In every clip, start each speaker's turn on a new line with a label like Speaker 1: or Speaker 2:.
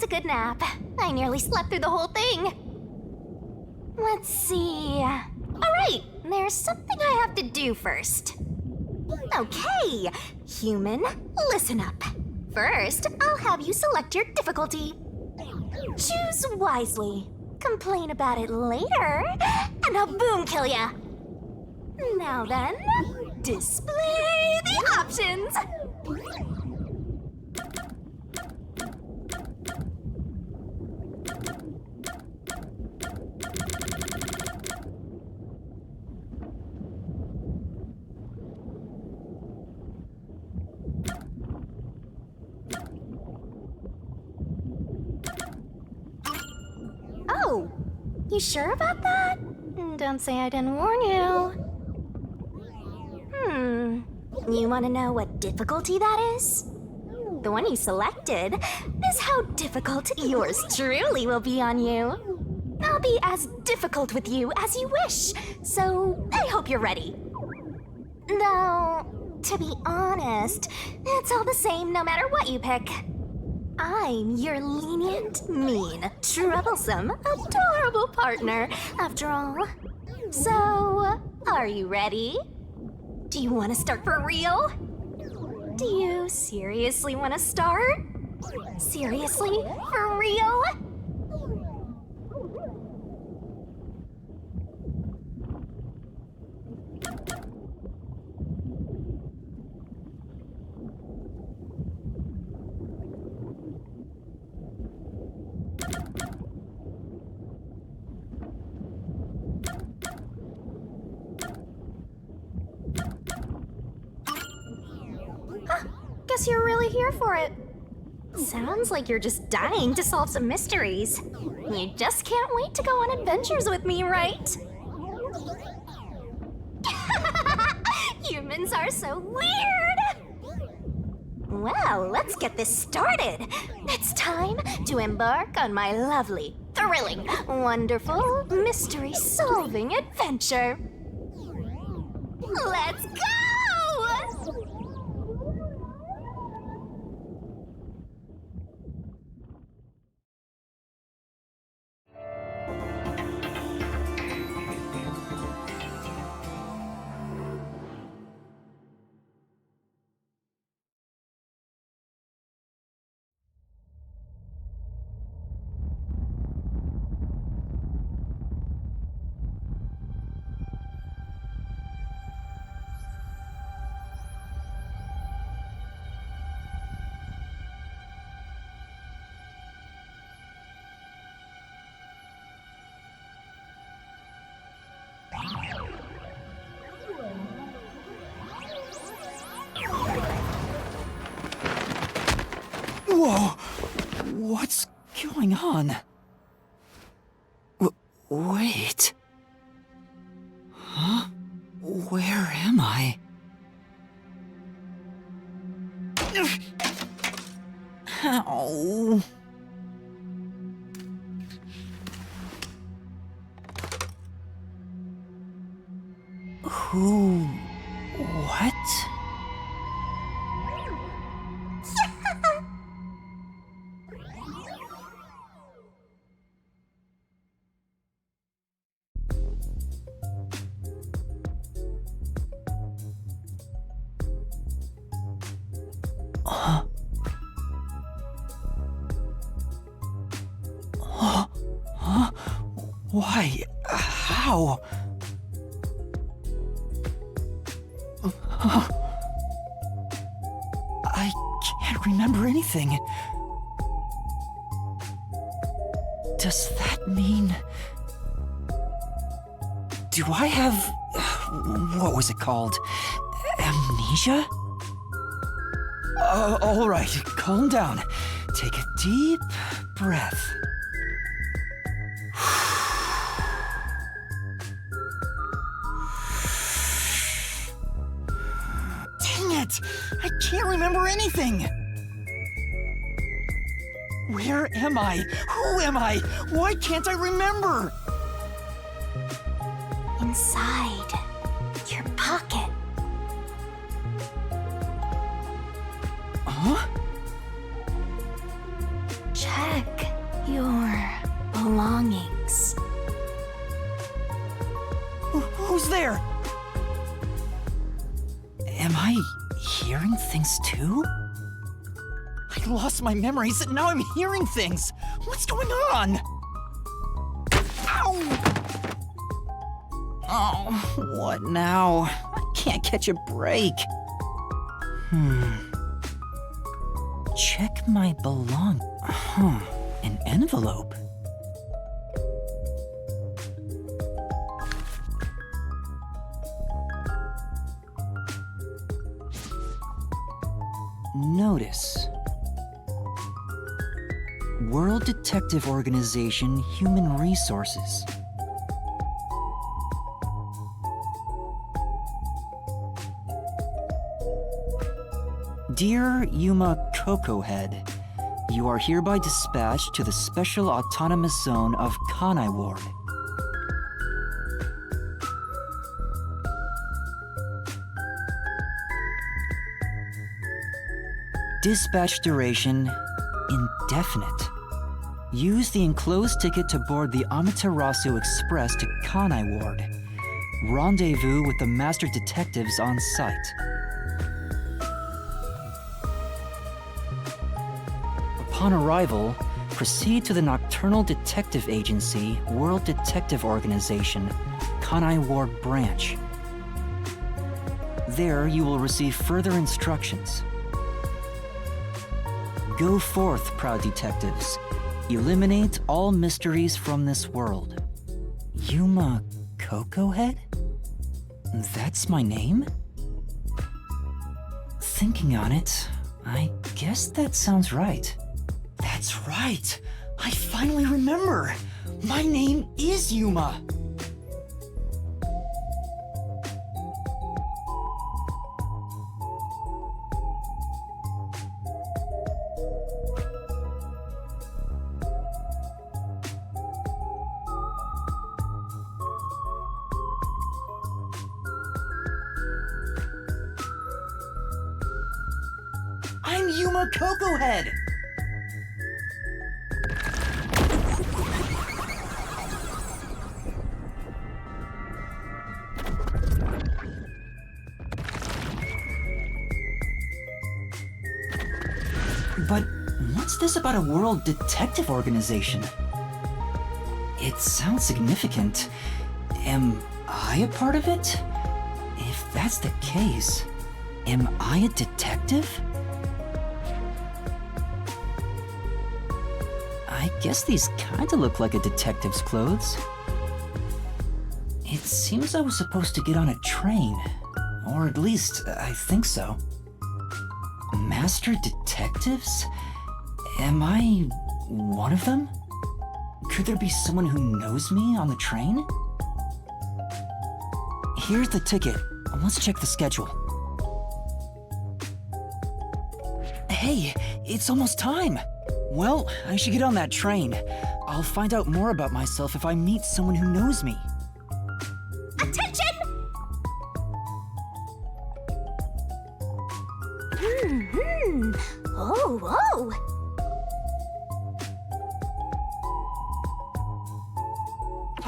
Speaker 1: a good nap. I nearly slept through the whole thing. Let's see. Alright, there's something I have to do first. Okay, human, listen up. First, I'll have you select your difficulty. Choose wisely. Complain about it later, and I'll boom kill ya. Now then, display the options. Oh, you sure about that? Don't say I didn't warn you. You want to know what difficulty that is? The one you selected is how difficult yours truly will be on you. I'll be as difficult with you as you wish, so I hope you're ready. Though, to be honest, it's all the same no matter what you pick. I'm your lenient, mean, troublesome, adorable partner, after all. So, are you ready? Do you want to start for real? Do you seriously want to start? Seriously? For real? Guess you're really here for it. Sounds like you're just dying to solve some mysteries. You just can't wait to go on adventures with me, right? Humans are so weird! Well, let's get this started. It's time to embark on my lovely, thrilling, wonderful, mystery-solving adventure. Let's go!
Speaker 2: Whoa! What's going on? Wait. Huh? Where am I? Ow. Who? What? Why? How? I can't remember anything. Does that mean... Do I have... what was it called? Amnesia? All right, calm down. Take a deep breath. I can't remember anything! Where am I? Who am I? Why can't I remember?
Speaker 1: Inside your pocket.
Speaker 2: Huh?
Speaker 1: Check. belongings.
Speaker 2: Who's there? Am I hearing things too? I lost my memories and now I'm hearing things. What's going on? Ow! Oh, what now? I can't catch a break. Check my an envelope. Notice. World Detective Organization Human Resources. Dear Yuma Coco Head, you are hereby dispatched to the Special Autonomous Zone of Kanai Ward. Dispatch duration indefinite. Use the enclosed ticket to board the Amaterasu Express to Kanai Ward. Rendezvous with the master detectives on site. Upon arrival, proceed to the Nocturnal Detective Agency, World Detective Organization, Kanai Ward Branch. There, you will receive further instructions. Go forth, proud detectives. Eliminate all mysteries from this world. Yuma Coco Head? That's my name? Thinking on it, I guess that sounds right. That's right! I finally remember! My name is Yuma! I'm Yuma Coco Head! But what's this about a world detective organization? It sounds significant. Am I a part of it? If that's the case, am I a detective? I guess these kinda look like a detective's clothes. It seems I was supposed to get on a train. Or at least, I think so. Master detectives? Am I one of them? Could there be someone who knows me on the train? Here's the ticket. Let's check the schedule. Hey, it's almost time. Well, I should get on that train. I'll find out more about myself if I meet someone who knows me.
Speaker 1: Attention! Oh.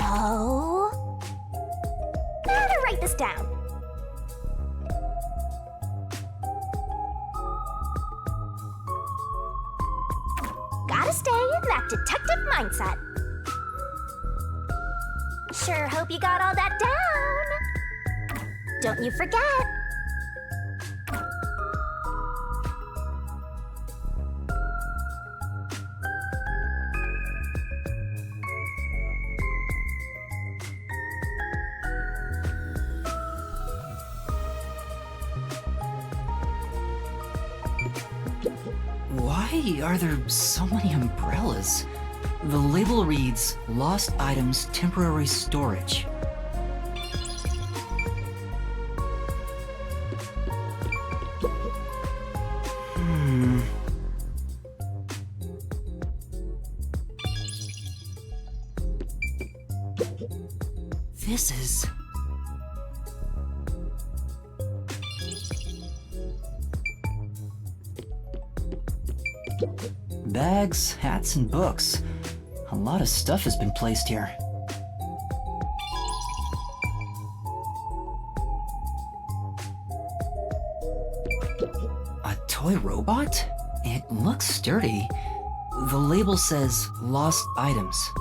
Speaker 1: Oh. Gotta write this down. Gotta stay in that detective mindset. Sure hope you got all that down. Don't you forget.
Speaker 2: Why are there so many umbrellas? The label reads, Lost Items Temporary Storage. This is... Bags, hats, and books. A lot of stuff has been placed here. A toy robot? It looks sturdy. The label says lost items.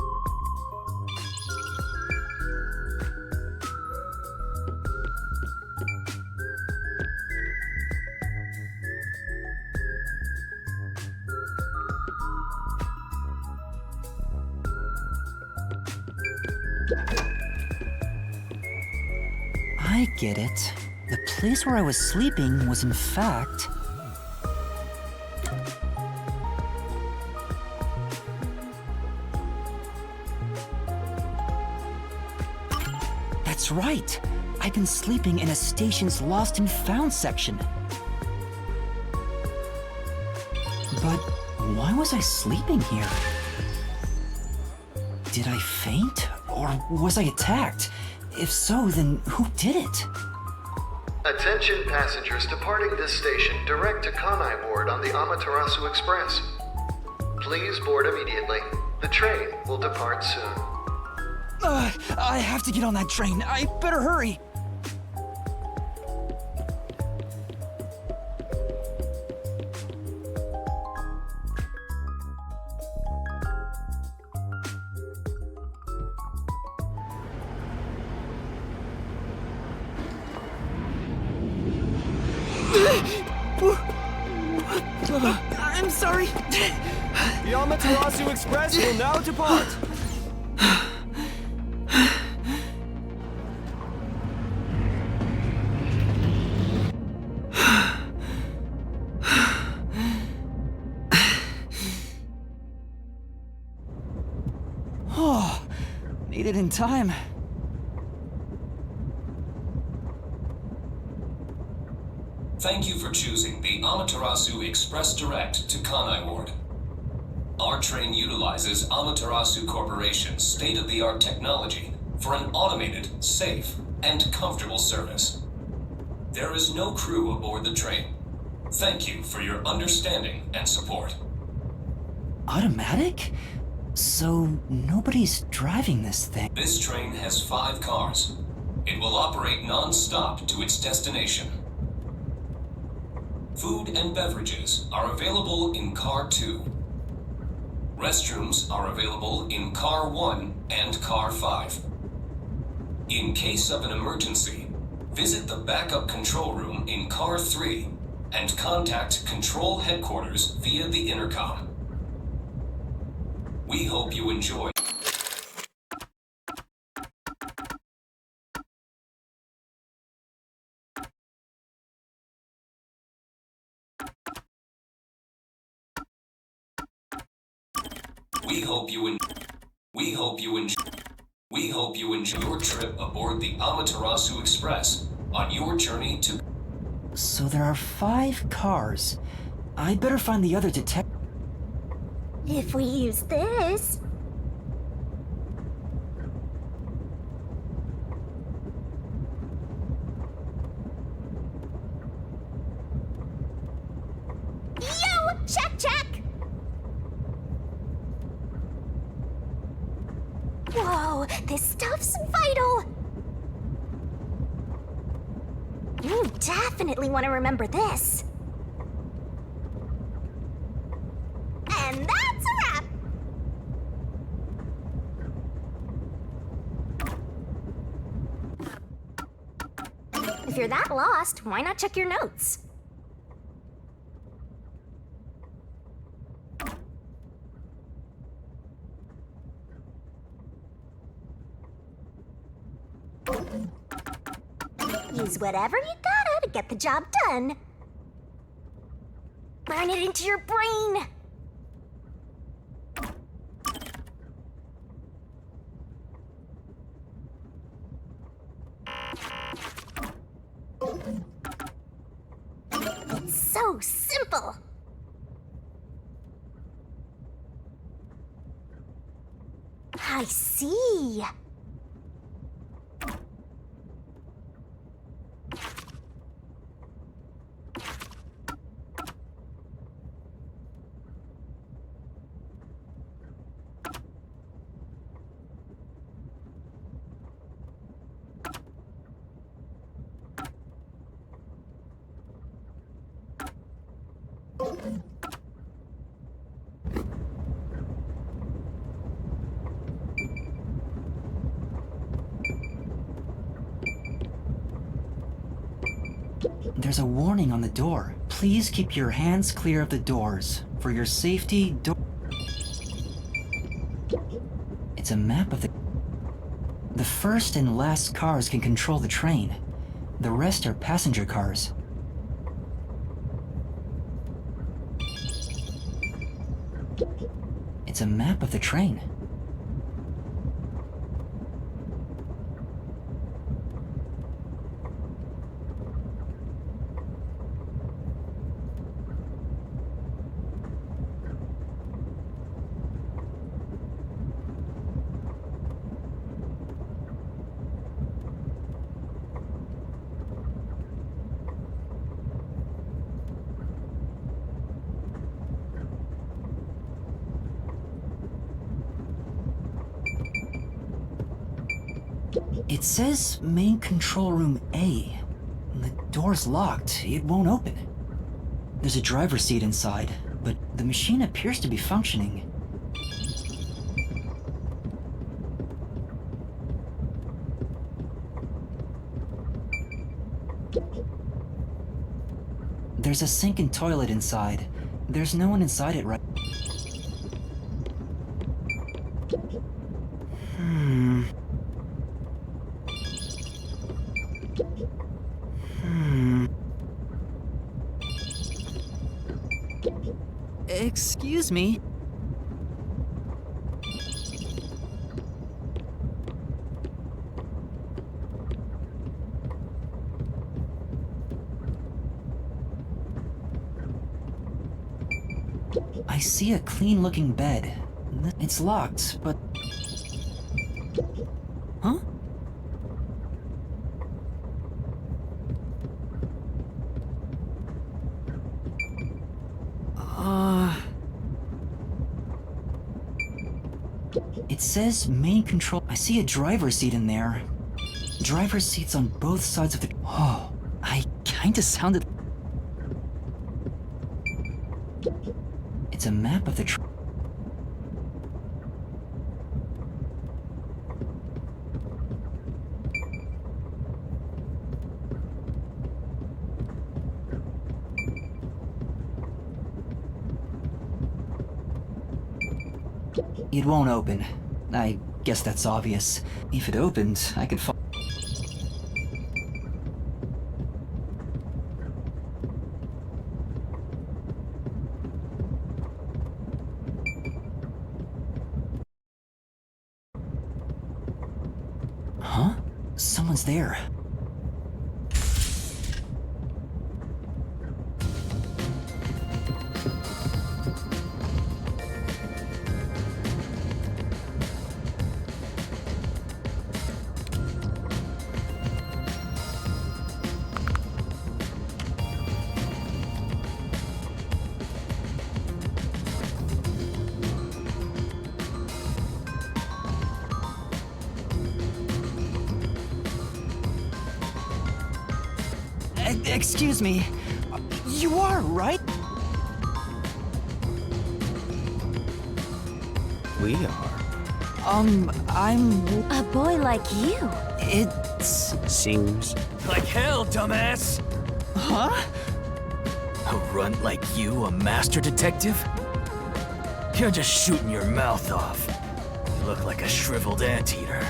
Speaker 2: I get it. The place where I was sleeping was in fact... That's right! I've been sleeping in a station's lost and found section. But why was I sleeping here? Did I faint? Or was I attacked? If so, then who did it?
Speaker 3: Attention passengers departing this station direct to Kanai Ward on the Amaterasu Express. Please board immediately. The train will depart soon.
Speaker 2: I have to get on that train. I better hurry. I'm sorry.
Speaker 4: The Amaterasu Express will now depart.
Speaker 2: Oh, made it in time.
Speaker 5: Thank you for choosing the Amaterasu Express Direct to Kanai Ward. Our train utilizes Amaterasu Corporation's state-of-the-art technology for an automated, safe, and comfortable service. There is no crew aboard the train. Thank you for your understanding and support.
Speaker 2: Automatic? So nobody's driving this thing.
Speaker 5: This train has 5 cars. It will operate non-stop to its destination. Food and beverages are available in Car 2. Restrooms are available in Car 1 and Car 5. In case of an emergency, visit the backup control room in Car 3 and contact Control Headquarters via the intercom. We hope you enjoy. We hope you enjoy your trip aboard the Amaterasu Express on your journey to...
Speaker 2: So there are 5 cars. I'd better find the other detective.
Speaker 1: If we use this... Yo! Check! Whoa, this stuff's vital! You definitely want to remember this. And that's a wrap! If you're that lost, why not check your notes? Use whatever you gotta to get the job done. Burn it into your brain. It's so simple. I see.
Speaker 2: There's a warning on the door. Please keep your hands clear of the doors. For your safety, It's a map of the... The first and last cars can control the train. The rest are passenger cars. It's a map of the train. It says main control room A. The door's locked. It won't open. There's a driver's seat inside, but the machine appears to be functioning. There's a sink and toilet inside. There's no one inside it right... Excuse me? I see a clean-looking bed. It's locked, but... Huh? It says main control. I see a driver's seat in there. Driver's seats on both sides of the... Oh, I kinda sounded... It's a map of the It won't open. I guess that's obvious. If it opened, I could Huh? Someone's there. Excuse me. You are, right?
Speaker 4: We are.
Speaker 2: I'm...
Speaker 1: A boy like you.
Speaker 2: It's...
Speaker 4: Seems like hell, dumbass!
Speaker 2: Huh?
Speaker 4: A runt like you, a master detective? You're just shooting your mouth off. You look like a shriveled anteater.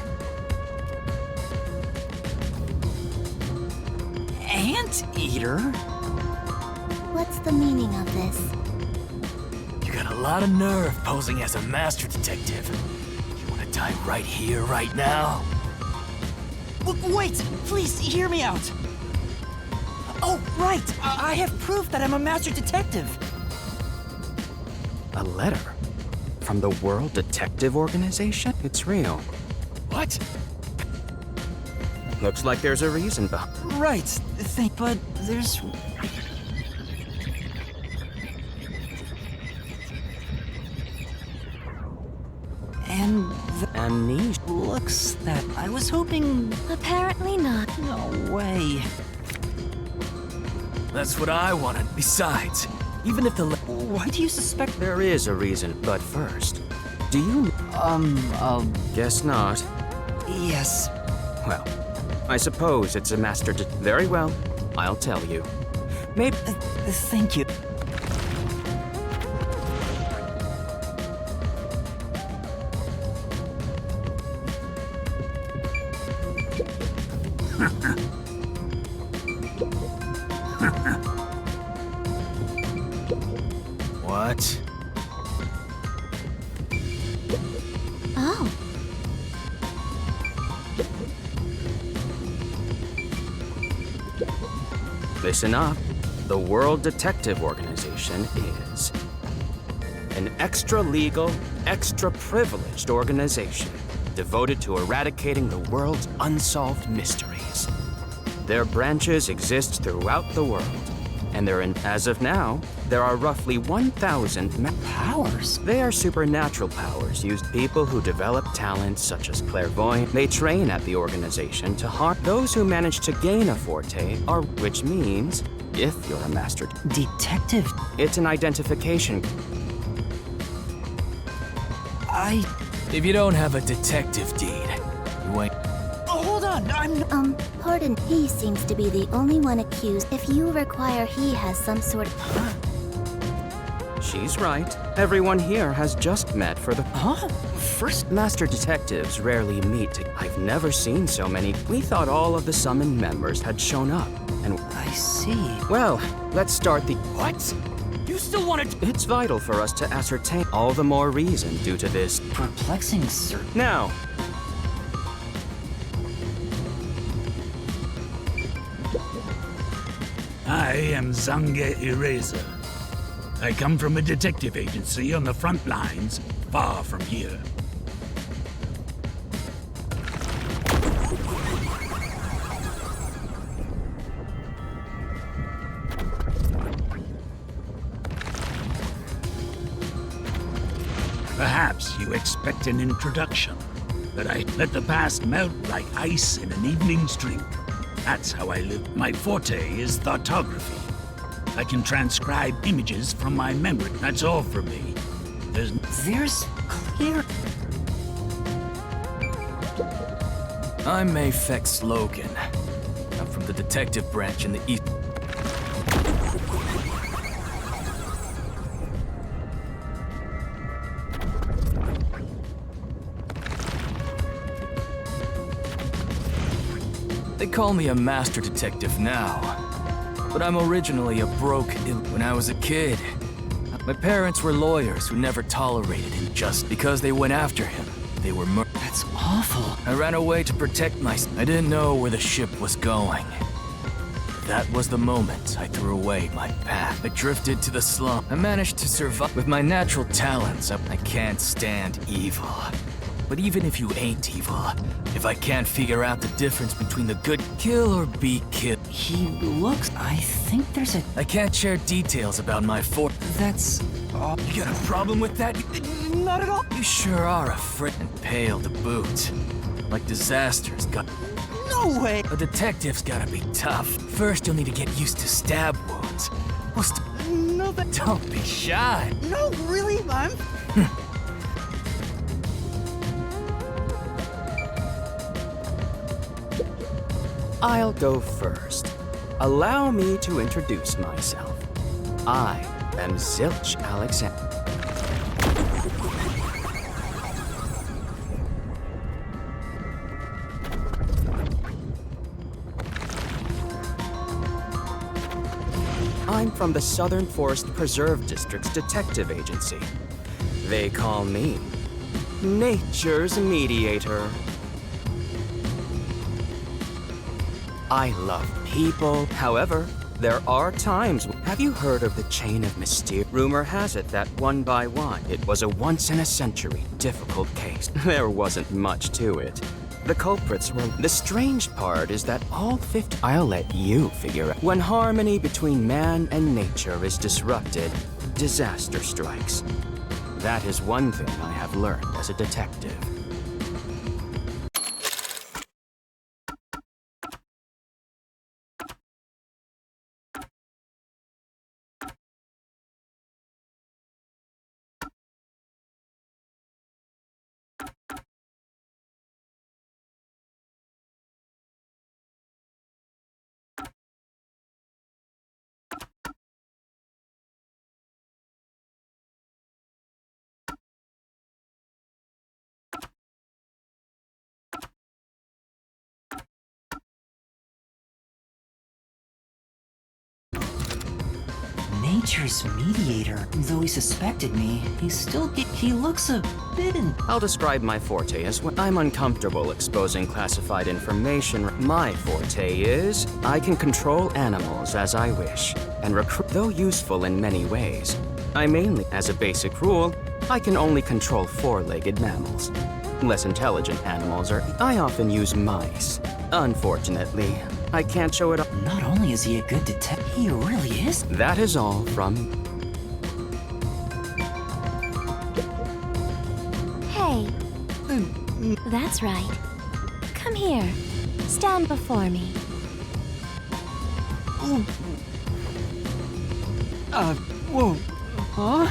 Speaker 2: Anteater?
Speaker 1: What's the meaning of this?
Speaker 4: You got a lot of nerve posing as a master detective. You wanna die right here, right now?
Speaker 2: Wait! Please, hear me out! Oh, right! I have proof that I'm a master detective!
Speaker 6: A letter? From the World Detective Organization? It's real.
Speaker 4: What?
Speaker 6: Looks like there's a reason behind.
Speaker 2: Right, but there's... And the
Speaker 6: Amnesia.
Speaker 2: looks that I was hoping...
Speaker 1: Apparently not.
Speaker 2: No way.
Speaker 4: That's what I wanted. Besides, even if the
Speaker 2: Why do you suspect...
Speaker 6: There is a reason, but first, do you... Guess not.
Speaker 2: Yes.
Speaker 6: Well, I suppose it's a master Very well. I'll tell you. Maybe.
Speaker 2: Thank you.
Speaker 4: What?
Speaker 1: Oh.
Speaker 6: Listen up. The World Detective Organization is an extra-legal, extra-privileged organization devoted to eradicating the world's unsolved mysteries. Their branches exist throughout the world, and as of now, there are roughly 1,000
Speaker 2: Powers?
Speaker 6: They are supernatural powers used people who develop talents such as clairvoyance. They train at the organization to harm those who manage to gain a forte, which means, if you're a master
Speaker 2: Detective?
Speaker 6: it's an identification.
Speaker 4: If you don't have a detective deed, you ain't.
Speaker 2: Oh, hold on,
Speaker 7: Pardon, he seems to be the only one accused. If you require, he has some sort of...
Speaker 6: She's right. Everyone here has just met for the...
Speaker 2: Huh? First?
Speaker 6: Master detectives rarely meet. I've never seen so many. We thought all of the summoned members had shown up, and...
Speaker 2: I see.
Speaker 6: Well, let's start the...
Speaker 4: What? You still want to?
Speaker 6: It's vital for us to ascertain all the more reason due to this.
Speaker 2: Perplexing, sir.
Speaker 6: Now,
Speaker 8: I am Zange Eraser. I come from a detective agency on the front lines, far from here. Perhaps you expect an introduction, but I let the past melt like ice in an evening's drink. That's how I live. My forte is thoughtography. I can transcribe images from my memory. That's all for me.
Speaker 2: There's clear...
Speaker 4: I'm Mayfex Logan. I'm from the detective branch in the East. They call me a master detective now, but I'm originally a when I was a kid. My parents were lawyers who never tolerated him. Just because they went after him, they were murdered.
Speaker 2: That's awful.
Speaker 4: I ran away to protect myself. I didn't know where the ship was going. That was the moment I threw away my path. I drifted to the slum. I managed to survive. With my natural talents, I can't stand evil. But even if you ain't evil, if I can't figure out the difference between the good kill or be killed.
Speaker 2: He looks... I think there's a...
Speaker 4: I can't share details about my
Speaker 2: That's...
Speaker 4: You got a problem with that?
Speaker 2: Not at all.
Speaker 4: You sure are a frick and pale to boot. Like disasters got...
Speaker 2: No way.
Speaker 4: A detective's gotta be tough. First, you'll need to get used to stab wounds.
Speaker 2: No, but...
Speaker 4: Don't be shy.
Speaker 2: No, really, I'm...
Speaker 6: I'll go first. Allow me to introduce myself. I am Zilch Alexander. I'm from the Southern Forest Preserve District's detective agency. They call me Nature's Mediator. I love people. However, there are times... Have you heard of the chain of mysterious? Rumor has it that one by one, it was a once-in-a-century difficult case. There wasn't much to it. The culprits were... The strange part is that all 50... I'll let you figure out. When harmony between man and nature is disrupted, disaster strikes. That is one thing I have learned as a detective.
Speaker 2: Hunter's mediator. Though he suspected me, he looks a bit
Speaker 6: I'll describe my forte as when I'm uncomfortable exposing classified information. My forte is I can control animals as I wish and recruit, though useful in many ways. As a basic rule, I can only control four-legged mammals. Less intelligent animals I often use mice. Unfortunately, I can't show it off.
Speaker 2: Not only is he a good detective, he really is.
Speaker 6: That is all from...
Speaker 7: Hey. That's right. Come here. Stand before me.
Speaker 2: Whoa. Huh?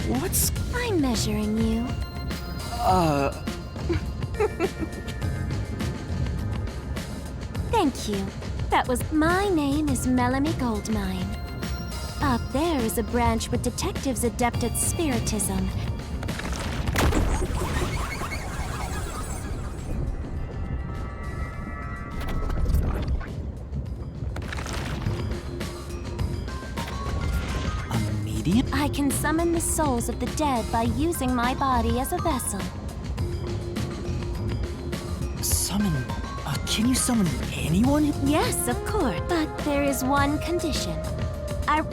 Speaker 2: What's...
Speaker 7: I'm measuring you. Thank you. My name is Melanie Goldmine. Up there is a branch with detectives adept at spiritism.
Speaker 2: A medium?
Speaker 7: I can summon the souls of the dead by using my body as a vessel.
Speaker 2: Can you summon anyone?
Speaker 7: Yes, of course. But there is one condition.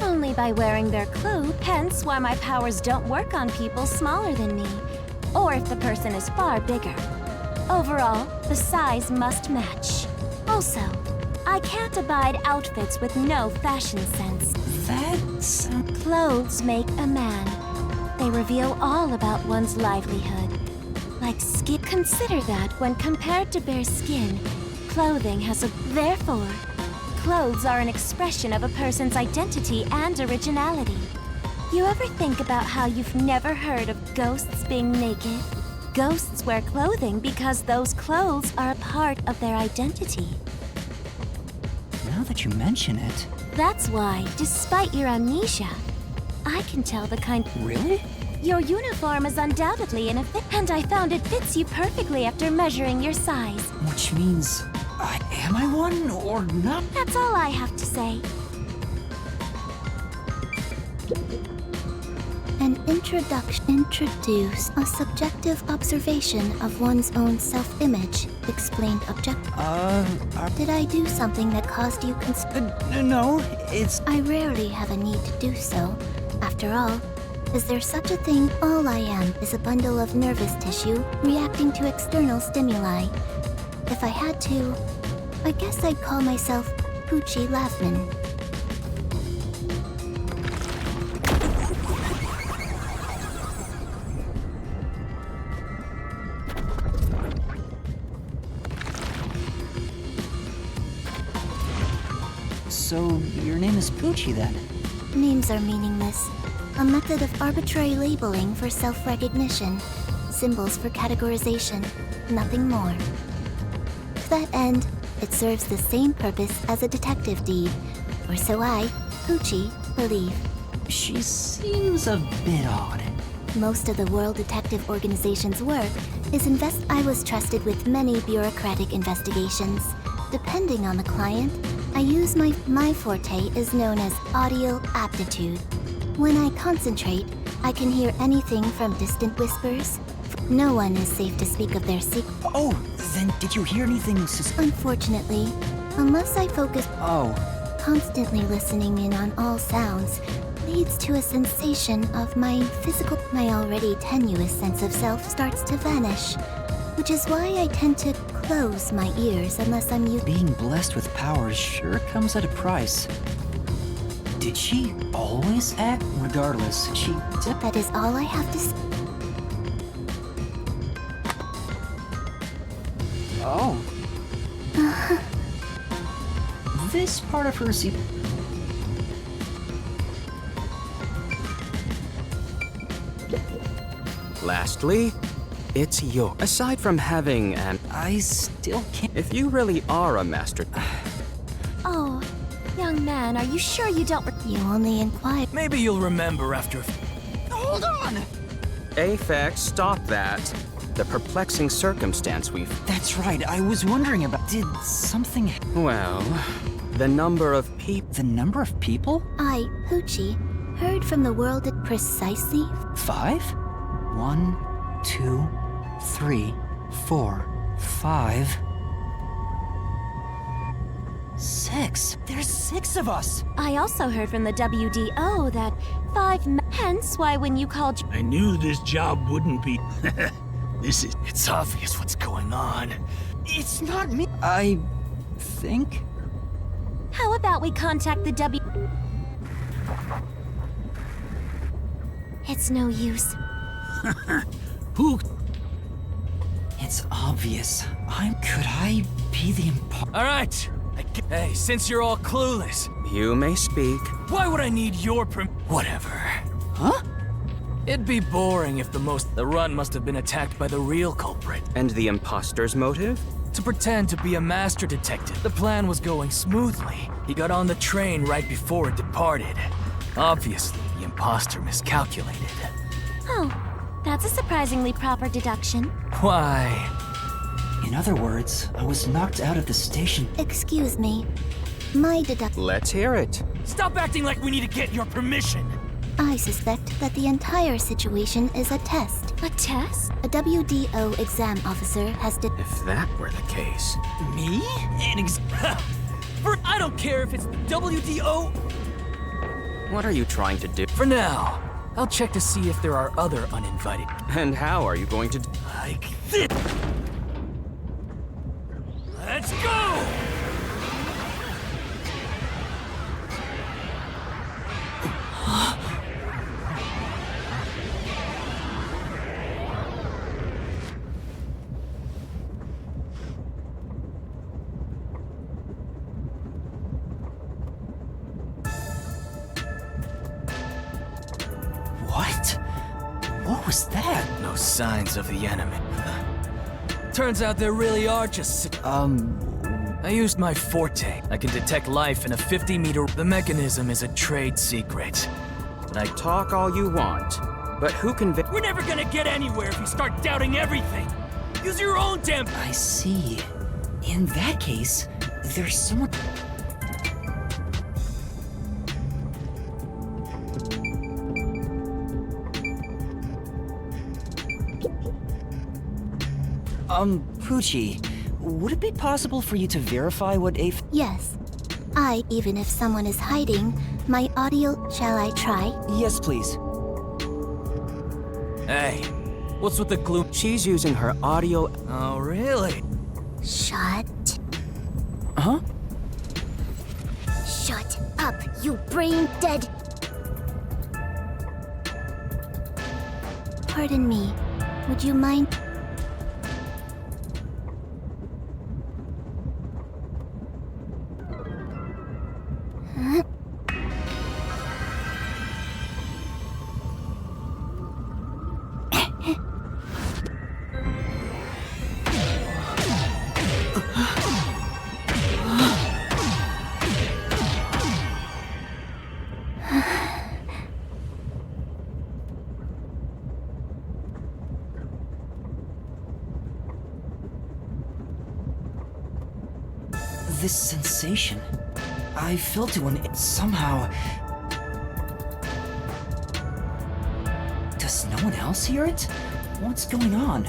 Speaker 7: Only by wearing their clothes, hence why my powers don't work on people smaller than me, or if the person is far bigger. Overall, the size must match. Also, I can't abide outfits with no fashion sense.
Speaker 2: That's...
Speaker 7: Clothes make a man. They reveal all about one's livelihood. Like skin. Consider that when compared to bare skin, clothing has a... Therefore, clothes are an expression of a person's identity and originality. You ever think about how you've never heard of ghosts being naked? Ghosts wear clothing because those clothes are a part of their identity.
Speaker 2: Now that you mention it...
Speaker 7: That's why, despite your amnesia, I can tell the kind...
Speaker 2: Really?
Speaker 7: Your uniform is undoubtedly in a fit, and I found it fits you perfectly after measuring your size.
Speaker 2: Which means... am I one or not?
Speaker 7: That's all I have to say. An introduction. Introduce a subjective observation of one's own self-image. Explained object. Did I do something that caused you
Speaker 2: No, it's...
Speaker 7: I rarely have a need to do so. After all, is there such a thing? All I am is a bundle of nervous tissue reacting to external stimuli. If I had to, I guess I'd call myself Poochie Lavman.
Speaker 2: So, your name is Poochie then?
Speaker 7: Names are meaningless. A method of arbitrary labeling for self-recognition. Symbols for categorization. Nothing more. To that end, it serves the same purpose as a detective deed. Or so I, Poochie, believe.
Speaker 2: She seems a bit odd.
Speaker 7: Most of the World Detective Organization's work is I was trusted with many bureaucratic investigations. Depending on the client, I use my forte is known as audio aptitude. When I concentrate, I can hear anything from distant whispers. No one is safe to speak of their secret.
Speaker 2: Oh, then did you hear anything
Speaker 7: Unfortunately, unless I focus...
Speaker 2: Oh.
Speaker 7: Constantly listening in on all sounds leads to a sensation of my already tenuous sense of self starts to vanish. Which is why I tend to close my ears unless I'm
Speaker 2: Being blessed with powers sure comes at a price. Did she always act? Regardless, she did.
Speaker 7: That is all I have to say.
Speaker 2: Oh. This part of her
Speaker 6: Lastly, it's your... Aside from having an...
Speaker 2: I still can't...
Speaker 6: If you really are a master...
Speaker 7: Oh, young man, are you sure you don't... You only inquire...
Speaker 4: Maybe you'll remember after...
Speaker 2: Hold on!
Speaker 6: Aphex, stop that. The perplexing circumstance we've...
Speaker 2: That's right, I was wondering about... Did something...
Speaker 6: Well, the number of people...
Speaker 2: The number of people?
Speaker 7: I, Poochie, Heard from the world at precisely
Speaker 2: 5? 1, 2, 3, 4, 5. 6. There's 6 of us.
Speaker 7: I also heard from the WDO that 5 hence why when you called
Speaker 8: I knew this job wouldn't be... This is...
Speaker 4: It's obvious what's going on.
Speaker 2: It's not me. I think.
Speaker 7: How about we contact the It's no use.
Speaker 8: Who...
Speaker 2: It's obvious. Could I be the
Speaker 4: All right. Hey, since you're all clueless,
Speaker 6: You may speak.
Speaker 4: why would I need your Whatever.
Speaker 2: Huh?
Speaker 4: It'd be boring if the run must have been attacked by the real culprit.
Speaker 6: And the imposter's motive?
Speaker 4: To pretend to be a master detective. The plan was going smoothly. He got on the train right before it departed. Obviously, the imposter miscalculated.
Speaker 7: Oh, that's a surprisingly proper deduction.
Speaker 4: Why?
Speaker 2: In other words, I was knocked out of the station.
Speaker 7: Excuse me. My deduction.
Speaker 6: Let's hear it.
Speaker 4: Stop acting like we need to get your permission.
Speaker 7: I suspect that the entire situation is a test. A test? A WDO exam officer has
Speaker 6: If that were the case.
Speaker 4: Me? I don't care if it's the WDO.
Speaker 6: What are you trying to do?
Speaker 4: For now, I'll check to see if there are other uninvited.
Speaker 6: And how are you going to...
Speaker 4: Like this. Let's go!
Speaker 2: What? What was that?
Speaker 4: No signs of the enemy. Turns out there really are just... I used my forte. I can detect life in a 50-meter... The mechanism is a trade secret. But I
Speaker 6: Talk all you want, but who can...
Speaker 4: We're never gonna get anywhere if you start doubting everything. Use your own damn...
Speaker 2: I see. In that case, there's someone... Poochie, would it be possible for you to verify what
Speaker 7: Yes. Even if someone is hiding, my audio... Shall I try?
Speaker 2: Yes, please.
Speaker 4: Hey, what's with the gloom?
Speaker 6: She's using her audio...
Speaker 4: Oh, really?
Speaker 7: Shut.
Speaker 2: Huh?
Speaker 7: Shut up, you brain dead... Pardon me. Would you mind... Huh?
Speaker 2: This sensation... I felt it when it somehow... Does no one else hear it? What's going on?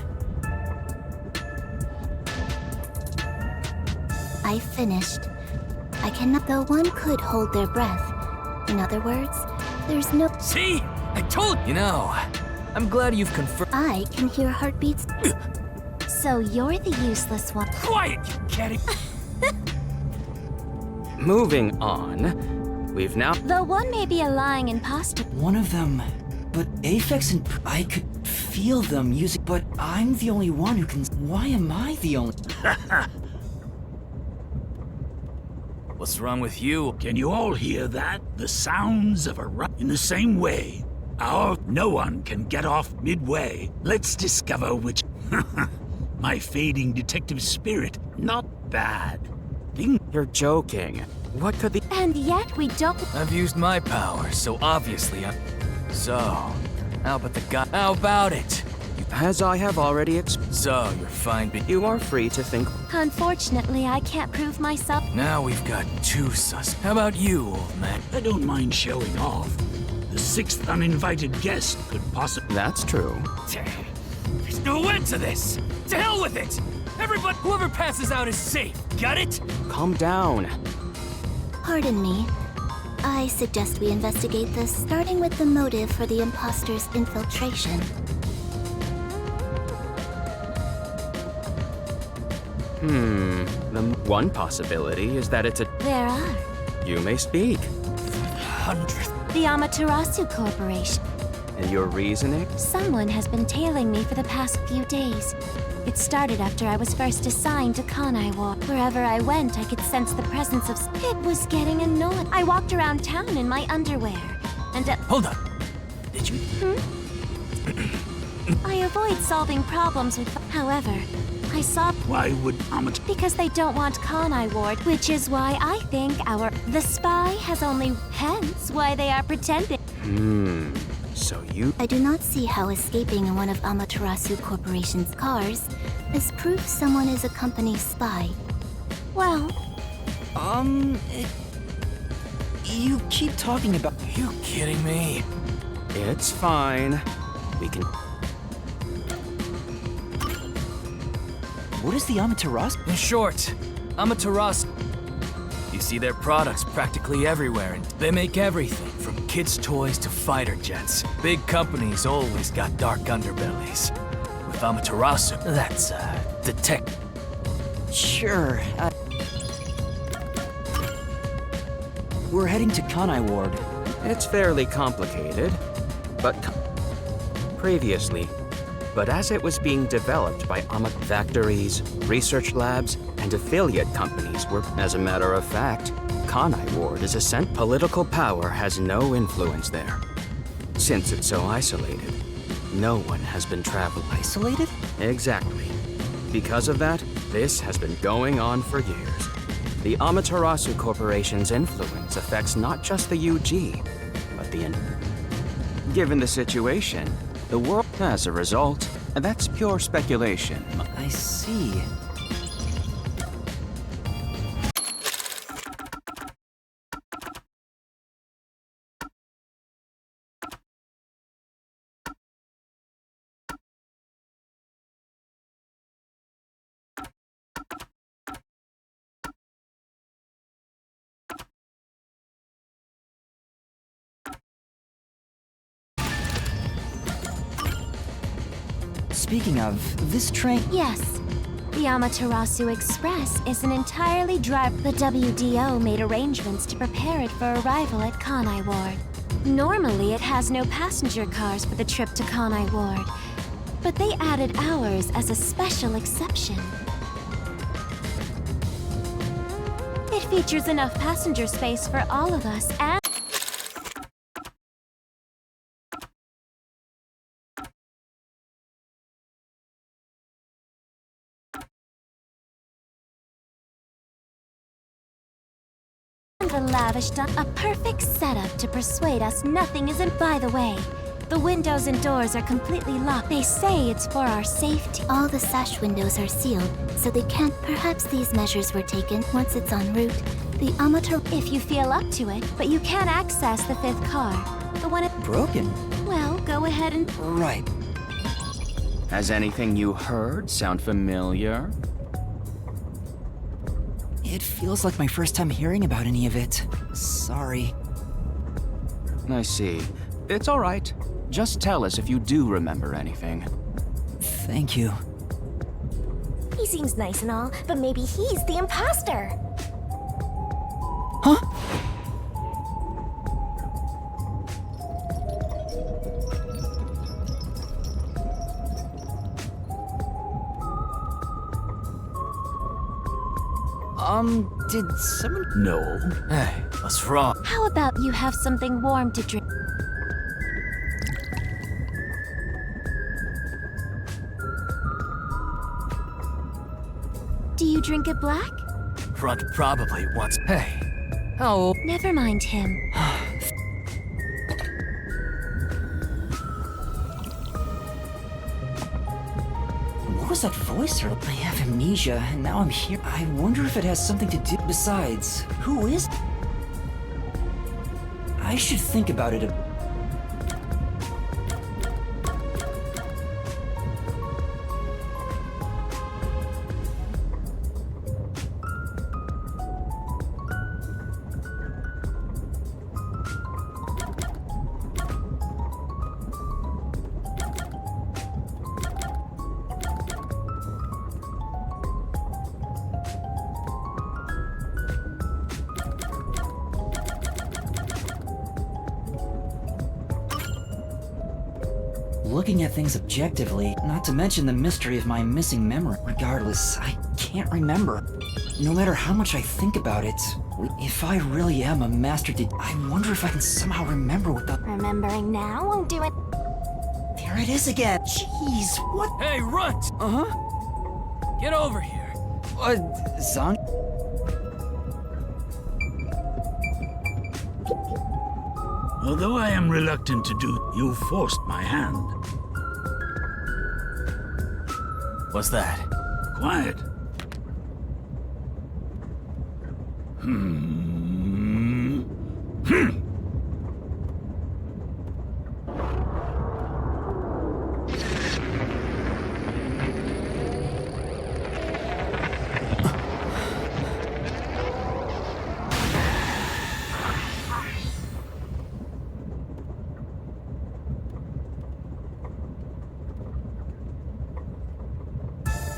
Speaker 7: I finished. I cannot, though one could hold their breath. In other words, there's no...
Speaker 4: See? I told you. Know, I'm glad you've confirmed.
Speaker 7: I can hear heartbeats. So you're the useless one.
Speaker 4: Quiet, you catty.
Speaker 6: Moving on, we've now...
Speaker 7: Though one may be a lying imposter.
Speaker 2: One of them... But Aphex and... I could feel them using... But I'm the only one who can... Why am I the only...
Speaker 4: What's wrong with you?
Speaker 8: Can you all hear that? The sounds of a run. In the same way, no one can get off midway. Let's discover which... My fading detective spirit, not bad.
Speaker 6: You're joking. What could the...
Speaker 7: And yet we don't...
Speaker 4: I've used my power, so obviously I'm... So, how about the guy... How about it?
Speaker 6: As I have already
Speaker 4: So, you're fine, but...
Speaker 6: You are free to think...
Speaker 7: Unfortunately, I can't prove myself.
Speaker 4: Now we've got 2 sus... How about you, old man?
Speaker 8: I don't mind showing off. The sixth uninvited guest could possibly...
Speaker 6: That's true.
Speaker 4: There's no end to this! To hell with it! Everybody, whoever passes out is safe. Got it?
Speaker 6: Calm down.
Speaker 7: Pardon me. I suggest we investigate this, starting with the motive for the imposter's infiltration.
Speaker 6: The one possibility is that it's a...
Speaker 7: There are.
Speaker 6: You may speak.
Speaker 4: 100th.
Speaker 7: The Amaterasu Corporation.
Speaker 6: And your reasoning?
Speaker 7: Someone has been tailing me for the past few days. It started after I was first assigned to Kanai Ward. Wherever I went, I could sense the presence of... It was getting annoying. I walked around town in my underwear, and
Speaker 4: Hold on. Did you?
Speaker 7: I avoid solving problems with... However, I saw...
Speaker 8: Why would Amateur...
Speaker 7: Because they don't want Kanai Ward, which is why I think The spy has only... Hence why they are pretending.
Speaker 6: So you...
Speaker 7: I do not see how escaping in one of Amaterasu Corporation's cars is proof someone is a company spy. Well,
Speaker 2: You keep talking about...
Speaker 4: You kidding me?
Speaker 6: It's fine. We can...
Speaker 2: What is the Amaterasu?
Speaker 4: In short, Amaterasu. You see their products practically everywhere, and they make everything from kids' toys to fighter jets. Big companies always got dark underbellies. With Amaterasu, that's detect.
Speaker 2: Sure, We're heading to Kanai Ward.
Speaker 6: It's fairly complicated, but... Previously. But as it was being developed by factories, research labs, and affiliate companies were... As a matter of fact, Kanai Ward is a political power has no influence there. Since it's so isolated, no one has been traveling.
Speaker 2: Isolated?
Speaker 6: Exactly. Because of that, this has been going on for years. The Amaterasu Corporation's influence affects not just the UG, but the... Given the situation, the world... As a result, that's pure speculation.
Speaker 2: I see. Speaking of, this train...
Speaker 7: yes. The Amaterasu Express is an entirely dry... The WDO made arrangements to prepare it for arrival at Kanai Ward. Normally, it has no passenger cars for the trip to Kanai Ward, but they added ours as a special exception. It features enough passenger space for all of us and... the lavish a perfect setup to persuade us nothing isn't. By the way, the windows and doors are completely locked. They say it's for our safety. All the sash windows are sealed, so they can't. Perhaps these measures were taken once it's en route. The If you feel up to it, but you can't access the fifth car. The one
Speaker 2: Broken?
Speaker 7: Well, go ahead and...
Speaker 2: Right.
Speaker 6: Has anything you heard sound familiar?
Speaker 2: It feels like my first time hearing about any of it. Sorry.
Speaker 6: I see. It's all right. Just tell us if you do remember anything.
Speaker 2: Thank you.
Speaker 1: He seems nice and all, but maybe he's the imposter.
Speaker 2: Huh? Did someone...
Speaker 8: No.
Speaker 4: Hey, what's wrong?
Speaker 7: How about you have something warm to drink? Do you drink it black?
Speaker 4: Front probably wants... Hey, how old...
Speaker 7: Never mind him.
Speaker 2: What was that voice? I have amnesia, and now I'm here. I wonder if it has something to do... Besides, who is... I should think about it a... Looking at things objectively, not to mention the mystery of my missing memory. Regardless, I can't remember. No matter how much I think about it, if I really am a master I wonder if I can somehow remember what the...
Speaker 1: Remembering now won't do it.
Speaker 2: There it is again! Jeez, what?
Speaker 4: Hey, Runt!
Speaker 2: Uh-huh?
Speaker 4: Get over here.
Speaker 2: Zong?
Speaker 8: Although I am reluctant to do, you forced my hand.
Speaker 4: What's that?
Speaker 8: Quiet.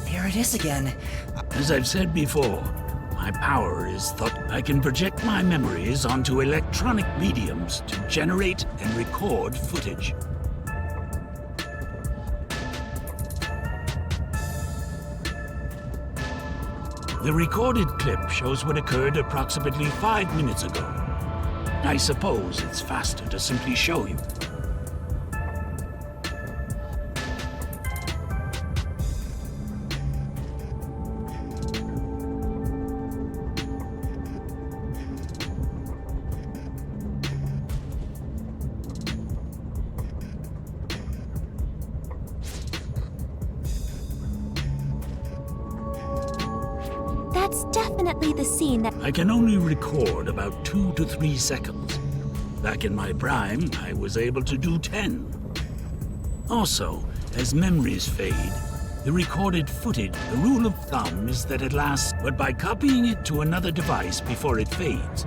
Speaker 2: There it is again.
Speaker 8: As I've said before, my power is thought I can project my memories onto electronic mediums to generate and record footage. The recorded clip shows what occurred approximately 5 minutes ago. I suppose it's faster to simply show you.
Speaker 7: That's definitely the scene that...
Speaker 8: I can only record about 2 to 3 seconds. Back in my prime, I was able to do 10. Also, as memories fade, the recorded footage, the rule of thumb is that it lasts, but by copying it to another device before it fades,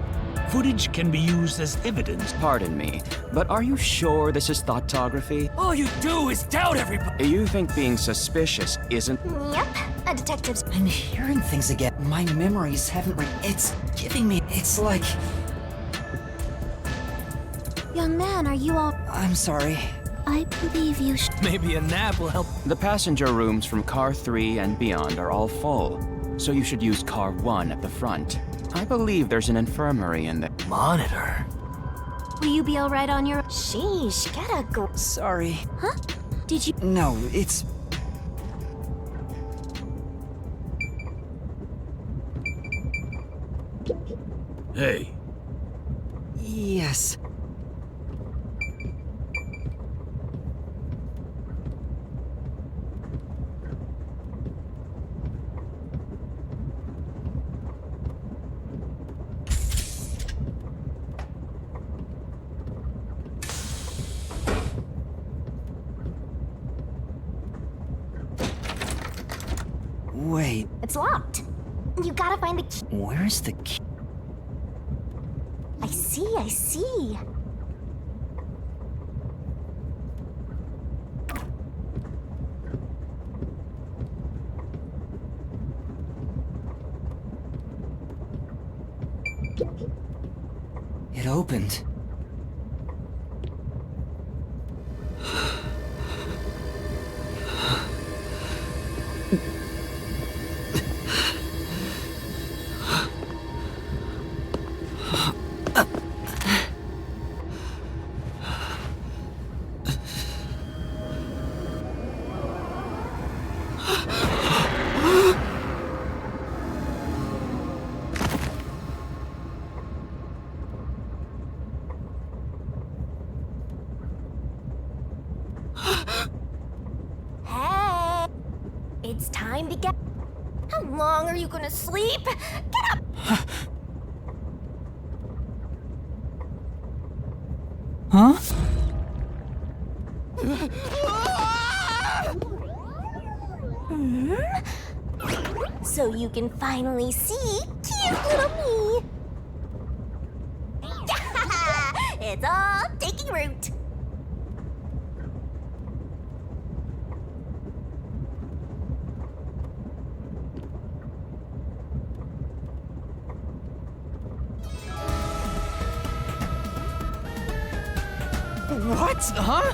Speaker 8: footage can be used as evidence.
Speaker 6: Pardon me, but are you sure this is thoughtography?
Speaker 4: All you do is doubt everybody.
Speaker 6: You think being suspicious isn't...
Speaker 1: Yep, a detective's...
Speaker 2: I'm hearing things again. My memories haven't It's giving me... It's like...
Speaker 7: Young man, are you all...
Speaker 2: I'm sorry.
Speaker 7: I believe you
Speaker 4: Maybe a nap will help.
Speaker 6: The passenger rooms from car 3 and beyond are all full, so you should use car 1 at the front. I believe there's an infirmary in the...
Speaker 4: Monitor.
Speaker 7: Will you be alright on your...
Speaker 1: Sheesh, get a
Speaker 2: Sorry.
Speaker 7: Huh? Did you...
Speaker 2: No, it's...
Speaker 8: Hey,
Speaker 2: Yes. Wait,
Speaker 1: It's locked. You gotta find the key.
Speaker 2: where's the key?
Speaker 1: I see.
Speaker 2: It opened.
Speaker 1: Hey! It's time to get... How long are you gonna sleep? Get up!
Speaker 2: Huh?
Speaker 1: So you can finally see cute little me. It's all taking root.
Speaker 2: What? Huh?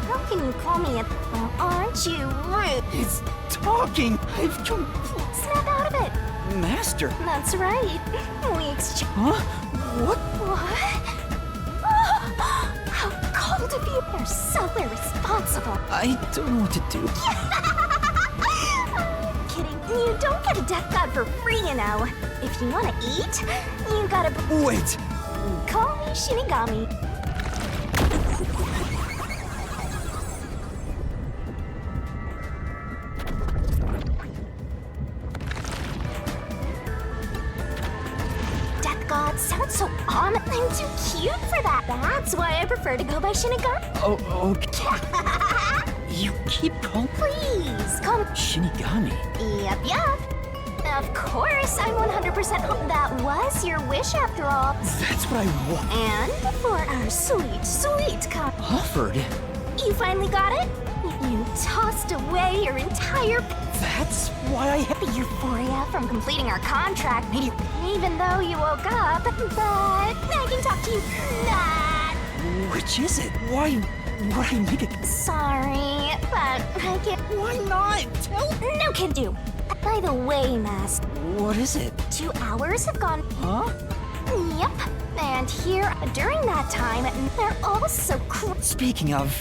Speaker 1: How can you call me a... Well, aren't you rude?
Speaker 2: It's talking!
Speaker 1: Snap out of it!
Speaker 2: Master!
Speaker 1: That's right. We exchange...
Speaker 2: Huh? What?
Speaker 1: What? How cold of you! You're so irresponsible.
Speaker 2: I don't know what to do.
Speaker 1: I'm kidding. You don't get a death god for free, you know. If you want to eat, you gotta...
Speaker 2: Wait!
Speaker 1: Call me Shinigami. God, sounds so ominous. I'm too cute for that. That's why I prefer to go by Shinigami.
Speaker 2: Oh, okay. You keep calling...
Speaker 1: Please, call me
Speaker 2: Shinigami?
Speaker 1: Yep. Of course, I'm 100% home. That was your wish after all.
Speaker 2: That's what I want.
Speaker 1: And for our sweet
Speaker 2: Offered?
Speaker 1: You finally got it? You tossed away your entire...
Speaker 2: That's why I
Speaker 1: The euphoria from completing our contract made you... Even though you woke up, but I can talk to you.
Speaker 2: Which is it? Why would I make a...
Speaker 1: Sorry, but I can't...
Speaker 2: Why not? Tell...
Speaker 1: No can do. By the way, Master...
Speaker 2: What is it?
Speaker 1: 2 hours have gone...
Speaker 2: Huh?
Speaker 1: Yep. And here, during that time, they're all so
Speaker 2: Speaking of...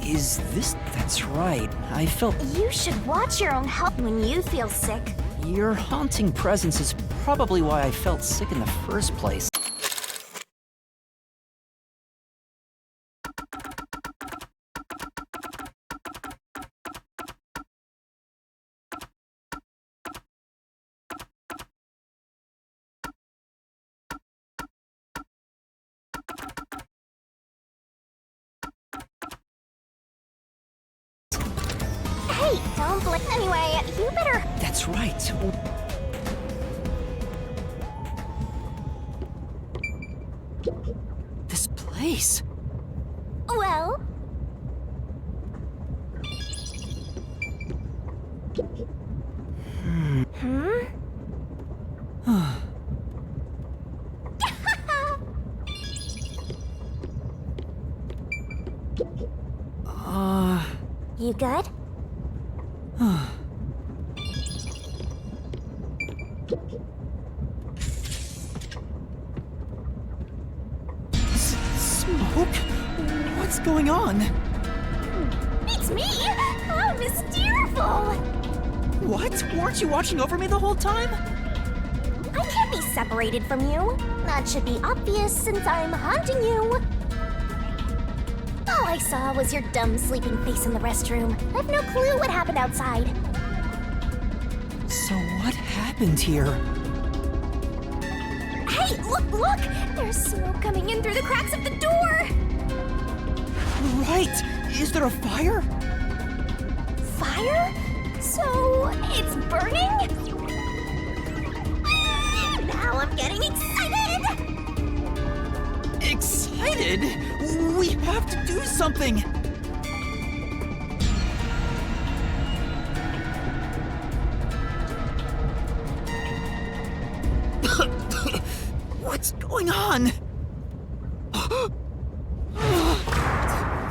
Speaker 2: Is this... That's right. I felt...
Speaker 1: You should watch your own health when you feel sick.
Speaker 2: Your haunting presence is probably why I felt sick in the first place.
Speaker 1: Hey, don't blink. Anyway, you better...
Speaker 2: That's right. This place...
Speaker 1: Well... You good?
Speaker 2: Smoke? What's going on?
Speaker 1: It's me! How mysteriful!
Speaker 2: What? Weren't you watching over me the whole time?
Speaker 1: I can't be separated from you. That should be obvious since I'm haunting you. All I saw was your dumb sleeping face in the restroom. I've no clue what happened outside.
Speaker 2: So what happened here?
Speaker 1: Hey, look! There's smoke coming in through the cracks of the door!
Speaker 2: Right! Is there a fire?
Speaker 1: Fire? So, it's burning? Now I'm getting excited!
Speaker 2: Excited? We have to do something! What's going on?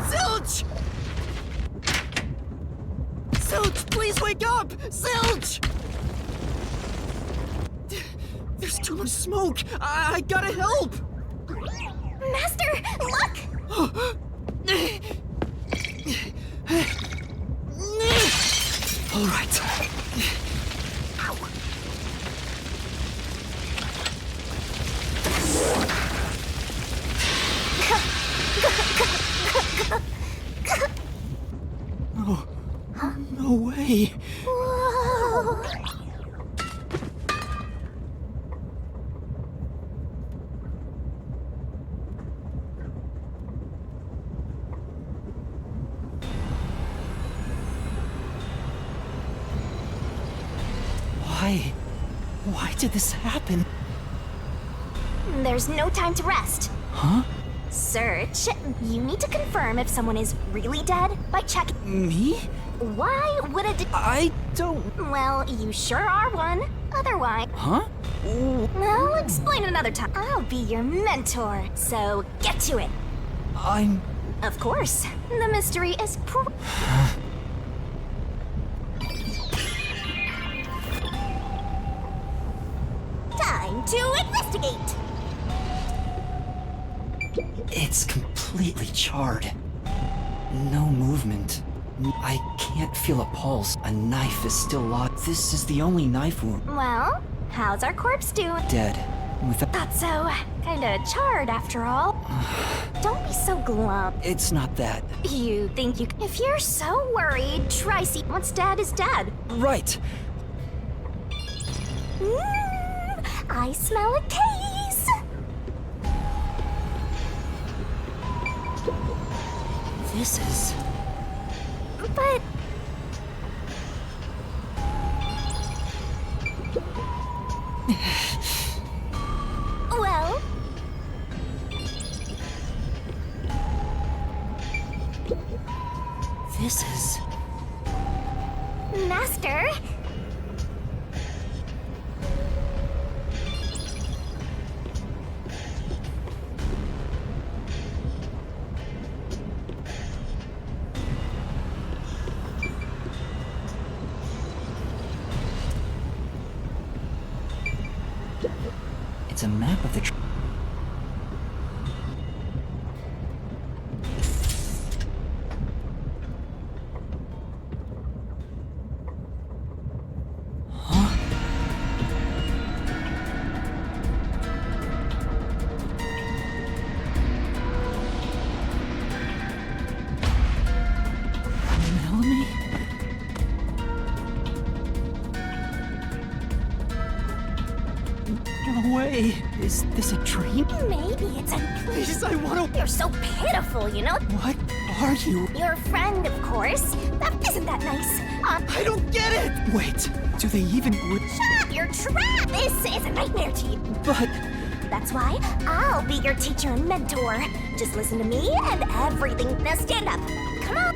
Speaker 2: Zilch! Zilch, please wake up! Zilch! There's too much smoke! I gotta help!
Speaker 1: Master, look!
Speaker 2: All right. Ow. Oh, no way.
Speaker 1: Whoa.
Speaker 2: Why did this happen?
Speaker 1: There's no time to rest.
Speaker 2: Huh?
Speaker 1: Search. You need to confirm if someone is really dead by checking.
Speaker 2: Me?
Speaker 1: Why would a
Speaker 2: I don't...
Speaker 1: Well, you sure are one. Otherwise...
Speaker 2: Huh?
Speaker 1: I'll explain another time. I'll be your mentor, so get to it.
Speaker 2: I'm
Speaker 1: Of course. The mystery is time to investigate!
Speaker 2: It's completely charred. No movement. I can't feel a pulse. A knife is still locked. This is the only knife wound.
Speaker 1: Well, how's our corpse doing?
Speaker 2: Dead.
Speaker 1: Thought so. Kinda charred after all. Don't be so glum.
Speaker 2: It's not that.
Speaker 1: You think you... If you're so worried, try see... Once Dad is dead.
Speaker 2: Right.
Speaker 1: I smell a case!
Speaker 2: This is...
Speaker 1: But... Well...
Speaker 2: This is...
Speaker 1: Master...
Speaker 2: It's a map of the... Melanie? No way. Is this a dream?
Speaker 1: Maybe it's a...
Speaker 2: Please, I wanna...
Speaker 1: You're so pitiful, you know?
Speaker 2: What are you?
Speaker 1: Your friend, of course. Isn't that nice?
Speaker 2: I don't get it! Wait, do they even...
Speaker 1: Shut up! You're trapped! This is a nightmare to you.
Speaker 2: But...
Speaker 1: That's why I'll be your teacher and mentor. Just listen to me and everything. Now stand up. Come on.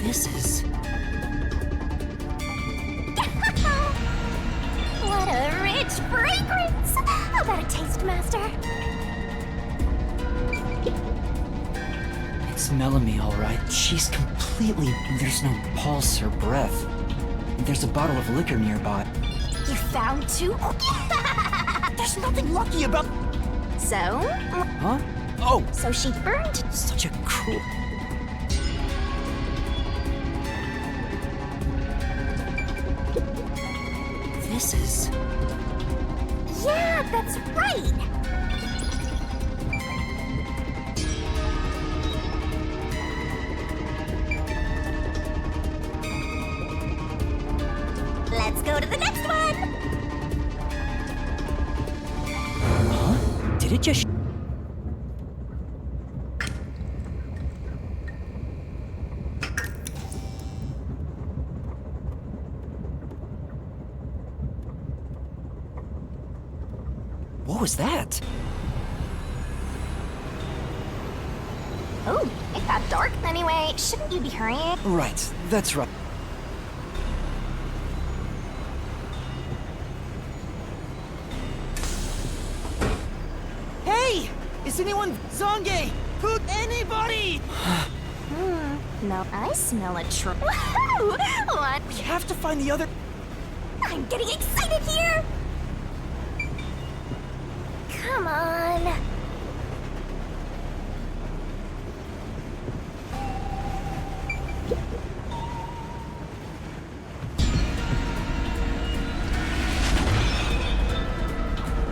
Speaker 2: This is...
Speaker 1: What a rich fragrance! How about a taste, Master?
Speaker 2: It's Melanie, all right. She's completely... There's no pulse or breath. There's a bottle of liquor nearby.
Speaker 1: You found two?
Speaker 2: There's nothing lucky about...
Speaker 1: So?
Speaker 2: Huh? Oh!
Speaker 1: So she burned?
Speaker 2: Such a cruel... This is...
Speaker 1: Yeah, that's right! Let's go to the next one!
Speaker 2: Huh? Did it just... What was that?
Speaker 1: Oh, it got dark. Anyway, shouldn't you be hurrying?
Speaker 2: Right, that's right. Hey! Is anyone... Zonge! Who... Anybody!
Speaker 1: No, I smell a Woohoo! What?
Speaker 2: We have to find the other...
Speaker 1: I'm getting excited here! Come on.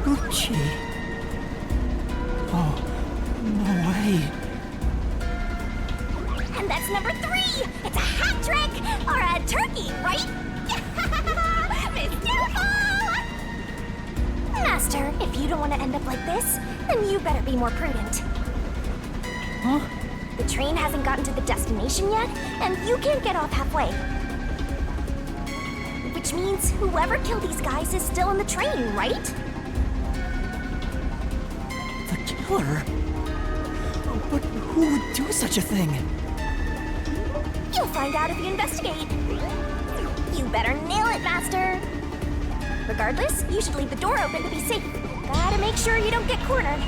Speaker 2: Gucci. Oh, no way.
Speaker 1: And that's number 3! It's a hat trick! Or a turkey, right? Mystical! Master, if you don't want to end up like this, then you better be more prudent.
Speaker 2: Huh?
Speaker 1: The train hasn't gotten to the destination yet, and you can't get off halfway. Which means whoever killed these guys is still in the train, right?
Speaker 2: The killer? But who would do such a thing?
Speaker 1: You'll find out if you investigate. You better nail it, Master. Regardless, you should leave the door open to be safe. Gotta make sure you don't get cornered.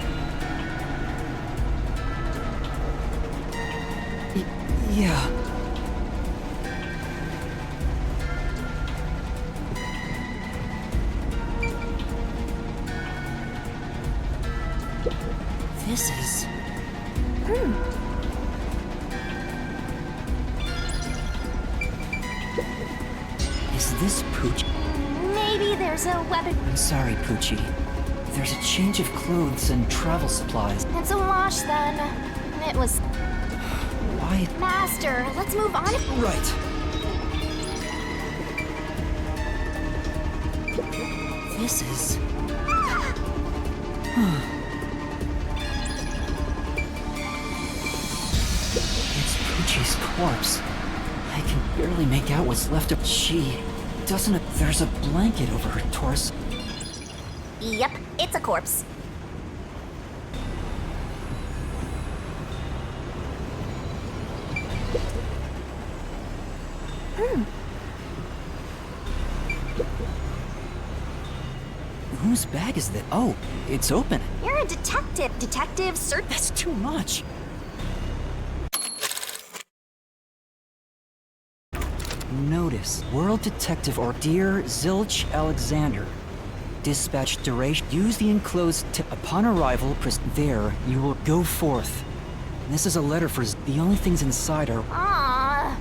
Speaker 2: Yeah. This is... Is this Pooch?
Speaker 1: Maybe there's a weapon.
Speaker 2: I'm sorry, Poochie. There's a change of clothes and travel supplies.
Speaker 1: It's a wash then. It was...
Speaker 2: Why?
Speaker 1: Master, let's move on.
Speaker 2: Right. This is... It's Poochie's corpse. I can barely make out what's left of... She doesn't... There's a blanket over her torso.
Speaker 1: Yep, it's a corpse.
Speaker 2: Whose bag is that? Oh, it's open.
Speaker 1: You're a detective. Detective, sir.
Speaker 2: That's too much. Notice, World Detective or Dear Zilch Alexander. Dispatch duration. Use the enclosed tip. Upon arrival, press there. You will go forth. This is a letter for the only things inside are...
Speaker 1: Aww.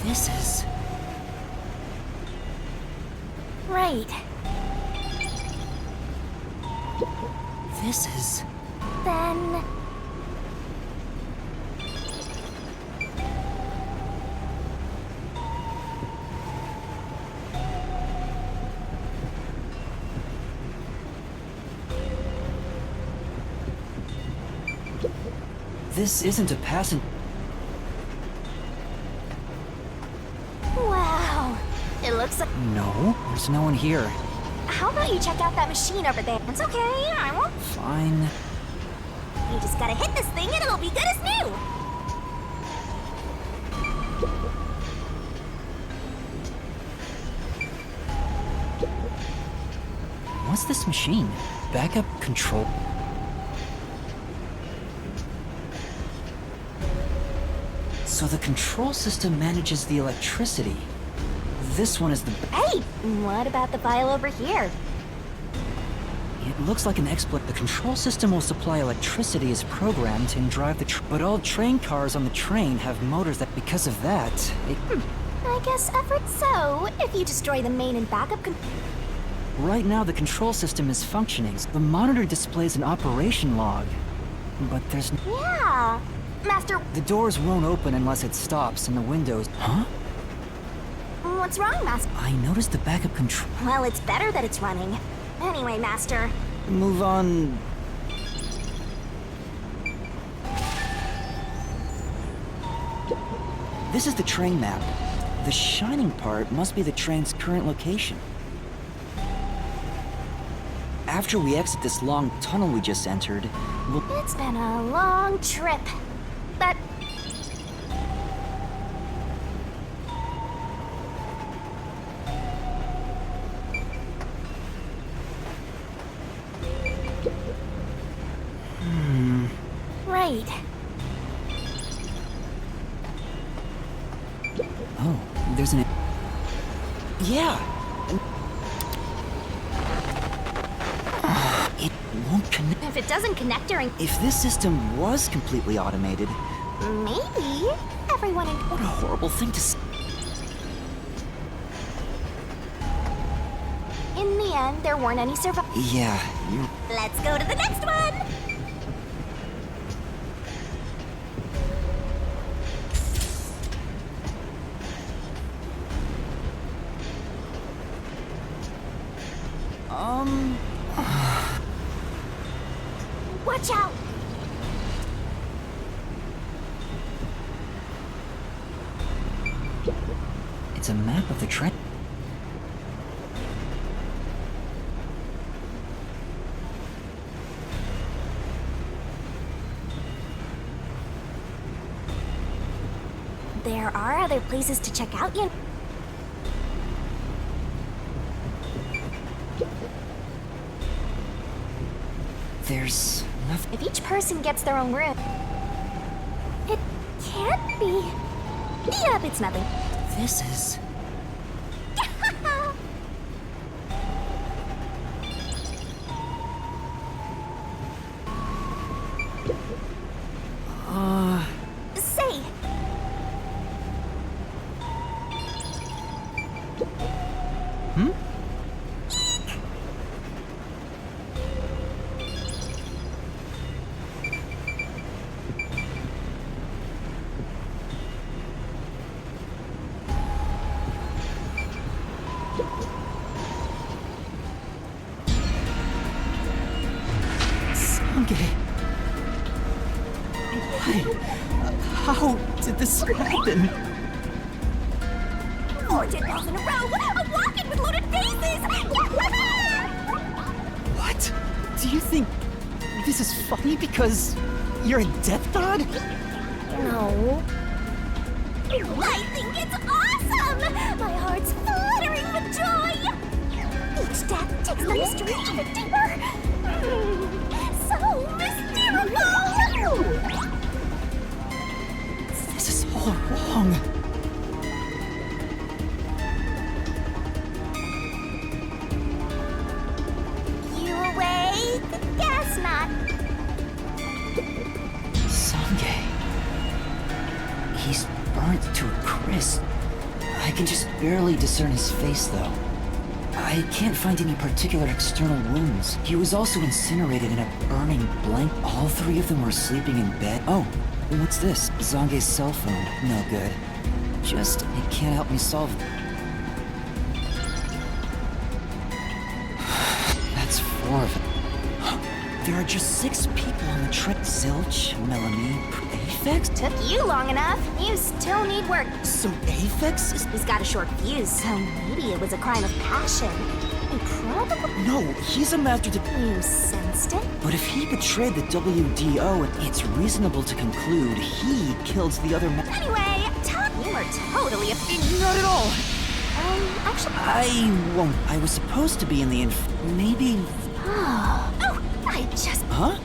Speaker 2: This is...
Speaker 1: Right.
Speaker 2: This is...
Speaker 1: Then...
Speaker 2: This isn't a passenger...
Speaker 1: Wow. It looks like...
Speaker 2: No, there's no one here.
Speaker 1: How about you check out that machine over there? It's okay, I won't...
Speaker 2: Fine.
Speaker 1: You just gotta hit this thing and it'll be good as new!
Speaker 2: What's this machine? Backup control... So the control system manages the electricity. This one is the...
Speaker 1: Hey, what about the file over here?
Speaker 2: It looks like an exploit. The control system will supply electricity as programmed and drive the but all train cars on the train have motors that because of that, it...
Speaker 1: I guess effort. So, if you destroy the main and backup
Speaker 2: Right now the control system is functioning. The monitor displays an operation log. But there's...
Speaker 1: Yeah. Master,
Speaker 2: The doors won't open unless it stops, and the windows... Huh?
Speaker 1: what's wrong, Master?
Speaker 2: I noticed the backup control...
Speaker 1: Well, it's better that it's running. Anyway, Master.
Speaker 2: Move on... This is the train map. The shining part must be the train's current location. After we exit this long tunnel we just entered, we'll...
Speaker 1: It's been a long trip. But... Right.
Speaker 2: Oh, there's an... Yeah! It won't connect...
Speaker 1: If it doesn't connect during...
Speaker 2: If this system was completely automated,
Speaker 1: Maybe everyone in...
Speaker 2: what a horrible thing to say.
Speaker 1: In the end, there weren't any survivors.
Speaker 2: Yeah, you...
Speaker 1: Let's go to the next one! Watch out!
Speaker 2: It's a map of the train.
Speaker 1: there are other places to check out, you know.
Speaker 2: There's nothing.
Speaker 1: If each person gets their own room, it can't be. Yep, it's nothing.
Speaker 2: This is.
Speaker 1: Say.
Speaker 2: Sange. Why? How did this happen?
Speaker 1: 4 dead balls in a row! A walk-in with loaded faces!
Speaker 2: What? Do you think this is funny because you're a death god?
Speaker 1: No. I think it's awesome! My heart's fluttering with joy! Each death takes the mystery even deeper. So mystical!
Speaker 2: This is all wrong.
Speaker 1: You awake? Guess not.
Speaker 2: Sange. He's burnt to a crisp. I can just barely discern his face, though. I can't find any particular external wounds. He was also incinerated in a burning blank. All 3 of them were sleeping in bed. Oh, what's this? Zange's cell phone. No good. Just, it can't help me solve it. That's 4 of them. There are just 6 people on the trip. Zilch, Melanie, Aphex?
Speaker 1: Took you long enough. You still need work.
Speaker 2: So Aphex is...
Speaker 1: He's got a short fuse, so maybe it was a crime of passion. He probably...
Speaker 2: No, he's a master
Speaker 1: You sensed it?
Speaker 2: But if he betrayed the WDO, it's reasonable to conclude he killed the other
Speaker 1: Anyway, you were totally
Speaker 2: Not at all!
Speaker 1: actually...
Speaker 2: I won't. I was supposed to be in the maybe...
Speaker 1: Oh, I just...
Speaker 2: Huh?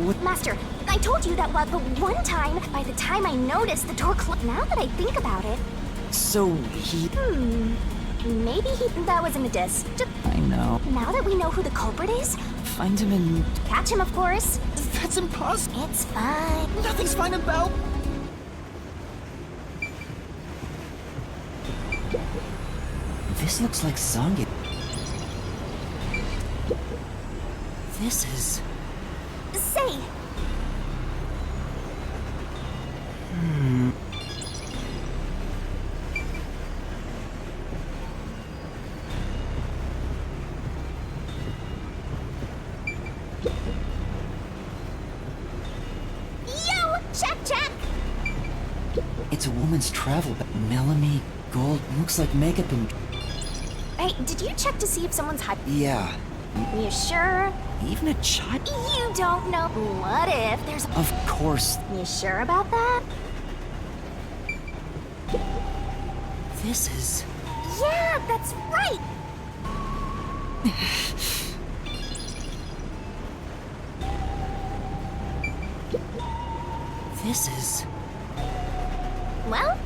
Speaker 2: What?
Speaker 1: Master, I told you that the one time, by the time I noticed the door closed. Now that I think about it...
Speaker 2: So he...
Speaker 1: Maybe that wasn't a diss. Just
Speaker 2: I know.
Speaker 1: now that we know who the culprit is,
Speaker 2: Find him and...
Speaker 1: catch him, of course.
Speaker 2: That's impossible.
Speaker 1: It's fine.
Speaker 2: Nothing's fine about... This looks like Zange. This is...
Speaker 1: Say, yo, check.
Speaker 2: It's a woman's travel bag. Melanie, gold, looks like makeup and...
Speaker 1: Hey, did you check to see if someone's hiding?
Speaker 2: Yeah.
Speaker 1: You sure?
Speaker 2: Even a child?
Speaker 1: You don't know. What if there's...
Speaker 2: Of course.
Speaker 1: You sure about that?
Speaker 2: This is...
Speaker 1: Yeah, that's right.
Speaker 2: This is...
Speaker 1: Well,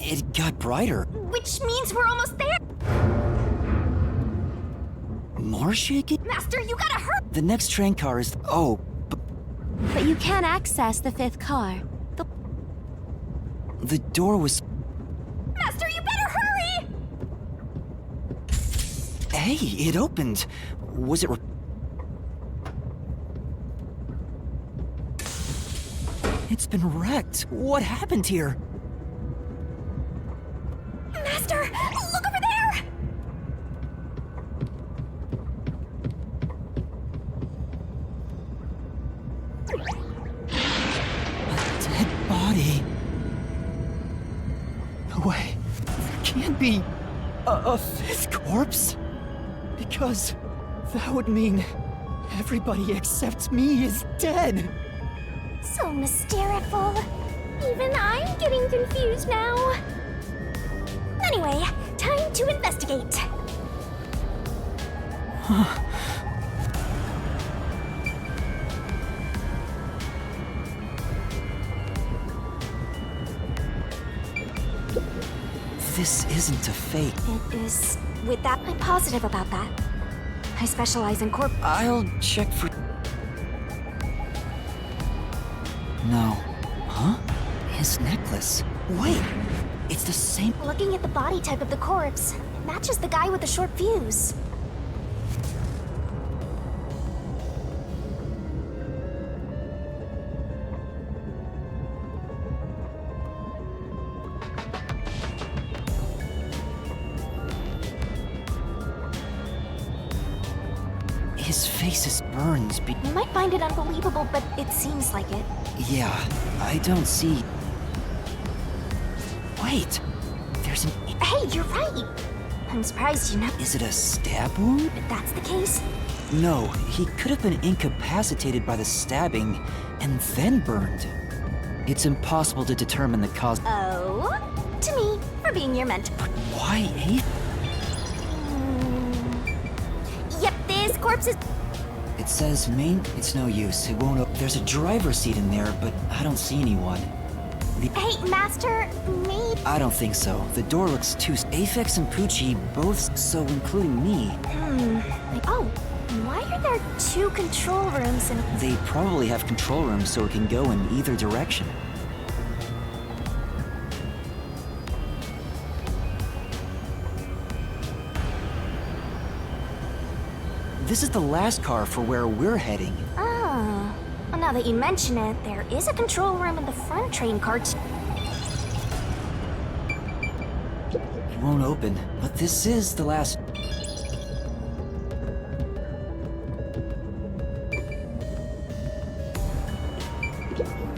Speaker 2: It got brighter.
Speaker 1: which means we're almost there.
Speaker 2: More shaky?
Speaker 1: Master, you gotta hurry.
Speaker 2: The next train car is... Oh,
Speaker 7: But you can't access the 5th car.
Speaker 2: the door was...
Speaker 1: Master, you better hurry.
Speaker 2: Hey, it opened. Was it... It's been wrecked. What happened here?
Speaker 1: Master, look over there.
Speaker 2: can't be a fifth corpse. Because that would mean everybody except me is dead.
Speaker 1: So mysterious. Even I'm getting confused now. Anyway, time to investigate.
Speaker 2: This isn't a fake.
Speaker 1: It is. With that, I'm positive about that. I specialize in corp.
Speaker 2: I'll check for... No. Huh? His necklace. Wait! It's the same...
Speaker 1: Looking at the body type of the corpse, it matches the guy with the short fuse.
Speaker 2: His face is burns.
Speaker 1: You might find it unbelievable, but it seems like it.
Speaker 2: Yeah, I don't see... Wait! There's an...
Speaker 1: Hey, you're right! I'm surprised you know.
Speaker 2: Is it a stab wound?
Speaker 1: If that's the case,
Speaker 2: No, he could have been incapacitated by the stabbing and then burned. It's impossible to determine the cause.
Speaker 1: oh, to me, for being your mentor.
Speaker 2: But why eight?
Speaker 1: Yep, this corpse is.
Speaker 2: It says main... It's no use. It won't... There's a driver's seat in there, but I don't see anyone.
Speaker 1: Hey, Master, maybe.
Speaker 2: I don't think so. The door looks too... Aphex and Poochie both, so including me.
Speaker 1: Oh, why are there two control rooms in.
Speaker 2: They probably have control rooms so it can go in either direction. This is the last car for where we're heading.
Speaker 1: Oh. Well, now that you mention it, there is a control room in the front train car.
Speaker 2: It won't open, but this is the last...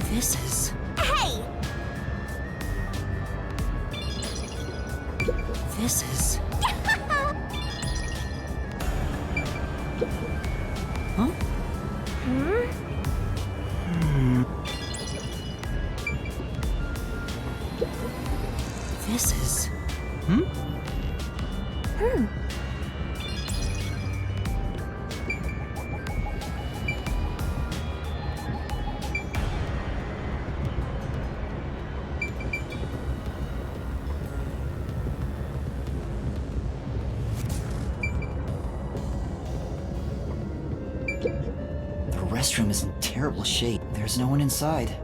Speaker 2: This is...
Speaker 1: Hey!
Speaker 2: This is... Huh? This is... The restroom is in terrible shape. There's no one inside.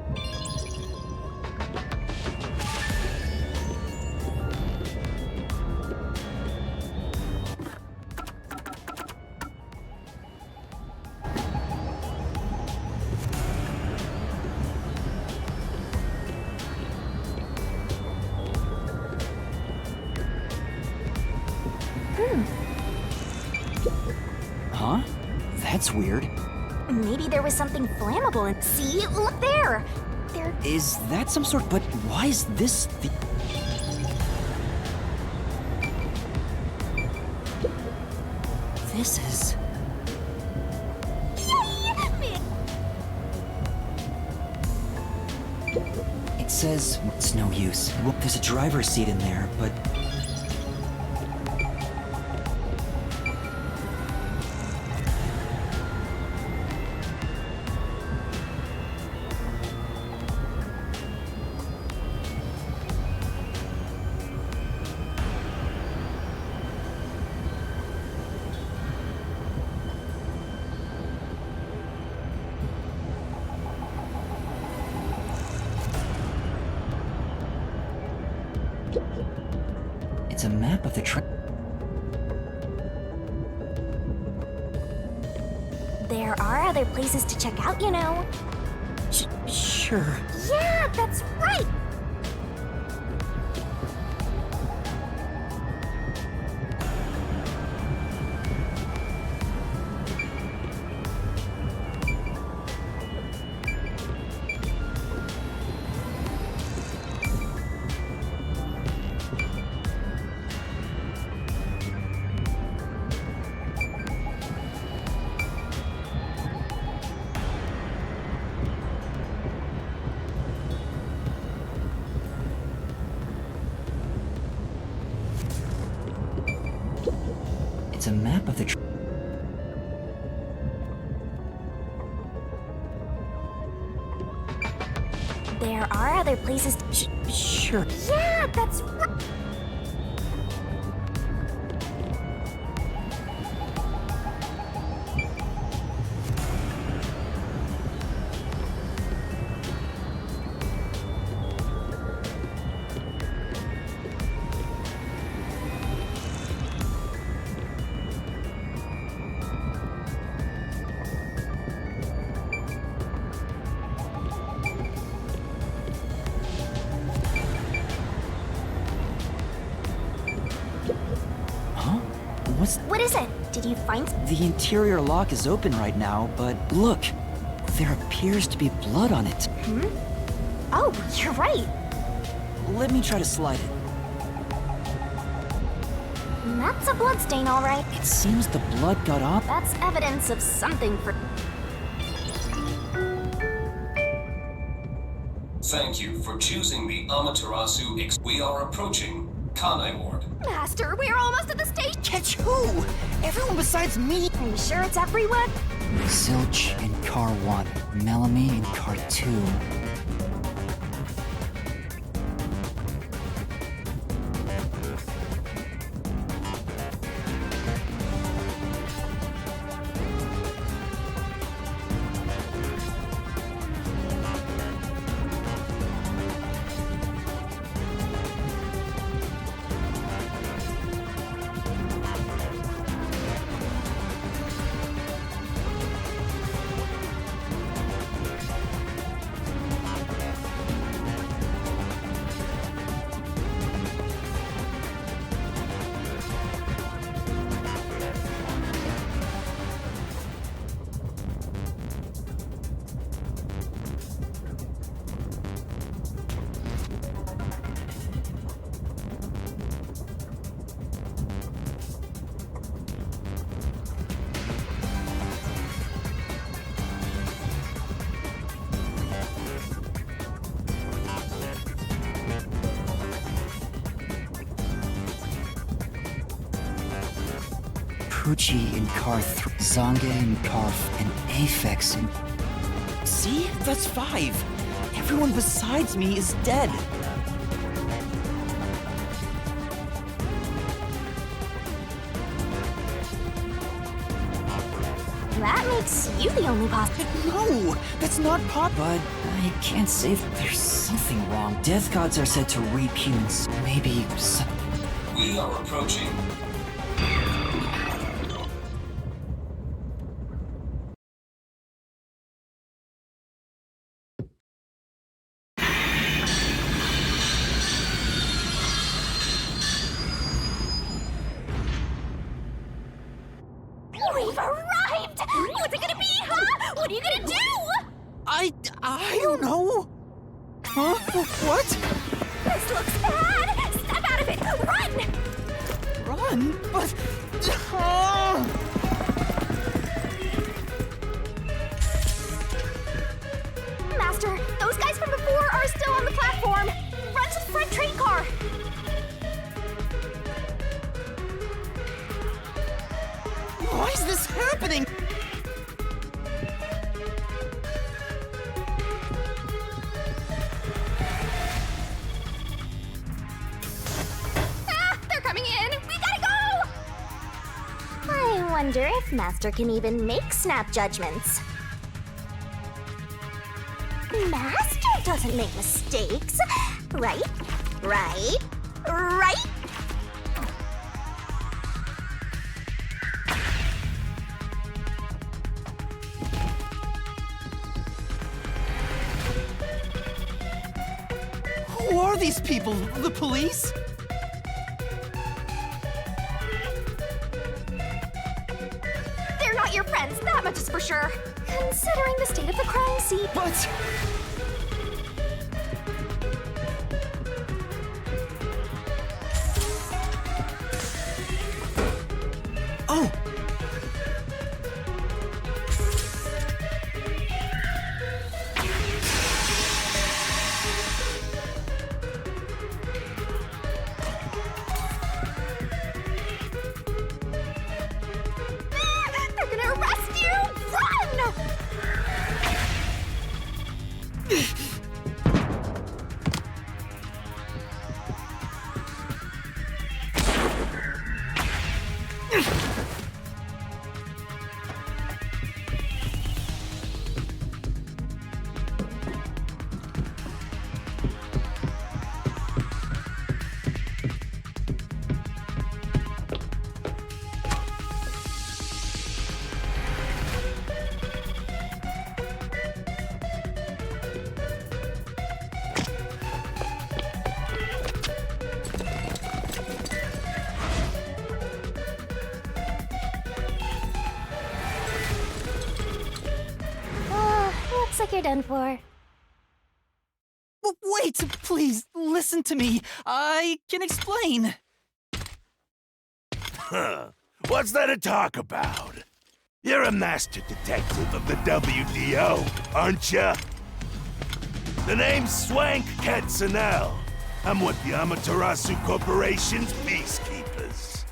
Speaker 2: Huh? That's weird.
Speaker 1: Maybe there was something flammable and. See? Look there! There.
Speaker 2: Is that some sort... But why is this the... This is... It says it's no use. Well, there's a driver's seat in there, but... It's a map of the train.
Speaker 1: There are other places to check out, you know.
Speaker 2: Sure.
Speaker 1: Yeah, that's right!
Speaker 2: a map of the
Speaker 1: There are other places.
Speaker 2: Sure.
Speaker 1: Yeah, that's right. What is it? Did you find?
Speaker 2: The interior lock is open right now, but look, there appears to be blood on it.
Speaker 1: Oh, you're right.
Speaker 2: Let me try to slide it.
Speaker 1: That's a bloodstain, all right.
Speaker 2: It seems the blood got off.
Speaker 1: That's evidence of something for.
Speaker 5: Thank you for choosing the Amaterasu. We are approaching Kanai Ward.
Speaker 1: Master, we're almost at the station.
Speaker 2: Catch who? Everyone besides me?
Speaker 1: Are you sure it's everyone?
Speaker 2: Zilch in car 1, Melanie in car 2. Pucci in car 3, Zonge in car and Aphex in... See? That's 5. Everyone besides me is dead.
Speaker 1: That makes you the only possible.
Speaker 2: No, that's not pop. But I can't say that there's something wrong. Death gods are said to reap humans. Maybe some...
Speaker 5: We are approaching.
Speaker 1: We've arrived! What's it gonna be, huh? What are you gonna do?
Speaker 2: I don't know. Huh? What?
Speaker 1: This looks bad! Step out of it! Run!
Speaker 2: Run? But...
Speaker 1: Master, those guys from before are still on the platform. Run to the front train car.
Speaker 2: Why is this happening?
Speaker 1: Ah, they're coming in. We gotta go! I wonder if Master can even make snap judgments. Master doesn't make mistakes. Right? Right? Right?
Speaker 2: Who are these people? The police?
Speaker 1: They're not your friends, that much is for sure. Considering the state of the crime scene.
Speaker 2: But... Oh!
Speaker 1: Looks like you're done for.
Speaker 2: Wait, please, listen to me. I can explain.
Speaker 9: Huh. What's there to talk about? You're a master detective of the WDO, aren't ya? The name's Swank Katzenel. I'm with the Amaterasu Corporation's peacekeepers.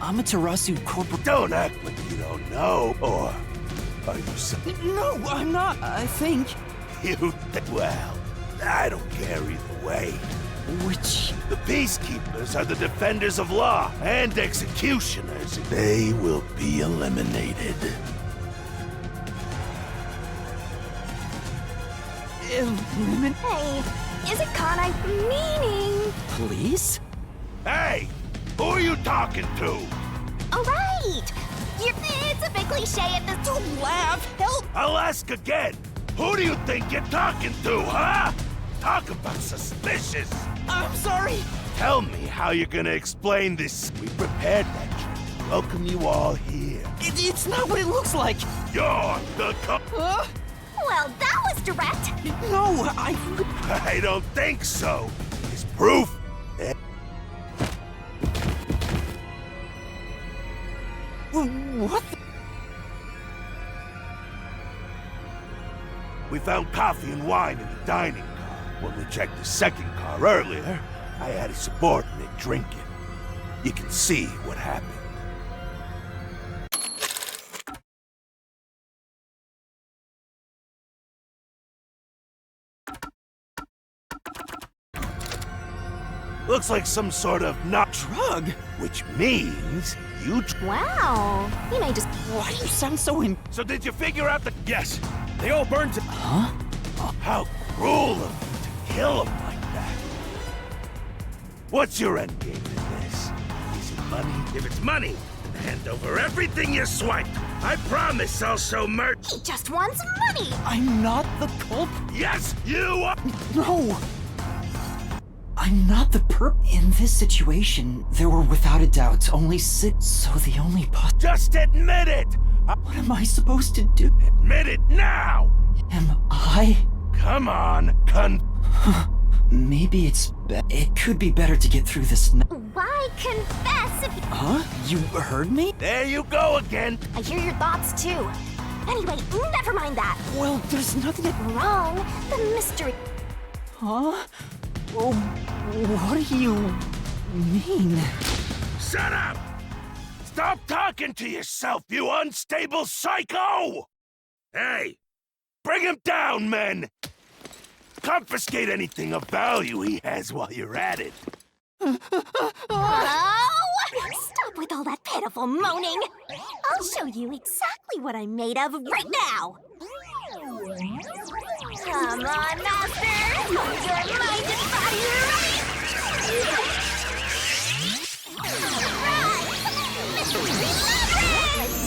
Speaker 2: Amaterasu Corporation.
Speaker 9: Don't act like you don't know, or are you
Speaker 2: No, I'm not, I think.
Speaker 9: Well, I don't care either way.
Speaker 2: Which...
Speaker 9: The peacekeepers are the defenders of law and executioners. They will be eliminated.
Speaker 1: Hey, is it Kanai meaning?
Speaker 2: Please?
Speaker 9: Hey! Who are you talking to?
Speaker 1: Oh, right! It's a big cliche at this.
Speaker 2: Don't laugh! Help!
Speaker 9: I'll ask again. Who do you think you're talking to, huh? Talk about suspicious.
Speaker 2: I'm sorry!
Speaker 9: Tell me how you're gonna explain this. We prepared that trip to welcome you all here.
Speaker 2: It's not what it looks like!
Speaker 9: You're the
Speaker 1: Well, that was direct.
Speaker 2: No,
Speaker 9: I don't think so. It's proof.
Speaker 2: What the...
Speaker 9: We found coffee and wine in the dining car. When we checked the second car earlier, I had a subordinate drink it. You can see what happened. Looks like some sort of not
Speaker 2: drug?
Speaker 9: Which means you...
Speaker 1: Wow, you may just...
Speaker 2: Why do you sound so
Speaker 9: So did you figure out the... Yes, they all burned to...
Speaker 2: Huh?
Speaker 9: How cruel of you to kill them like that. What's your endgame in this? Is it money? If it's money, then hand over everything you swiped. I promise I'll show merch.
Speaker 1: He just wants money.
Speaker 2: I'm not the culp?
Speaker 9: Yes, you are!
Speaker 2: No! I'm not the perp. In this situation, there were without a doubt only 6, so the only
Speaker 9: Just admit it!
Speaker 2: What am I supposed to do?
Speaker 9: Admit it now!
Speaker 2: Am I?
Speaker 9: Come on,
Speaker 2: Maybe it could be better to get through this now.
Speaker 1: Why confess if...
Speaker 2: Huh? You heard me?
Speaker 9: There you go again!
Speaker 1: I hear your thoughts, too. Anyway, never mind that.
Speaker 2: Well, there's nothing
Speaker 1: Wrong. The mystery...
Speaker 2: Huh? Oh, what do you mean?
Speaker 9: Shut up! Stop talking to yourself, you unstable psycho! Hey, bring him down, men! Confiscate anything of value he has while you're at it.
Speaker 1: Oh! Stop with all that pitiful moaning. I'll show you exactly what I'm made of right now. Come on, Master! Your mind and body right! Mystery Labyrinth!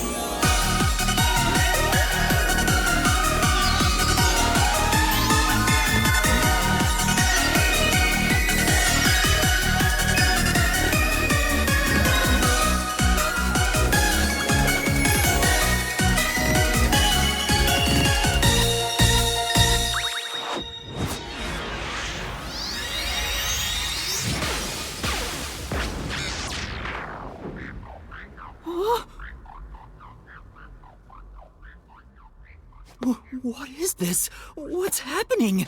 Speaker 2: What is this? What's happening?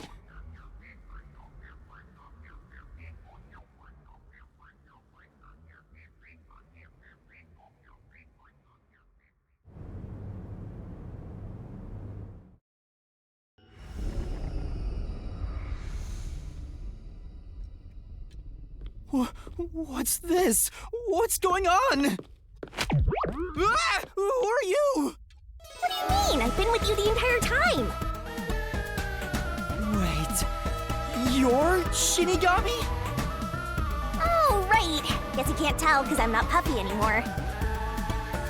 Speaker 2: What's this? What's going on? Ah! Who are you?
Speaker 1: What do you mean? I've been with you the entire time.
Speaker 2: Wait, you're Shinigami?
Speaker 1: Oh, right. Guess you can't tell because I'm not Puffy anymore.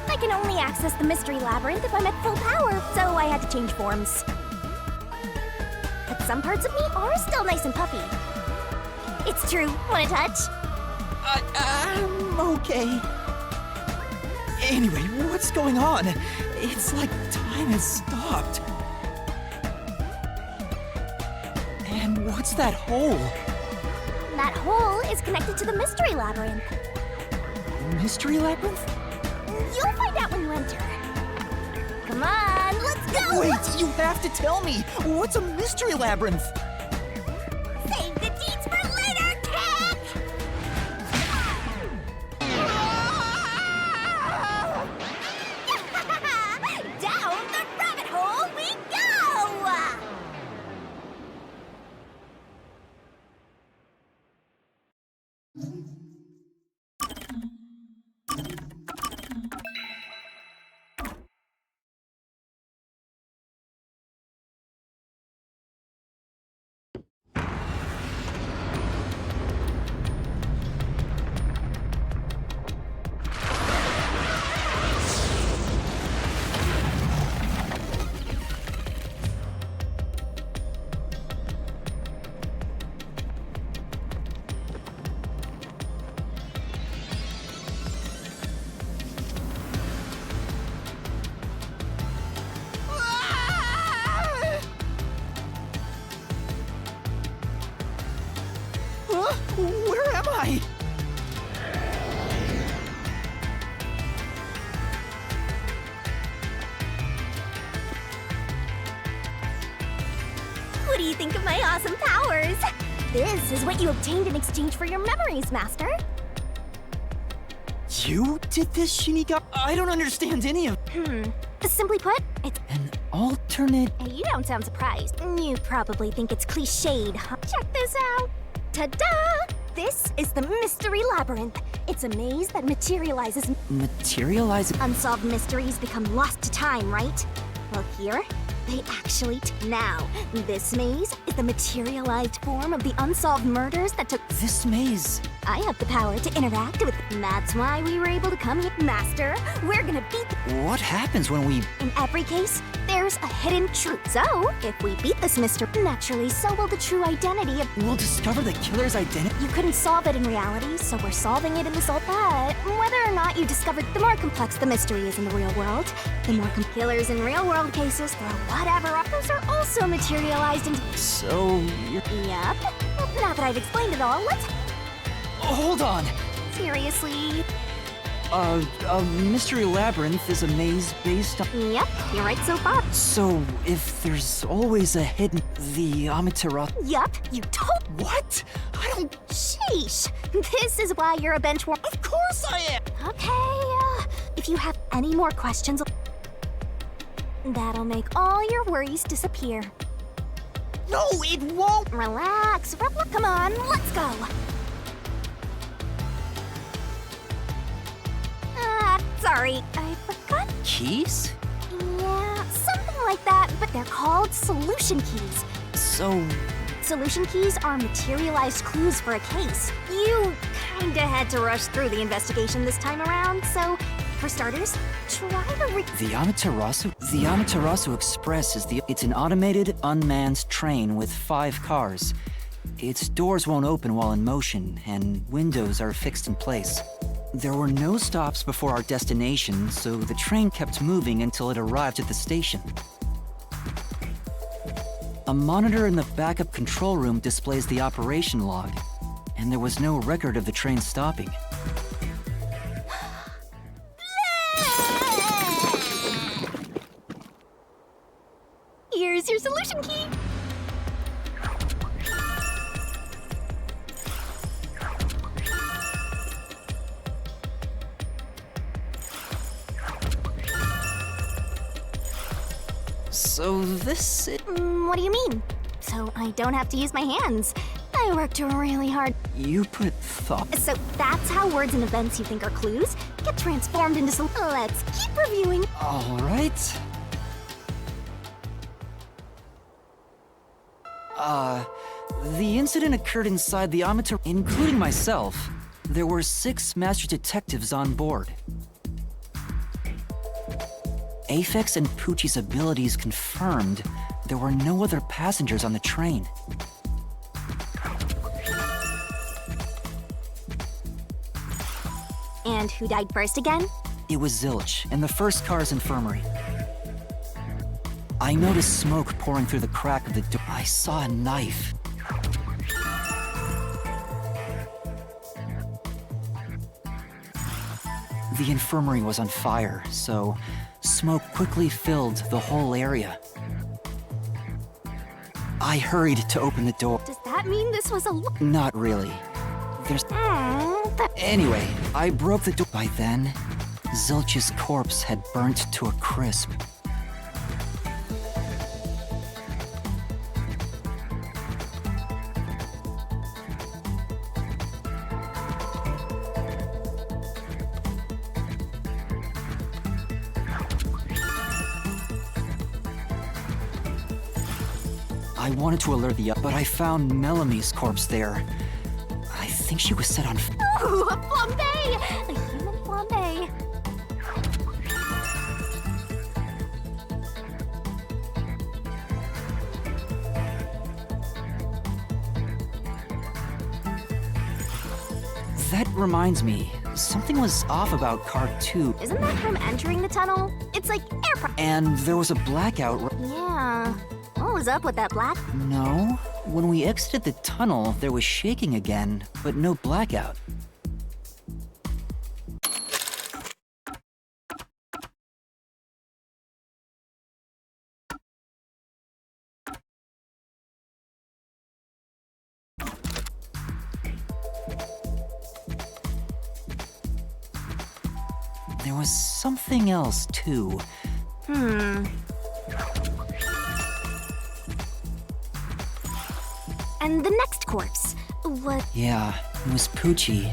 Speaker 1: I can only access the Mystery Labyrinth if I'm at full power, so I had to change forms. But some parts of me are still nice and puffy. It's true. Want a touch?
Speaker 2: I'm okay. Anyway, what's going on? It's like time has stopped. And what's that hole?
Speaker 1: That hole is connected to the Mystery Labyrinth.
Speaker 2: Mystery Labyrinth?
Speaker 1: You'll find out when you enter. Come on, let's go!
Speaker 2: Wait, you have to tell me! What's a Mystery Labyrinth?
Speaker 1: Save the deeds for later, kid! Down the rabbit hole we go!
Speaker 2: Huh? Where am I?
Speaker 1: What do you think of my awesome powers? This is what you obtained in exchange for your memories, Master.
Speaker 2: You did this, Shinigami? I don't understand any of...
Speaker 1: Simply put, it's...
Speaker 2: An alternate...
Speaker 1: You don't sound surprised. You probably think it's cliched, huh? Check this out. Ta-da! This is the Mystery Labyrinth. It's a maze that materializes.
Speaker 2: Materialize...
Speaker 1: Unsolved mysteries become lost to time, right? Well, here, they actually... Now, this maze is the materialized form of the unsolved murders that took...
Speaker 2: This maze...
Speaker 1: I have the power to interact with... That's why we were able to come here. Master, we're gonna beat...
Speaker 2: What happens when we...
Speaker 1: In every case, there's a hidden truth. So, if we beat this mystery, naturally, so will the true identity of...
Speaker 2: We'll discover the killer's identity?
Speaker 1: You couldn't solve it in reality, so we're solving it in the soul. But whether or not you discovered, the more complex the mystery is in the real world, the more killers in real-world cases throw whatever up. Those are also materialized into...
Speaker 2: So... you're...
Speaker 1: Yep. Now that I've explained it all, let's...
Speaker 2: Hold on!
Speaker 1: Seriously?
Speaker 2: A Mystery Labyrinth is a maze based on...
Speaker 1: Yep, you're right so far.
Speaker 2: So, if there's always a hidden... The Amaterasu...
Speaker 1: Yep, you told...
Speaker 2: What? I don't...
Speaker 1: Sheesh. This is why you're a benchwarmer.
Speaker 2: Of course I am!
Speaker 1: Okay, if you have any more questions... That'll make all your worries disappear.
Speaker 2: No, it won't!
Speaker 1: Relax. Come on, let's go. Sorry, I forgot.
Speaker 2: Keys?
Speaker 1: Yeah, something like that, but they're called solution keys.
Speaker 2: So...
Speaker 1: Solution keys are materialized clues for a case. You kinda had to rush through the investigation this time around, so for starters, try to
Speaker 2: The Amaterasu? The Amaterasu Express is It's an automated, unmanned train with 5 cars. Its doors won't open while in motion, and windows are fixed in place. There were no stops before our destination, so the train kept moving until it arrived at the station. A monitor in the backup control room displays the operation log, and there was no record of the train stopping.
Speaker 1: Here's your solution key.
Speaker 2: So this is...
Speaker 1: What do you mean? So I don't have to use my hands. I I worked really hard.
Speaker 2: You put thought.
Speaker 1: So that's how words and events you think are clues get transformed into some. Let's keep reviewing.
Speaker 2: All right. The incident occurred inside the Amateur, including myself. There were 6 master detectives on board. Aphex and Poochie's abilities confirmed there were no other passengers on the train.
Speaker 1: And who died first again?
Speaker 2: It was Zilch in the first car's infirmary. I noticed smoke pouring through the crack of the door. I saw a knife. The infirmary was on fire, so smoke quickly filled the whole area. I hurried to open the door.
Speaker 1: Does that mean this was a
Speaker 2: Not really. There's... Anyway, I broke the door. By then, Zilch's corpse had burnt to a crisp. I wanted to alert the but I found Melamie's corpse there. I think she was set on
Speaker 1: Ooh, a flambe! A human flambe.
Speaker 2: That reminds me, something was off about car 2.
Speaker 1: Isn't that from entering the tunnel? It's like air.
Speaker 2: And there was a blackout.
Speaker 1: Yeah. What was up with that black?
Speaker 2: No, when we exited the tunnel, there was shaking again, but no blackout. There was something else, too.
Speaker 1: And the next corpse. What?
Speaker 2: Yeah, it was Poochie.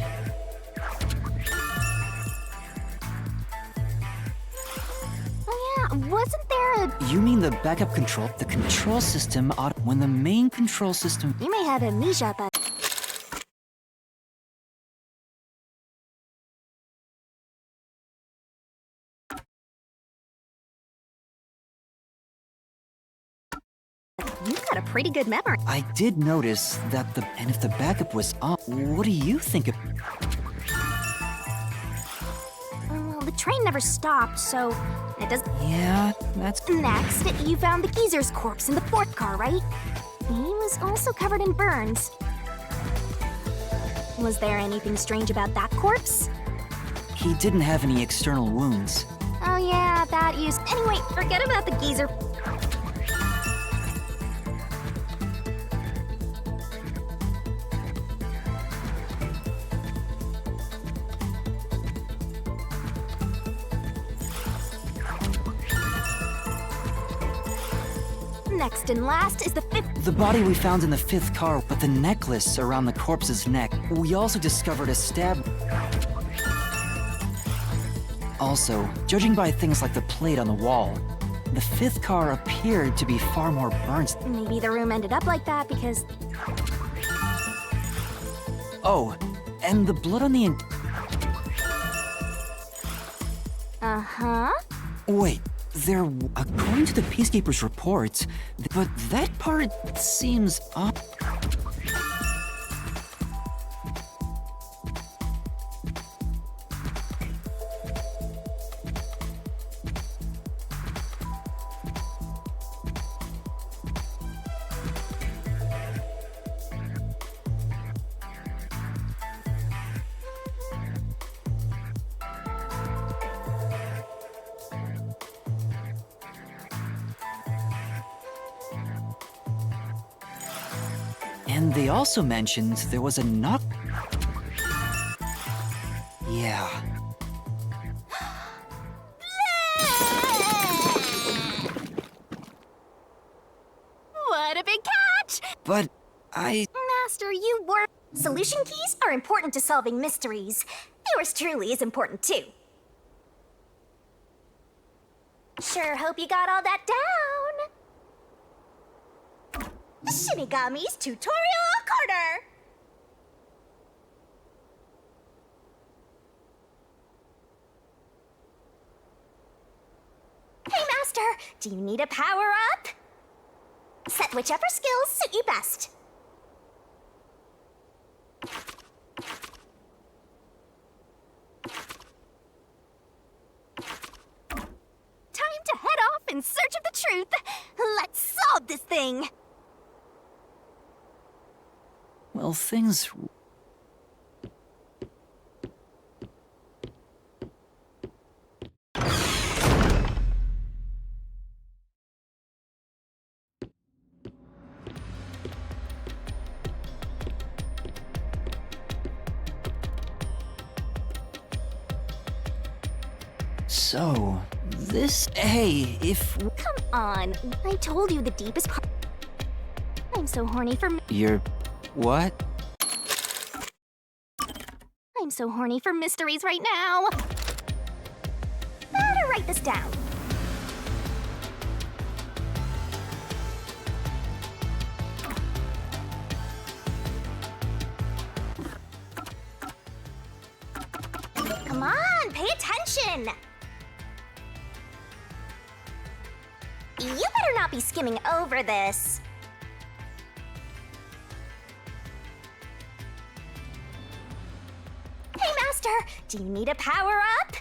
Speaker 1: Oh yeah, wasn't there a...
Speaker 2: You mean the backup control? The control system when the main control system...
Speaker 1: You may have amnesia, but... You've got a pretty good memory.
Speaker 2: I did notice that and if the backup was on, what do you think of...
Speaker 1: Well, the train never stopped, so it does...
Speaker 2: Yeah, that's...
Speaker 1: Next, you found the geezer's corpse in the 4th car, right? He was also covered in burns. Was there anything strange about that corpse?
Speaker 2: He didn't have any external wounds.
Speaker 1: Oh yeah, that used... Anyway, forget about the geezer. Next and last is the 5th...
Speaker 2: The body we found in the 5th car, but the necklace around the corpse's neck. We also discovered a stab... Also, judging by things like the plate on the wall, the 5th car appeared to be far more burnt.
Speaker 1: Maybe the room ended up like that because...
Speaker 2: Oh, and the blood on the...
Speaker 1: Uh-huh.
Speaker 2: Wait, there... According to the Peacekeeper's report, but that part seems odd. And they also mentioned there was a knock... Yeah.
Speaker 1: What a big catch!
Speaker 2: But I...
Speaker 1: Master, you were... Solution keys are important to solving mysteries. Yours truly is important too. Sure hope you got all that down. Shinigami's Tutorial Corner! Hey, Master, do you need a power-up? Set whichever skills suit you best. Time to head off in search of the truth. Let's solve this thing.
Speaker 2: Well, things... So, this... Hey, if...
Speaker 1: Come on, I told you the deepest part. I'm so horny for...
Speaker 2: You're... what?
Speaker 1: I'm so horny for mysteries right now. Better write this down. Come on, pay attention. You better not be skimming over this. Hey, Master, do you need a power-up?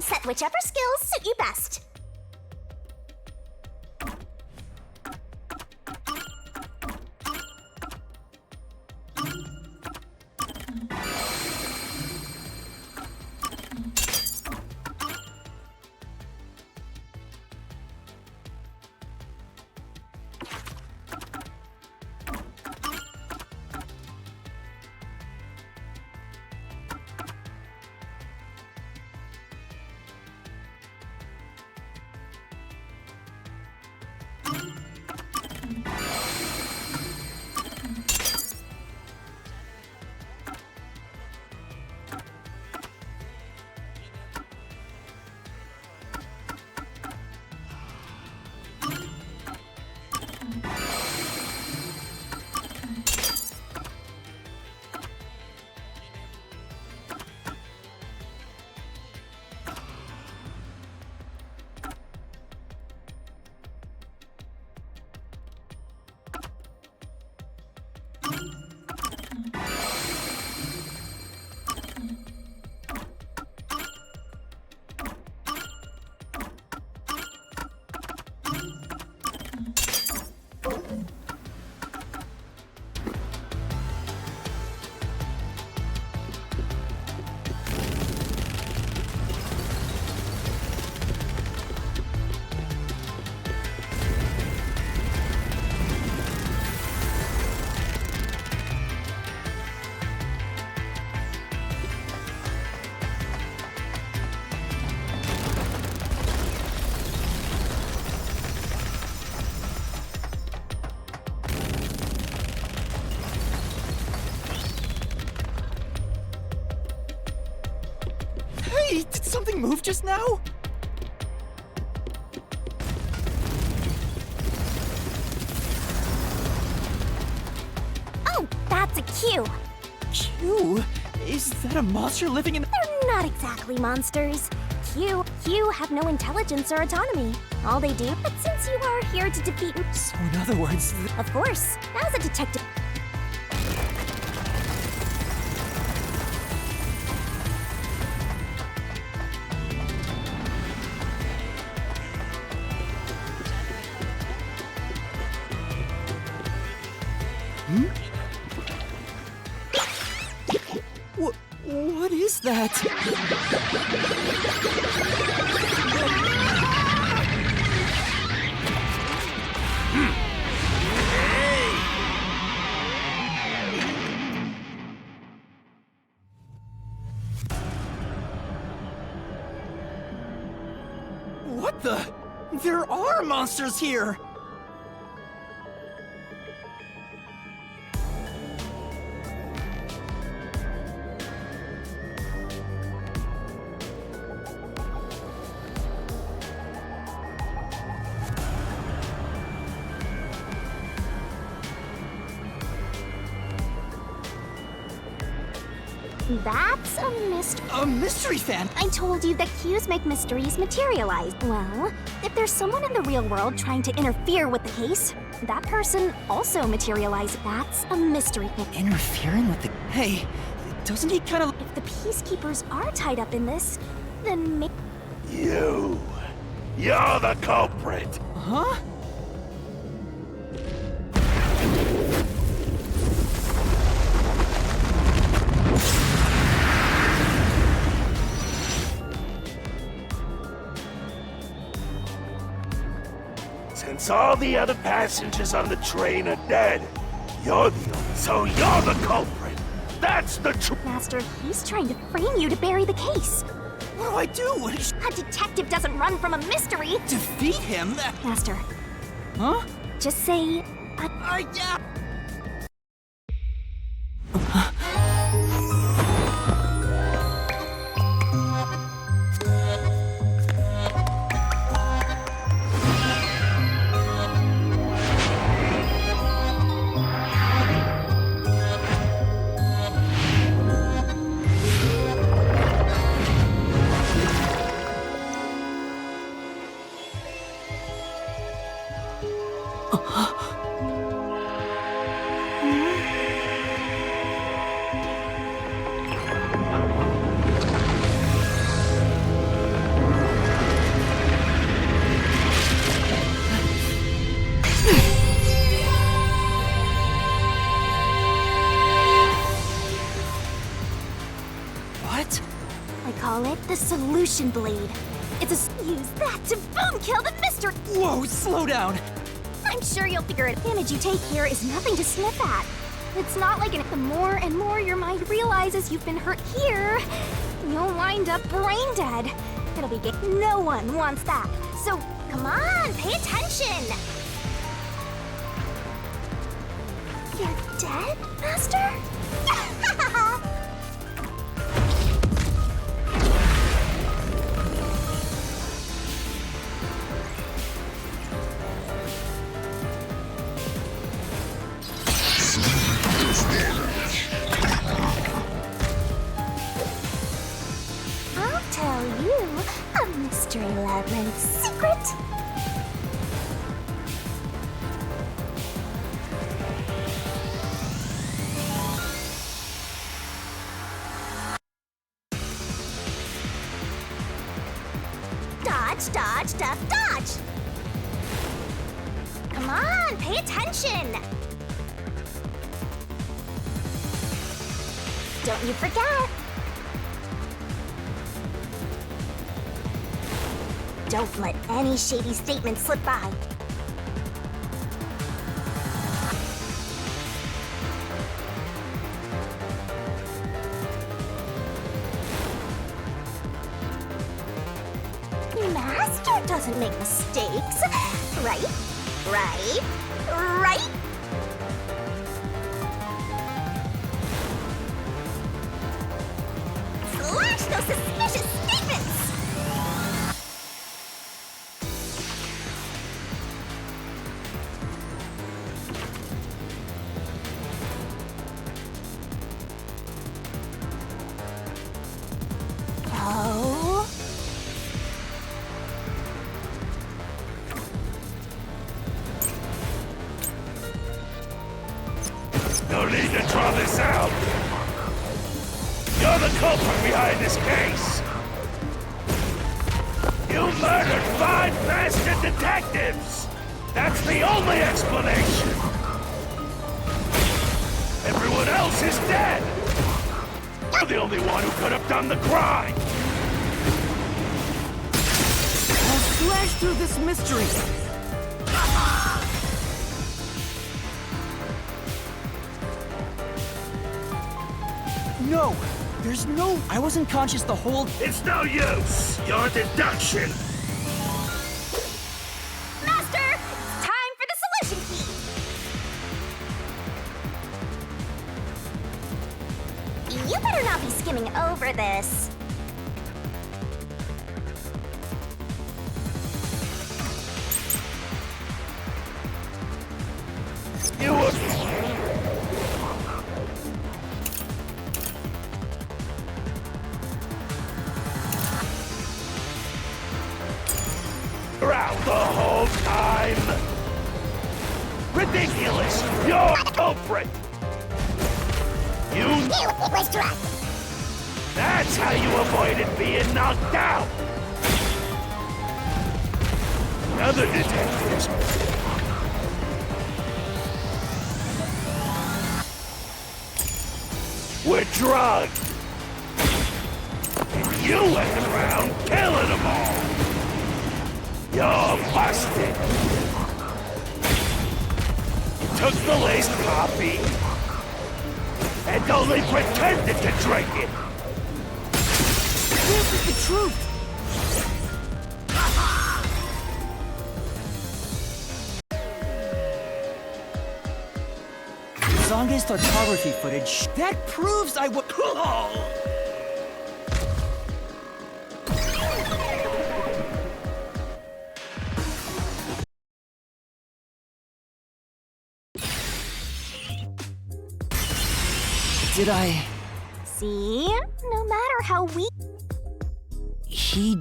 Speaker 1: Set whichever skills suit you best.
Speaker 2: Hey, did something move just now?
Speaker 1: Oh, that's a Q.
Speaker 2: Q? Is that a monster living in...
Speaker 1: They're not exactly monsters. Q have no intelligence or autonomy. All they do, but since you are here to defeat...
Speaker 2: So in other words...
Speaker 1: Of course, as a detective...
Speaker 2: What is that? What the? There are monsters here!
Speaker 1: That's a mystery.
Speaker 2: A mystery fan!
Speaker 1: I told you that cues make mysteries materialize. Well, if there's someone in the real world trying to interfere with the case, that person also materializes. That's a mystery fan.
Speaker 2: Interfering with the... Hey, doesn't he kind of...
Speaker 1: If the peacekeepers are tied up in this, then maybe...
Speaker 9: You're the culprit!
Speaker 2: Huh?
Speaker 9: Since all the other passengers on the train are dead, you're the only... So you're the culprit! That's the truth!
Speaker 1: Master, he's trying to frame you to bury the case.
Speaker 2: What do I do?
Speaker 1: A detective doesn't run from a mystery.
Speaker 2: Defeat him?
Speaker 1: Master,
Speaker 2: Huh?
Speaker 1: just say...
Speaker 2: Yeah! What?
Speaker 1: I call it the solution blade. It's a... Use that to boom kill the mystery.
Speaker 2: Whoa, slow down!
Speaker 1: I'm sure you'll figure it. The damage you take here is nothing to sniff at. It's not like the more and more your mind realizes you've been hurt here, you'll wind up brain dead. It'll be good. No one wants that. So come on, pay attention. You're dead, Master? I'll tell you a mystery labyrinth secret. Dodge, dodge, duck, dodge. Come on, pay attention. Don't you forget. Don't let any shady statement slip by. Master doesn't make mistakes. Right? Right? Right? Slash those suspicious statements! Oh.
Speaker 9: No need to draw this out! You're the culprit behind this case! You murdered 5 bastard detectives! That's the only explanation! Everyone else is dead! You're the only one who could have done the crime!
Speaker 2: I'll slash through this mystery! No! There's no... I wasn't conscious the whole...
Speaker 9: It's no use! Your deduction!
Speaker 1: cleaning over this.
Speaker 9: Around the whole time! Ridiculous! You're a culprit! You
Speaker 1: was drunk.
Speaker 9: That's how you avoided being knocked out! Other detectives. We're drugged! And you went around killing them all! You're busted! You took the laced coffee and only pretended to drink it!
Speaker 7: This is the truth.
Speaker 2: Zonge's photography footage. That proves I would. Did I?
Speaker 1: See? No matter how we...
Speaker 2: He.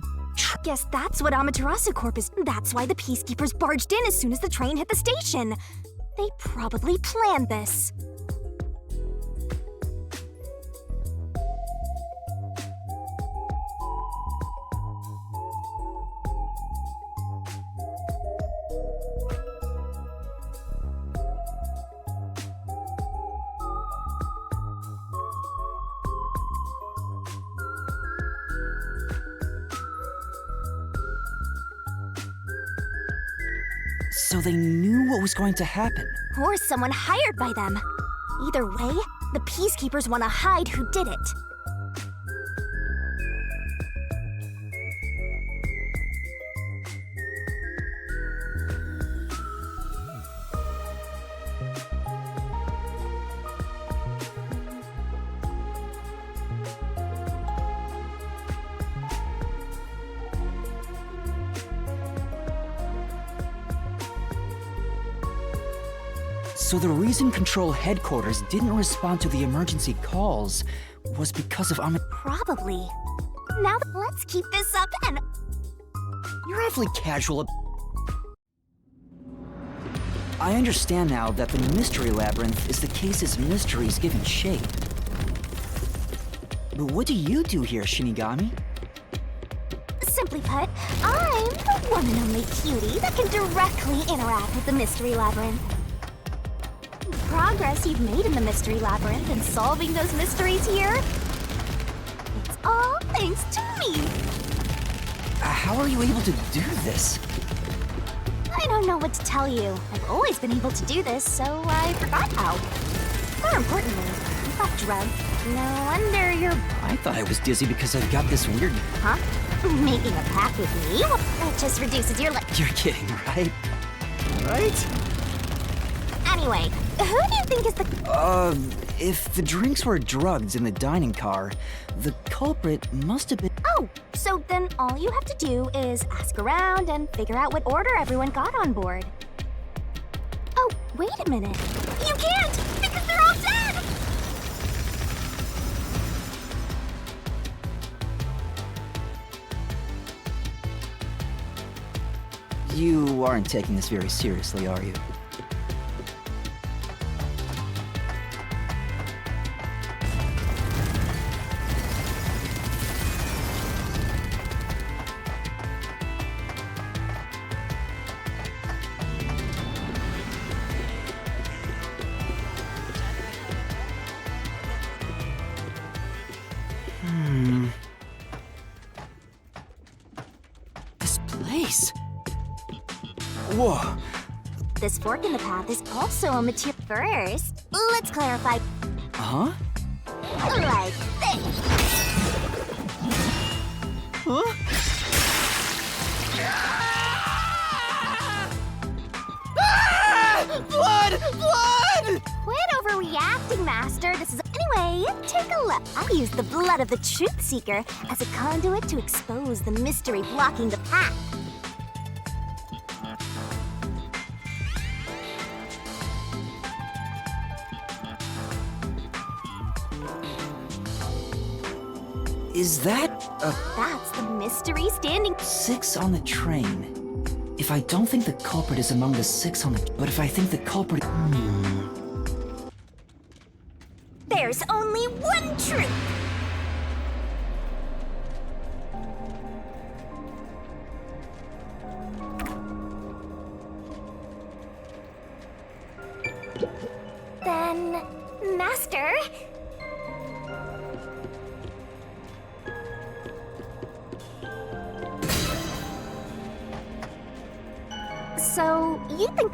Speaker 1: Guess that's what Amaterasu Corp is. That's why the Peacekeepers barged in as soon as the train hit the station. They probably planned this.
Speaker 2: So they knew what was going to happen.
Speaker 1: Or someone hired by them. Either way, the Peacekeepers want to hide who did it.
Speaker 2: So the reason Control Headquarters didn't respond to the emergency calls was because of
Speaker 1: Probably. Now let's keep this up and...
Speaker 2: You're awfully casual. I understand now that the Mystery Labyrinth is the case's mysteries given shape. But what do you do here, Shinigami?
Speaker 1: Simply put, I'm the one and only cutie that can directly interact with the Mystery Labyrinth. The progress you've made in the Mystery Labyrinth and solving those mysteries here, it's all thanks to me.
Speaker 2: How are you able to do this?
Speaker 1: I don't know what to tell you. I've always been able to do this, so I forgot how. More importantly, you got drugged. No wonder you're...
Speaker 2: I thought I was dizzy because I've got this weird...
Speaker 1: Huh? Making a pact with me? That just reduces your...
Speaker 2: You're kidding, right? Right?
Speaker 1: Anyway, who do you think is the...
Speaker 2: If the drinks were drugs in the dining car, the culprit must have been...
Speaker 1: Oh, so then all you have to do is ask around and figure out what order everyone got on board. Oh, wait a minute. You can't, because they're all dead!
Speaker 2: You aren't taking this very seriously, are you? This place... Whoa.
Speaker 1: This fork in the path is also a material. First, let's clarify.
Speaker 2: Huh?
Speaker 1: Like this.
Speaker 2: Huh? Ah! Blood! Blood!
Speaker 1: Quit overreacting, Master. This is... Anyway,
Speaker 7: take a look. I use the blood of the Truth Seeker as a conduit to expose the mystery blocking the path.
Speaker 2: Is that a
Speaker 7: That's the mystery standing.
Speaker 2: 6 on the train? If I don't think the culprit is among the 6 on the... But if I think the culprit...
Speaker 7: There's only one truth. Then, Master... So, you think...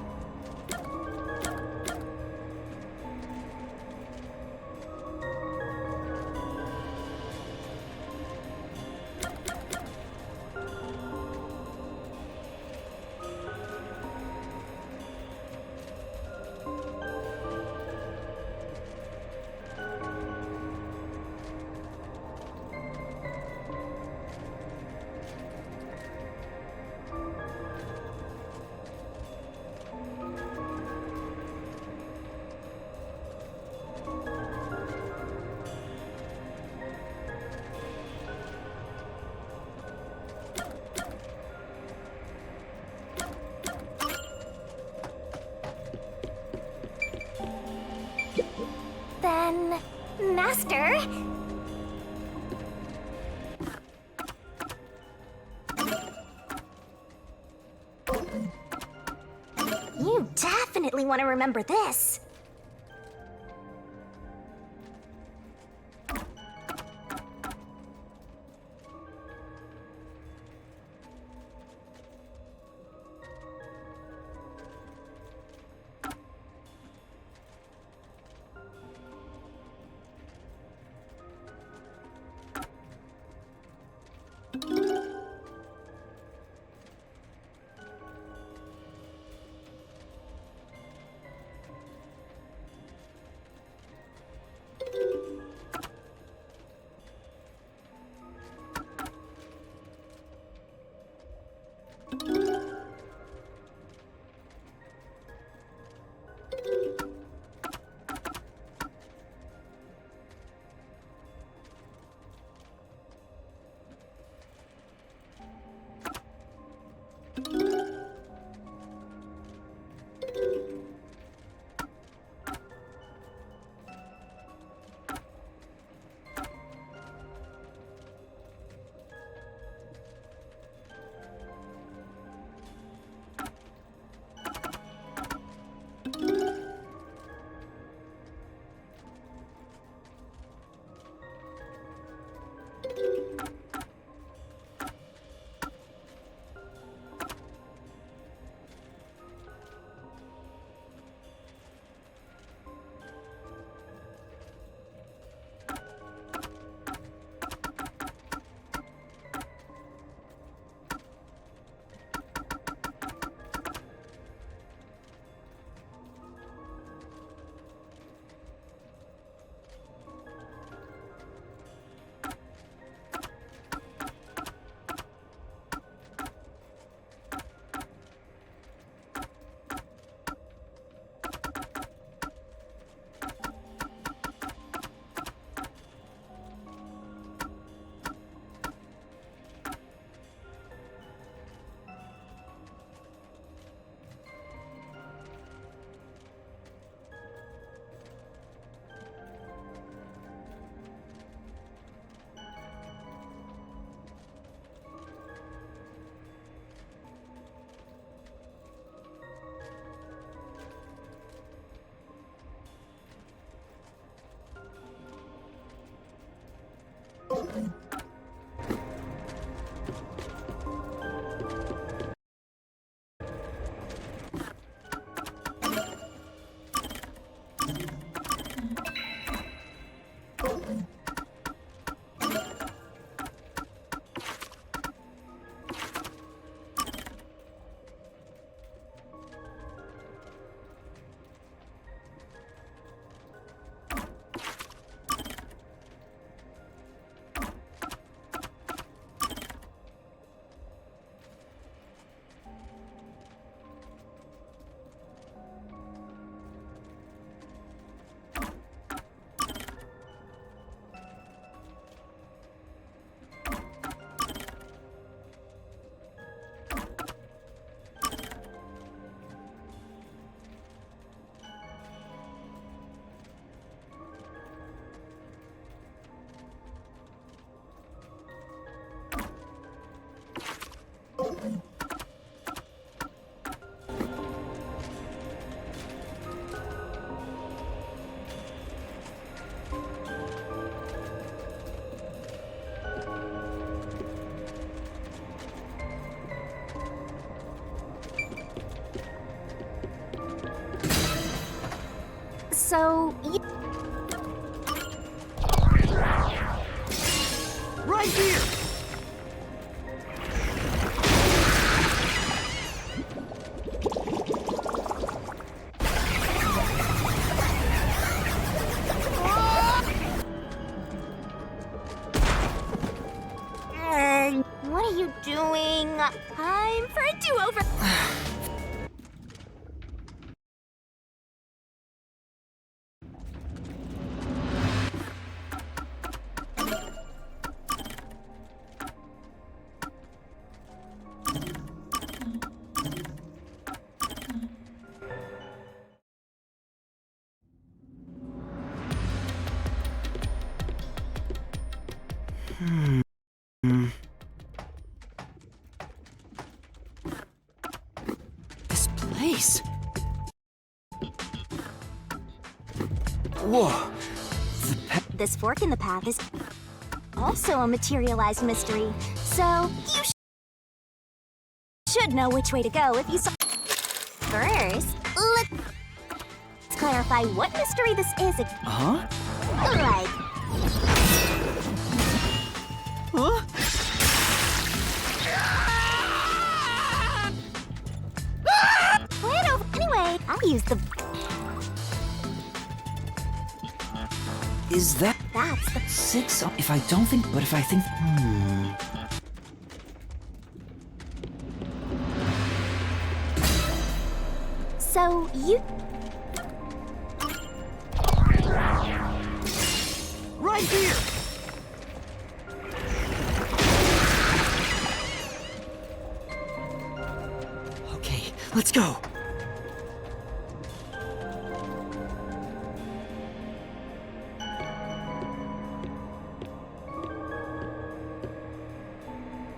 Speaker 7: Then, Master... You definitely want to remember this.
Speaker 1: So,
Speaker 9: Right here!
Speaker 1: what are you doing? Time for a do-over.
Speaker 2: This place. Whoa.
Speaker 1: This fork in the path is also a materialized mystery, so you should know which way to go if you saw. First, let's clarify what mystery this is.
Speaker 2: Huh?
Speaker 1: Like,
Speaker 2: Huh?
Speaker 1: plan over. Anyway, I'll use the.
Speaker 2: Is that
Speaker 1: That's the.
Speaker 2: 6? If I don't think, but if I think,
Speaker 1: So you.
Speaker 9: Right here!
Speaker 2: Okay, let's go.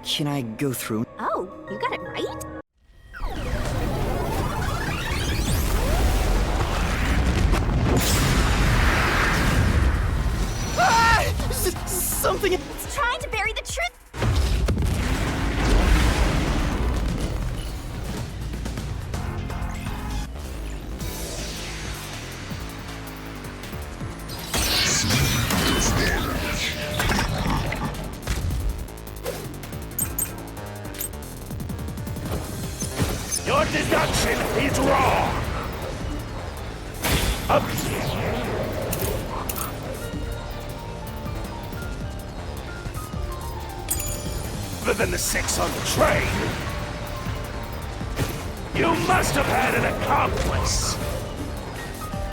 Speaker 2: Can I go through?
Speaker 1: Oh, you got it right?
Speaker 2: Something.
Speaker 1: It's trying to bury the truth.
Speaker 9: Your deduction is wrong! Up Other than the 6 on the train, you must have had an accomplice!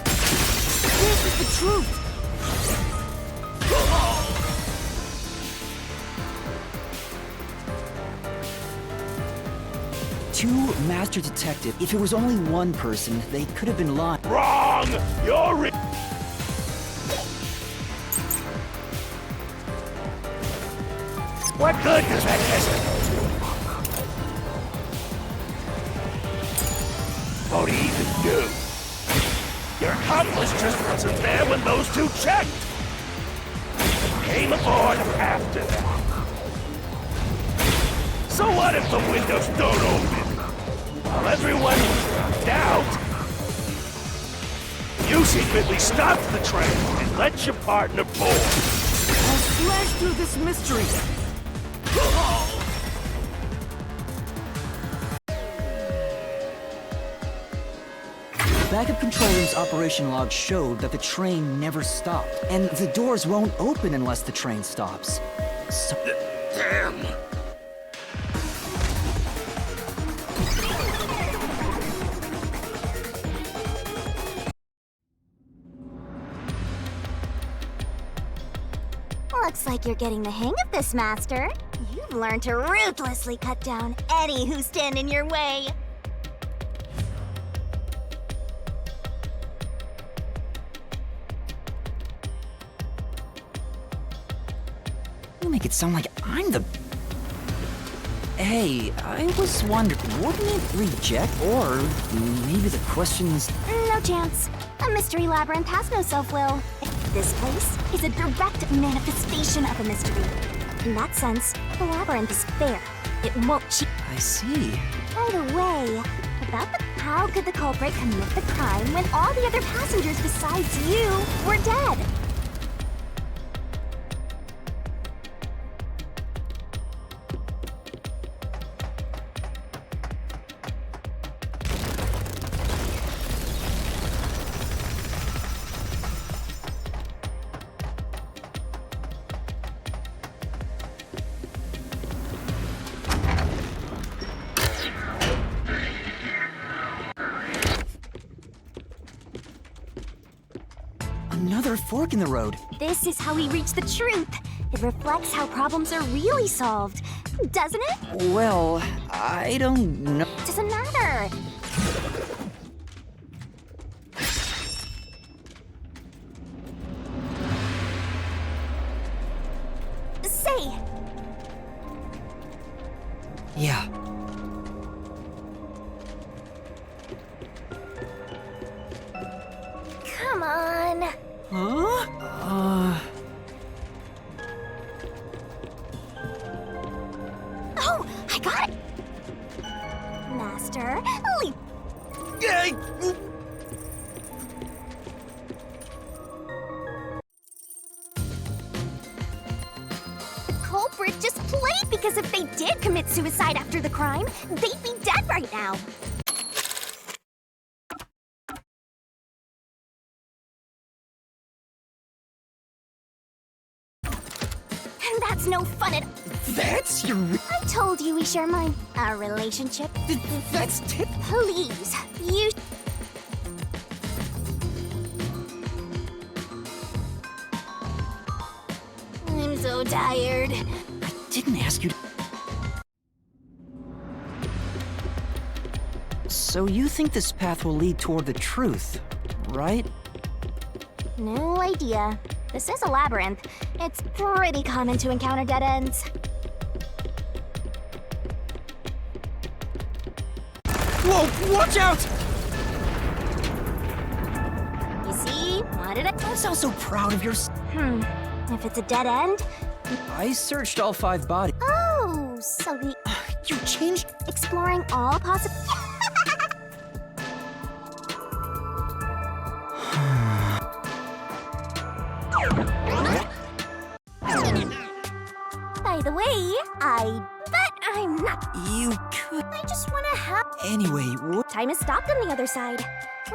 Speaker 1: This is the truth.
Speaker 2: Two master detective. If it was only one person, they could have been lying.
Speaker 9: Wrong! You're What good does that testimony? Won't even do. Your accomplice just wasn't there when those two checked. Came aboard after that. So what if the windows don't open? While everyone was knocked out, you secretly stopped the train and let your partner board.
Speaker 2: I'll slash through this mystery. Backup control room's operation log showed that the train never stopped, and the doors won't open unless the train stops. So
Speaker 9: Damn!
Speaker 1: Looks like you're getting the hang of this, Master. You've learned to ruthlessly cut down any who stand in your way.
Speaker 2: you make it sound like I'm the... Hey, I was wondering, wouldn't it reject? Or maybe the question's...
Speaker 1: No chance. A mystery labyrinth has no self-will. This place is a direct manifestation of a mystery. In that sense, the labyrinth is fair. It won't cheat.
Speaker 2: I see.
Speaker 1: By the way, about the How could the culprit commit the crime when all the other passengers besides you were dead?
Speaker 2: Another fork in the road.
Speaker 1: This is how we reach the truth. It reflects how problems are really solved, doesn't it?
Speaker 2: Well, I don't know.
Speaker 1: Doesn't matter. Say,
Speaker 2: Yeah.
Speaker 1: come on.
Speaker 2: Huh?
Speaker 1: Oh, I got it. Master, leap. The culprit just played because if they did commit suicide after the crime, they'd be dead right now. And that's no fun at
Speaker 2: That's your...
Speaker 1: I told you we share our relationship.
Speaker 2: That's tip...
Speaker 1: Please, you... I'm so tired.
Speaker 2: I didn't ask you to... So you think this path will lead toward the truth, right?
Speaker 1: No idea. This is a labyrinth. It's pretty common to encounter dead ends.
Speaker 2: Whoa, watch out!
Speaker 1: You see? What did I...
Speaker 2: Don't sound so proud of yours.
Speaker 1: If it's a dead end...
Speaker 2: I searched all 5 bodies.
Speaker 1: Oh, so the...
Speaker 2: You changed...
Speaker 1: Exploring all possible... By the way, I bet I'm not...
Speaker 2: You could...
Speaker 1: I just want to have...
Speaker 2: Anyway, what...
Speaker 1: Time is stopped on the other side.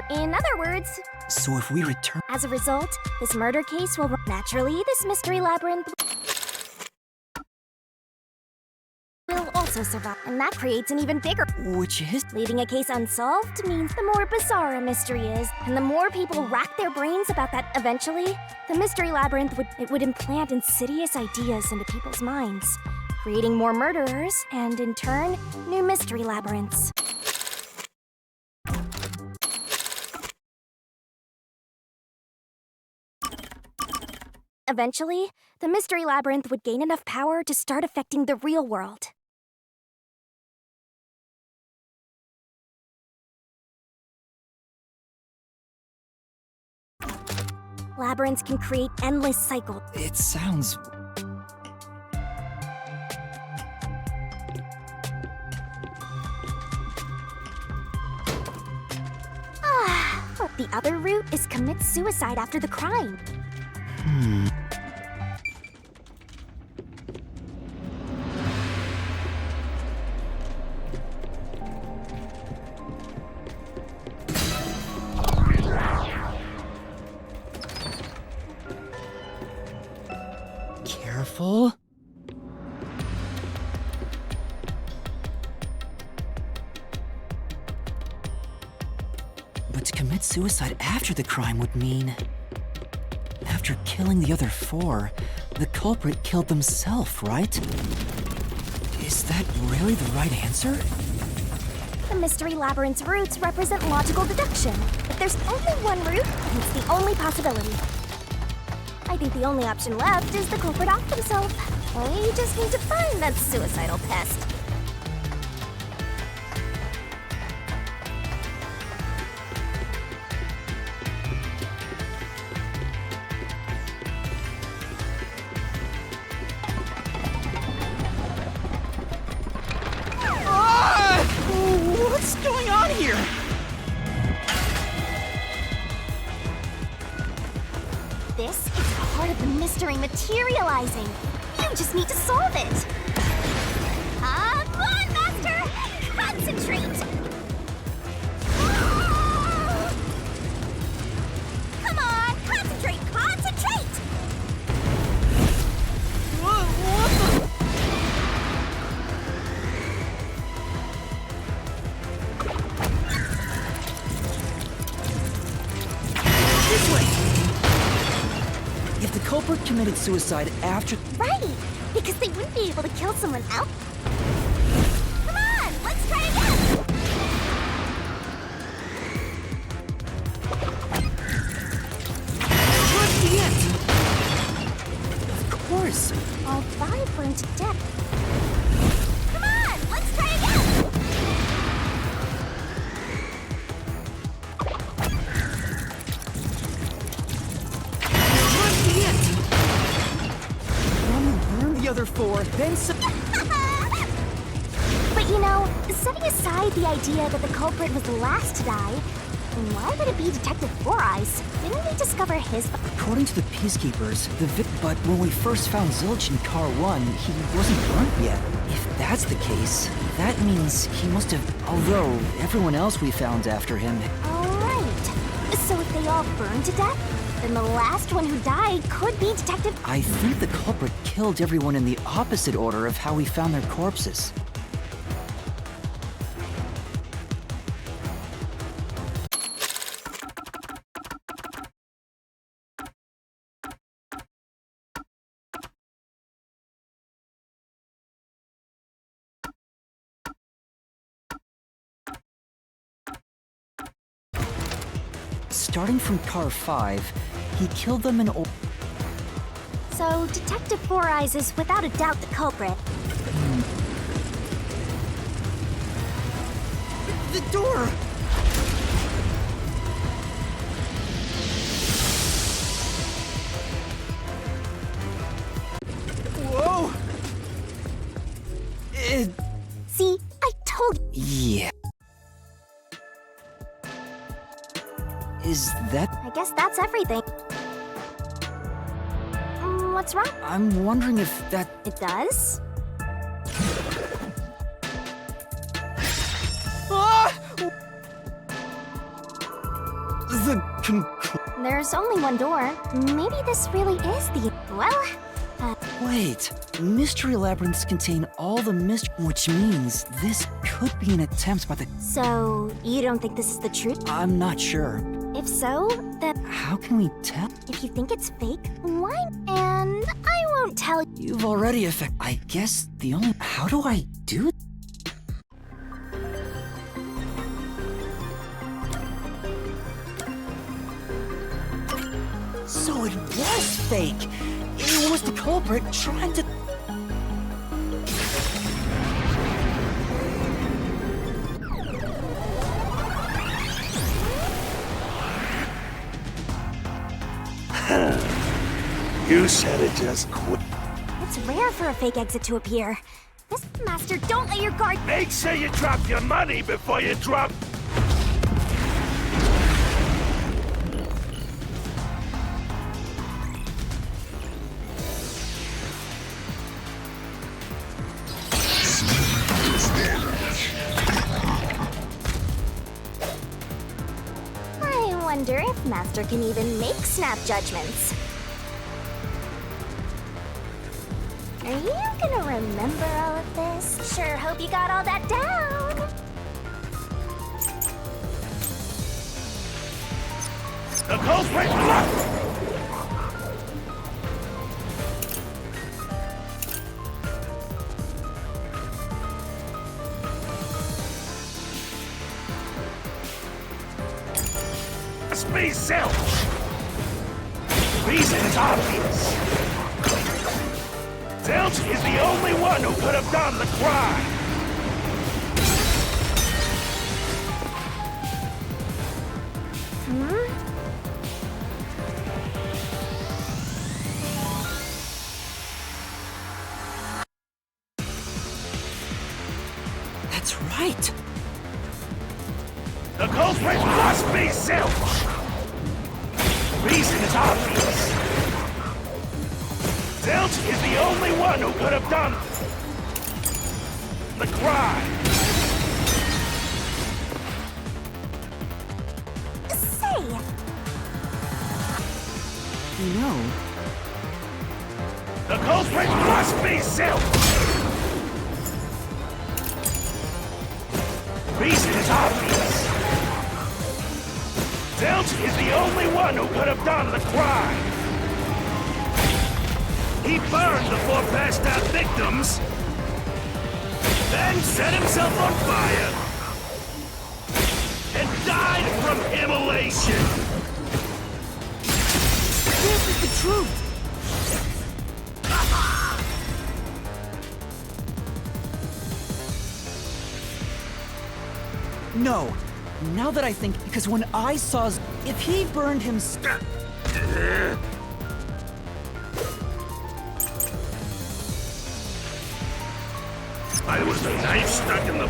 Speaker 1: In other words,
Speaker 2: So if we return...
Speaker 1: as a result, this murder case will... Naturally, this mystery labyrinth... will also survive, and that creates an even bigger...
Speaker 2: Which is...
Speaker 1: Leaving a case unsolved means the more bizarre a mystery is, and the more people rack their brains about that eventually, the mystery labyrinth would implant insidious ideas into people's minds, creating more murderers, and in turn, new mystery labyrinths. Eventually, the mystery labyrinth would gain enough power to start affecting the real world. Labyrinths can create endless cycles.
Speaker 2: It sounds...
Speaker 1: But the other route is commit suicide after the crime.
Speaker 2: Careful. But to commit suicide after the crime would mean... After killing the other 4, the culprit killed themselves, right? Is that really the right answer?
Speaker 1: The mystery labyrinth's routes represent logical deduction. If there's only one route, then it's the only possibility. I think the only option left is the culprit off himself. We just need to find that suicidal pest.
Speaker 2: What's going on here?
Speaker 1: of the mystery materializing. You just need to solve it. Come on, Master! Concentrate! Come on, concentrate! Concentrate!
Speaker 2: This way! If the culprit committed suicide after...
Speaker 1: Right! Because they wouldn't be able to kill someone else. Come on, let's try again!
Speaker 2: Towards the end! Of course!
Speaker 1: All 5 burned to death. Come on, let's try again!
Speaker 2: Towards the end! Then you burn the other 4, then
Speaker 1: But you know, setting aside the idea that the culprit was the last to die, why would it be Detective Four Eyes? Didn't we discover his...
Speaker 2: According to the Peacekeepers, but when we first found Zilch in Car 1, he wasn't burnt yet. If that's the case, that means he must have... Although, everyone else we found after him...
Speaker 1: Alright. So if they all burned to death, then the last one who died could be Detective...
Speaker 2: I think the culprit killed everyone in the opposite order of how we found their corpses. Starting from Car 5, he killed them in...
Speaker 1: So Detective Four Eyes is without a doubt the culprit.
Speaker 2: The door! Whoa!
Speaker 1: See, I told you.
Speaker 2: Yeah. Is that...
Speaker 1: I guess that's everything. What's wrong?
Speaker 2: I'm wondering if that...
Speaker 1: It does?
Speaker 2: Ah!
Speaker 1: There's only one door. Maybe this really is the... Well,
Speaker 2: Wait. Mystery labyrinths contain all the mystery... Which means this could be an attempt by the...
Speaker 1: so you don't think this is the truth?
Speaker 2: I'm not sure.
Speaker 1: If so, then
Speaker 2: How can we tell?
Speaker 1: if you think it's fake, why? And I won't tell you.
Speaker 2: You've already I guess the only... How do I do... So it was fake! It was the culprit trying to...
Speaker 9: You said it just quit.
Speaker 1: It's rare for a fake exit to appear. This master, don't let your guard...
Speaker 9: Make sure you drop your money before you drop...
Speaker 1: I wonder if Master can even make snap judgments. Are you gonna remember all of this? Sure hope you got all that down.
Speaker 9: The culprit bluff! Must be Zilch! Reason is obvious. Zilch is the only one who could have done the crime.
Speaker 2: That's right!
Speaker 9: The culprit must be Zilch! Reason is obvious. Zilch is the only one who could have done the crime.
Speaker 1: Say,
Speaker 2: You know,
Speaker 9: The culprit must be Zilch! Reason is obvious. Zilch is the only one who could have done the crime. He burned the 4 passed out victims, then set himself on fire, and died from immolation.
Speaker 2: this is the truth! No. Now that I think, because when I saw if he burned himself...
Speaker 9: I was the knife stuck in the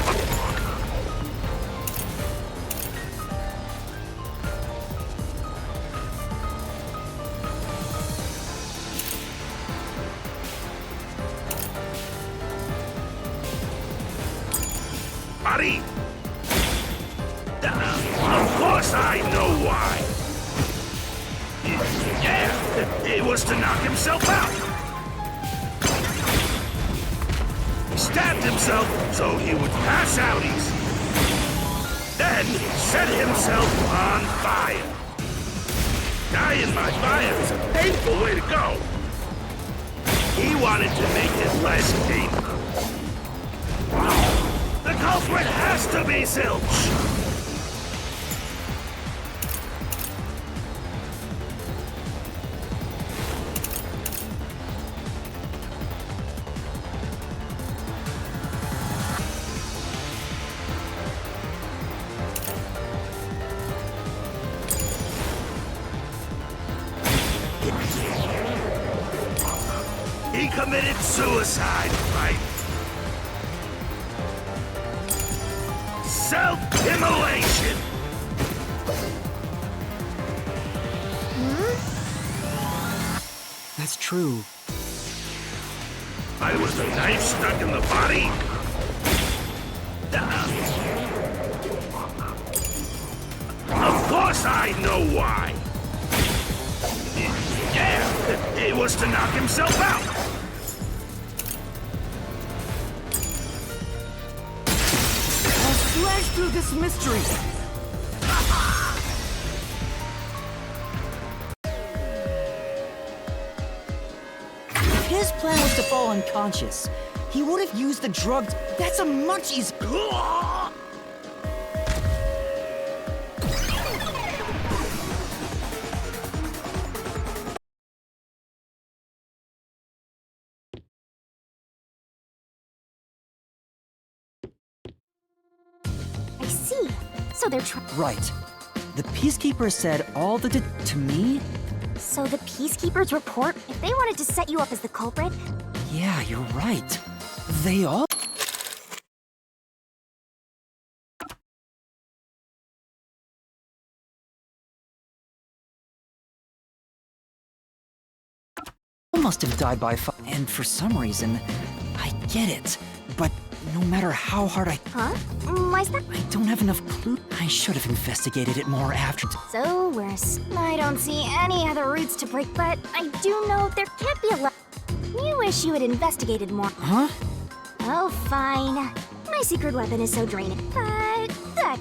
Speaker 9: body. Of course I know why. Yeah, it was to knock himself out. He stabbed himself so he would pass out easy. Then set himself on fire. Dying by fire is a painful way to go. He wanted to make it less painful. The culprit has to be Zilch. He committed suicide, right? Self-immolation!
Speaker 2: That's true.
Speaker 9: I was the knife stuck in the body. Of course I know why. Yeah, it was to knock himself out.
Speaker 2: I'll slash through this mystery! If his plan was to fall unconscious, he would have used the drugs. That's a much easier.
Speaker 1: I see. So they're trying.
Speaker 2: Right. The Peacekeeper said all the to me?
Speaker 1: So the Peacekeeper's report, if they wanted to set you up as the culprit,
Speaker 2: Yeah, you're right. They all... must have died by fire. And for some reason, I get it. But no matter how hard I...
Speaker 1: huh? Why's that?
Speaker 2: I don't have enough clue. I should have investigated it more after...
Speaker 1: So worse. I don't see any other routes to break, but I do know there can't be a lot. You wish you had investigated more.
Speaker 2: Huh?
Speaker 1: Oh, fine. My secret weapon is so draining, but that.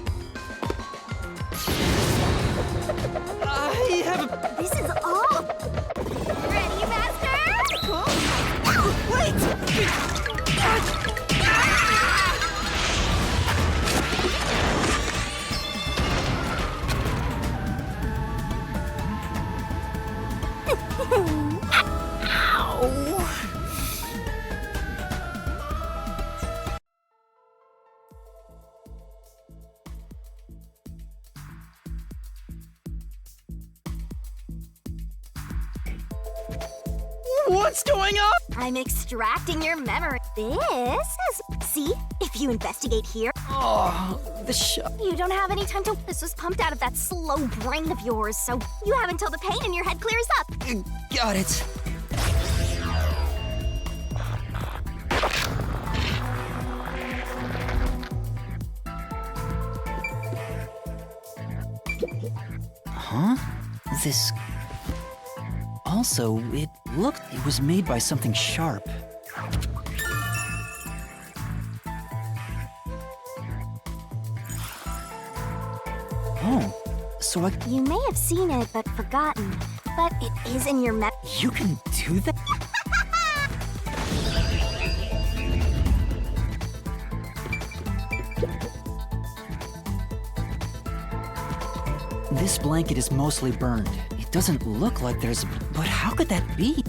Speaker 2: I have a...
Speaker 1: This is all. Ready, Master? Cool. Wait!
Speaker 2: What's going on?
Speaker 1: I'm extracting your memory. This is. See? If you investigate here,
Speaker 2: Oh, the show.
Speaker 1: you don't have any time to. This was pumped out of that slow brain of yours, so you have until the pain in your head clears up.
Speaker 2: Got it. Huh? This... Also, it looked it was made by something sharp. Oh, so
Speaker 1: You may have seen it but forgotten, but it is in your
Speaker 2: you can do that? This blanket is mostly burned. It doesn't look like there's... But how could that be?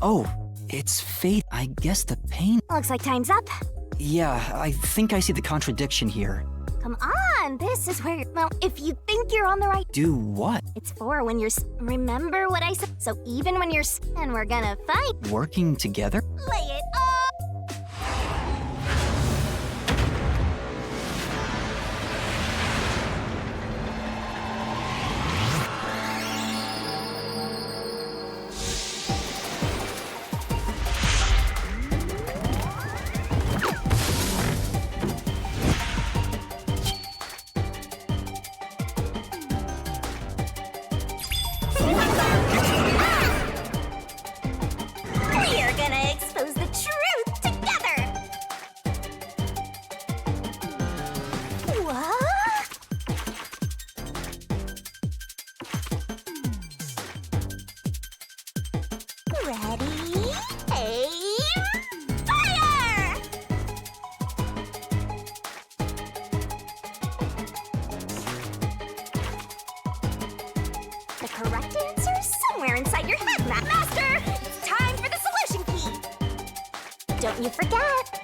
Speaker 2: Oh, it's fate. I guess the pain...
Speaker 1: Looks like time's up.
Speaker 2: Yeah, I think I see the contradiction here.
Speaker 1: Come on, this is where well, if you think you're on the right...
Speaker 2: Do what?
Speaker 1: It's for when you're remember what I said? So even when you're and we're gonna fight...
Speaker 2: Working together?
Speaker 1: Lay it up! We're gonna expose the truth together! What? Ready? Aim! Fire! The correct answer is somewhere inside your head, Master! It's time for the solution key! Don't you forget!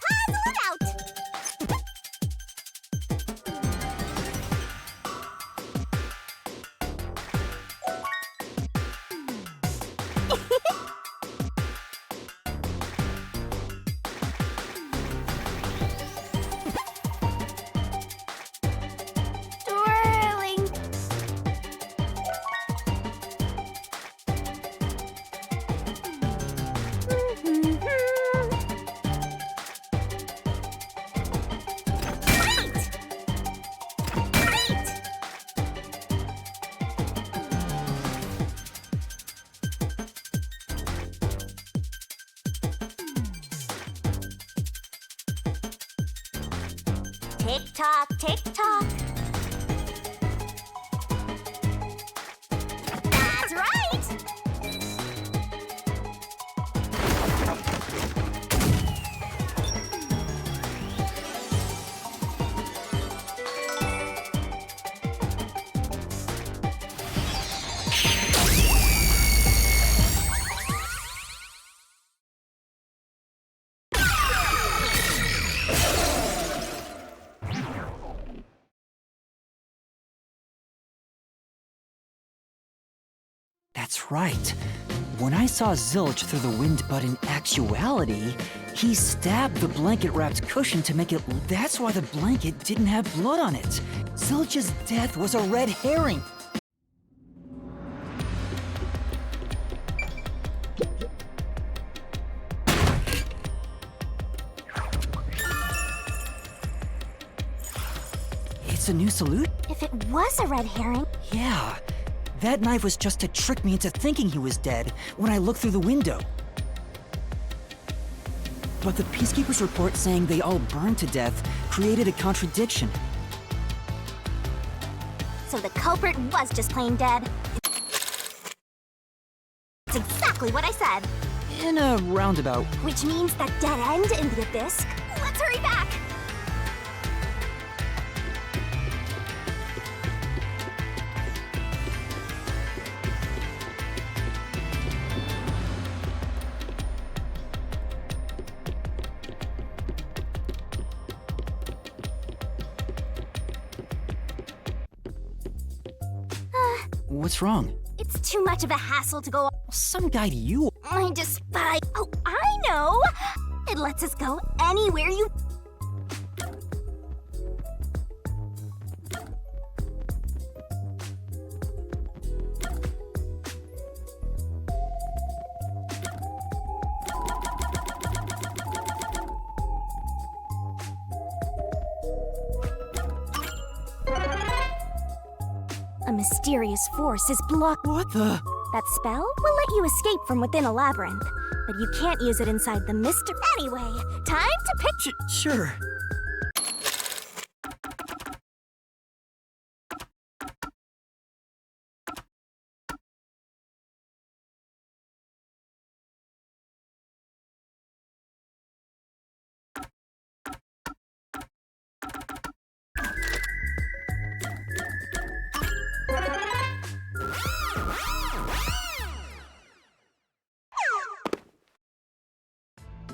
Speaker 1: Puzzle it out! Twirling. Great! Great! Tick tock, tick tock. That's right.
Speaker 2: That's right. When I saw Zilch through the wind, but in actuality, he stabbed the blanket-wrapped cushion to make it... That's why the blanket didn't have blood on it. Zilch's death was a red herring. It's a new salute?
Speaker 1: If it was a red herring,
Speaker 2: Yeah. That knife was just to trick me into thinking he was dead when I looked through the window. But the Peacekeeper's report saying they all burned to death created a contradiction.
Speaker 1: so the culprit was just plain dead. That's exactly what I said.
Speaker 2: In a roundabout.
Speaker 1: Which means that dead end in the abyss. Let's hurry back!
Speaker 2: What's wrong?
Speaker 1: It's too much of a hassle to go.
Speaker 2: Some guide you.
Speaker 1: I despise. Oh, I know! It lets us go anywhere you. A mysterious force is blocked.
Speaker 2: What the?
Speaker 1: That spell will let you escape from within a labyrinth, but you can't use it inside the mystery. Anyway, time to pick.
Speaker 2: Sure.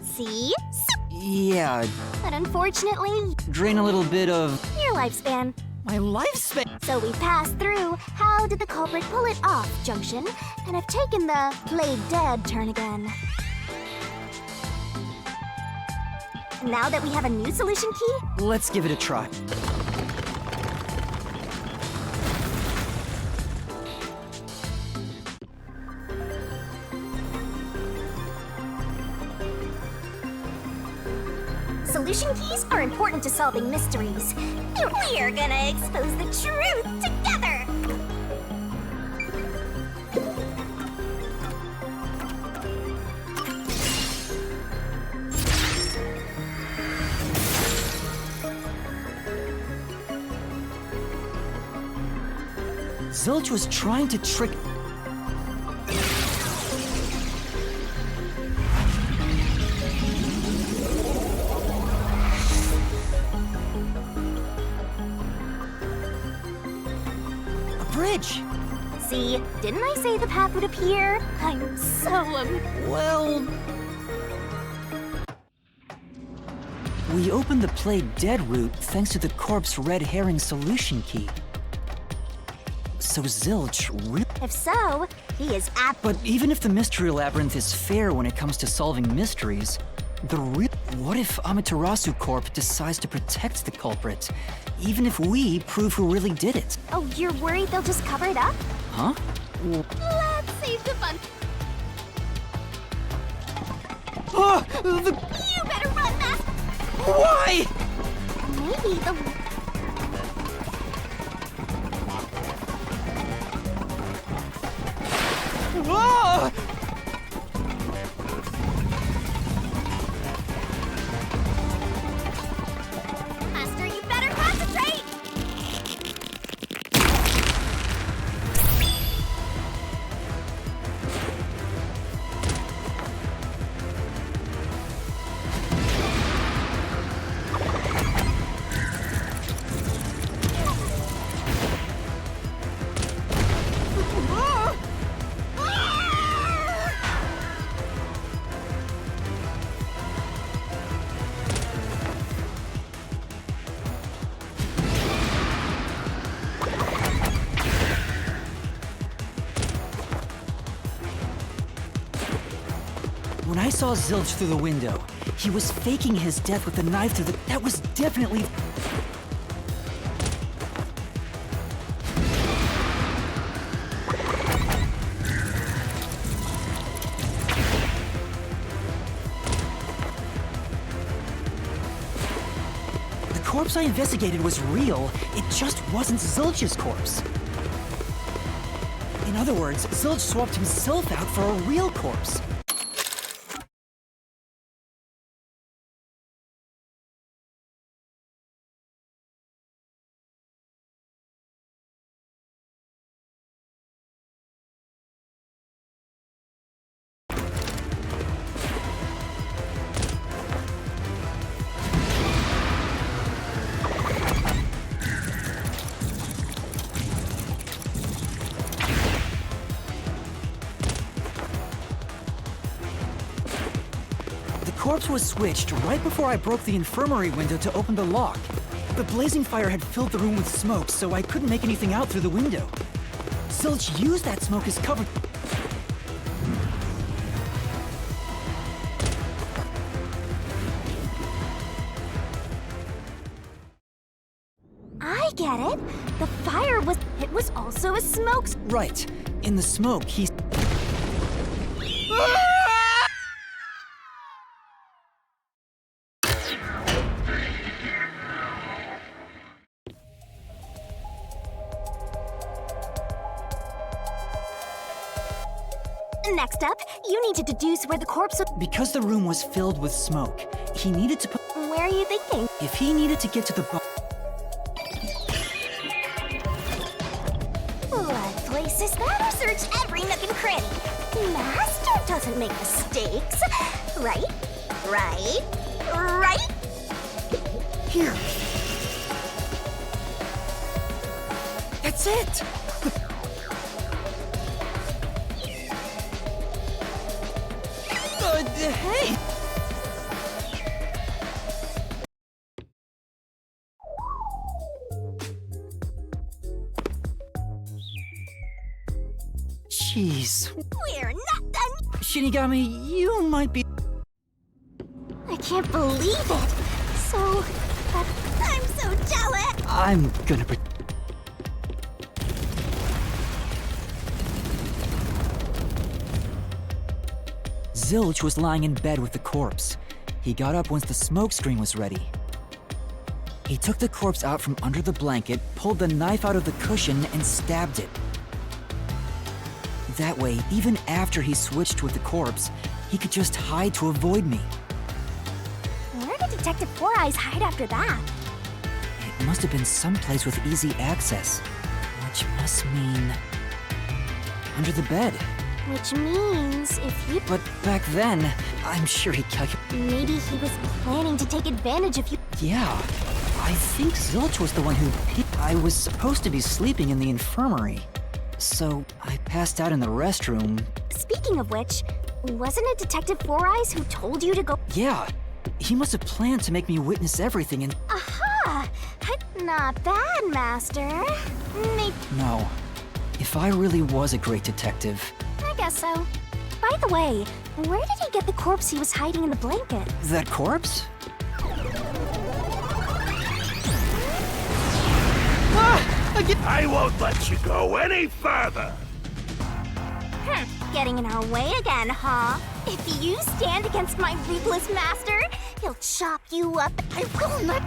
Speaker 1: See?
Speaker 2: Yeah,
Speaker 1: But unfortunately,
Speaker 2: drain a little bit of
Speaker 1: your lifespan.
Speaker 2: my lifespan.
Speaker 1: So we passed through how did the culprit pull it off junction and have taken the played dead turn again. Now that we have a new solution key,
Speaker 2: Let's give it a try.
Speaker 1: solution keys are important to solving mysteries. We're gonna expose the truth together!
Speaker 2: Zilch was trying to trick. A bridge!
Speaker 1: See, didn't I say the path would appear? I'm so
Speaker 2: Well... We opened the play dead route thanks to the corpse red herring solution key. So Zilch really...
Speaker 1: If so, he is
Speaker 2: But even if the mystery labyrinth is fair when it comes to solving mysteries, the real... What if Amaterasu Corp decides to protect the culprit, even if we prove who really did it?
Speaker 1: Oh, you're worried they'll just cover it up?
Speaker 2: Huh?
Speaker 1: Let's save the fun.
Speaker 2: Oh,
Speaker 1: You better run, Mask!
Speaker 2: Why?
Speaker 1: Maybe the...
Speaker 2: Ah!
Speaker 1: Master, you better concentrate!
Speaker 2: When I saw Zilch through the window, he was faking his death with a knife through the... That was definitely... The corpse I investigated was real, it just wasn't Zilch's corpse. In other words, Zilch swapped himself out for a real corpse. The corpse was switched right before I broke the infirmary window to open the lock. The blazing fire had filled the room with smoke, so I couldn't make anything out through the window. Zilch used that smoke as cover.
Speaker 1: I get it. The fire was... It was also a smoke...
Speaker 2: Right. In the smoke, he's...
Speaker 1: Next up, you need to deduce where the corpse was...
Speaker 2: Because the room was filled with smoke, he needed to put...
Speaker 1: Where are you thinking?
Speaker 2: If he needed to get to the bar...
Speaker 1: What place is that? Search every nook and cranny. Master doesn't make mistakes. Right? Right? Right?
Speaker 2: Here. That's it! Hey! Jeez.
Speaker 1: We're not done.
Speaker 2: Shinigami, you might be...
Speaker 1: I can't believe it. So... I'm so jealous.
Speaker 2: I'm gonna... Zilch was lying in bed with the corpse. He got up once the smoke screen was ready. He took the corpse out from under the blanket, pulled the knife out of the cushion, and stabbed it. That way, even after he switched with the corpse, he could just hide to avoid me.
Speaker 1: Where did Detective Four Eyes hide after that?
Speaker 2: It must have been someplace with easy access, which must mean... under the bed.
Speaker 1: Which means if you...
Speaker 2: But back then, I'm sure he calculated...
Speaker 1: Maybe he was planning to take advantage of you.
Speaker 2: Yeah, I think Zilch was the one who... I was supposed to be sleeping in the infirmary. So, I passed out in the restroom.
Speaker 1: Speaking of which, wasn't it Detective Four Eyes who told you to go...
Speaker 2: Yeah, he must have planned to make me witness everything and...
Speaker 1: Aha! Not bad, Master.
Speaker 2: No. If I really was a great detective...
Speaker 1: I guess so. By the way, where did he get the corpse he was hiding in the blanket?
Speaker 2: That corpse?
Speaker 9: I won't let you go any further!
Speaker 1: Getting in our way again, huh? If you stand against my ruthless master, he'll chop you up. I will not...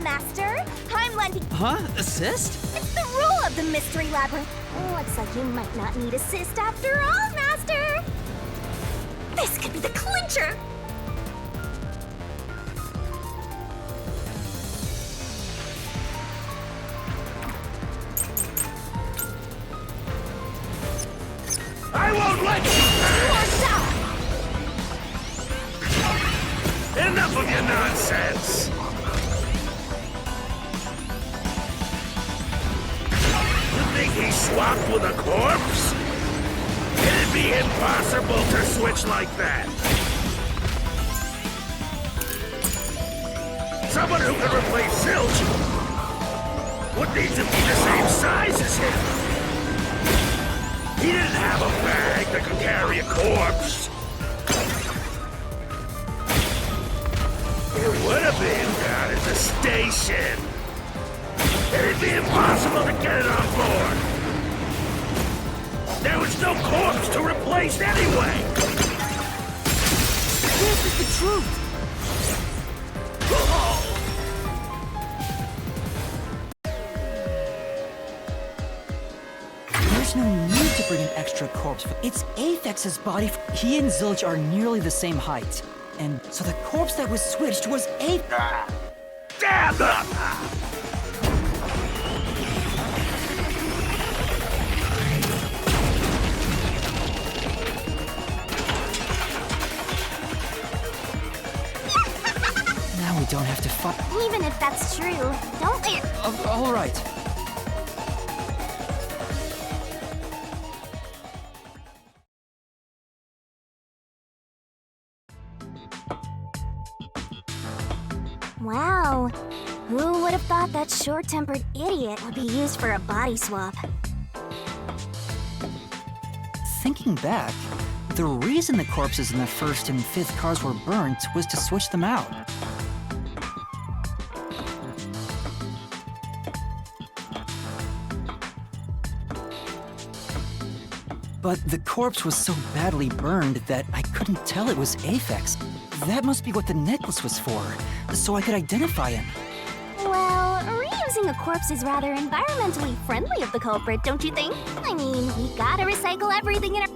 Speaker 1: Master, I'm lending...
Speaker 2: Huh? Assist?
Speaker 1: It's the rule of the Mystery Labyrinth. Looks like you might not need assist after all, Master! This could be the clincher!
Speaker 9: I won't let you! Enough of your nonsense! Think he swapped with a corpse? It'd be impossible to switch like that. Someone who could replace Zilch would need to be the same size as him. He didn't have a bag that could carry a corpse. It would have been down at the station. It'd be impossible to get it on board. There was no corpse to replace anyway.
Speaker 2: This is the truth! There's no need to bring an extra corpse. It's Aphex's body. He and Zilch are nearly the same height. And so the corpse that was switched was Aphex.
Speaker 9: Damn them!
Speaker 2: We don't have to fight.
Speaker 1: Even if that's true, don't...
Speaker 2: All right.
Speaker 1: Wow. Who would have thought that short-tempered idiot would be used for a body swap?
Speaker 2: Thinking back, the reason the corpses in the first and fifth cars were burnt was to switch them out. But the corpse was so badly burned that I couldn't tell it was Aphex. That must be what the necklace was for, so I could identify him.
Speaker 1: Well, reusing a corpse is rather environmentally friendly of the culprit, don't you think? I mean, we gotta recycle everything in our...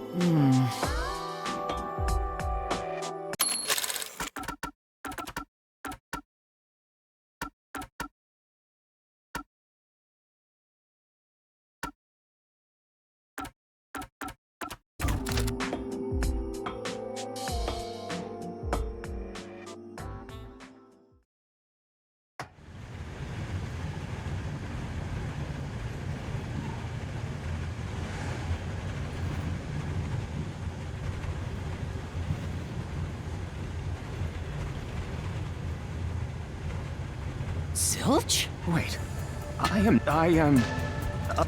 Speaker 2: Zilch?
Speaker 6: Wait,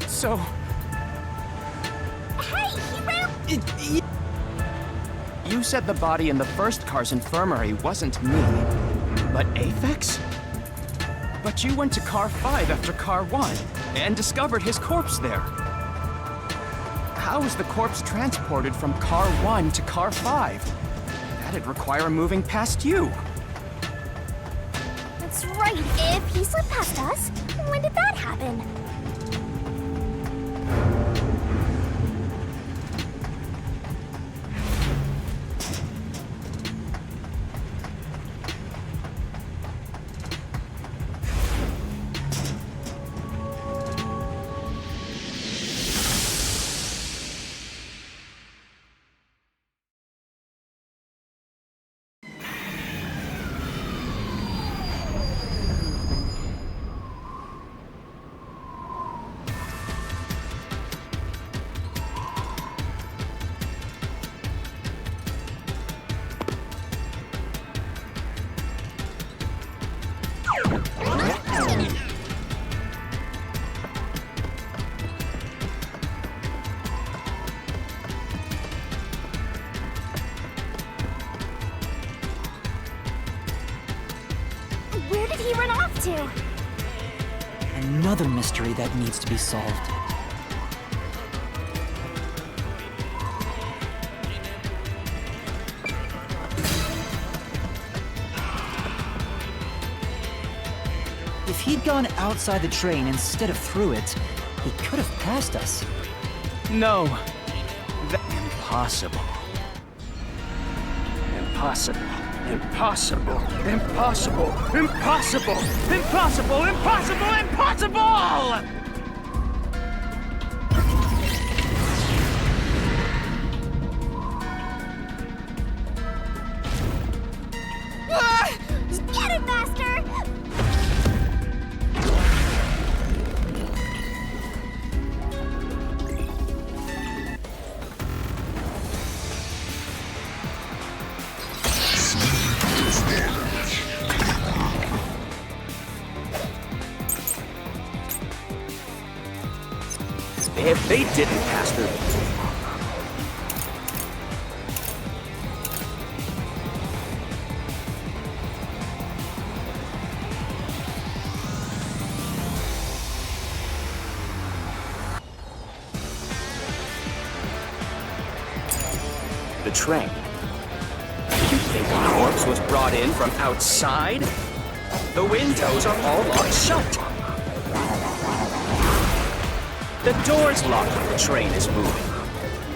Speaker 6: so...
Speaker 1: Hey, he ran...
Speaker 6: You said the body in the first car's infirmary wasn't me, but Aphex? But you went to car 5 after car 1, and discovered his corpse there. How is the corpse transported from car 1 to car 5? That'd require moving past you.
Speaker 1: That's right. If he slipped past us, when did that happen? Where did he run off to?
Speaker 2: Another mystery that needs to be solved. If he'd gone outside the train instead of through it, he could have passed us.
Speaker 6: No. Impossible. Impossible. Impossible. Impossible. Impossible. Impossible. Impossible. Impossible!
Speaker 1: Get it, Master!
Speaker 6: If they didn't pass through... the train. You think the corpse was brought in from outside? The windows are all locked shut. The door's locked when the train is moving.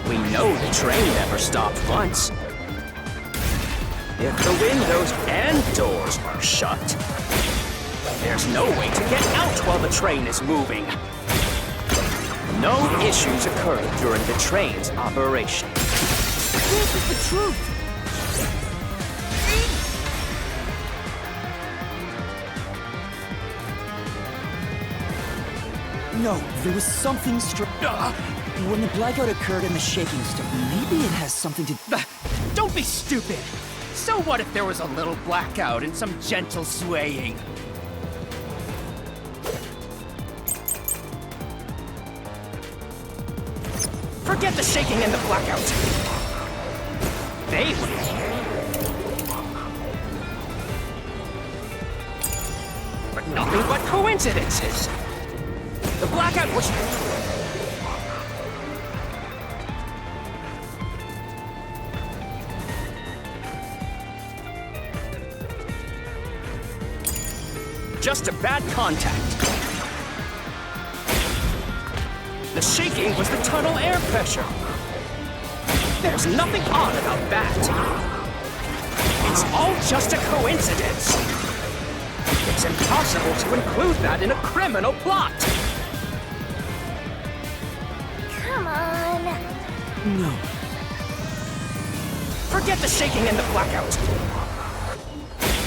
Speaker 6: We know the train never stopped once. If the windows and doors are shut, there's no way to get out while the train is moving. No issues occurred during the train's operation.
Speaker 2: This is the truth! No, there was something when the blackout occurred and the shaking started, maybe it has something to...
Speaker 6: Don't be stupid! So what if there was a little blackout and some gentle swaying? Forget the shaking and the blackout. They but nothing but coincidences. The blackout was... just a bad contact. The shaking was the tunnel air pressure. There's nothing odd about that. It's all just a coincidence. It's impossible to include that in a criminal plot.
Speaker 1: Come on.
Speaker 2: No.
Speaker 6: Forget the shaking and the blackout.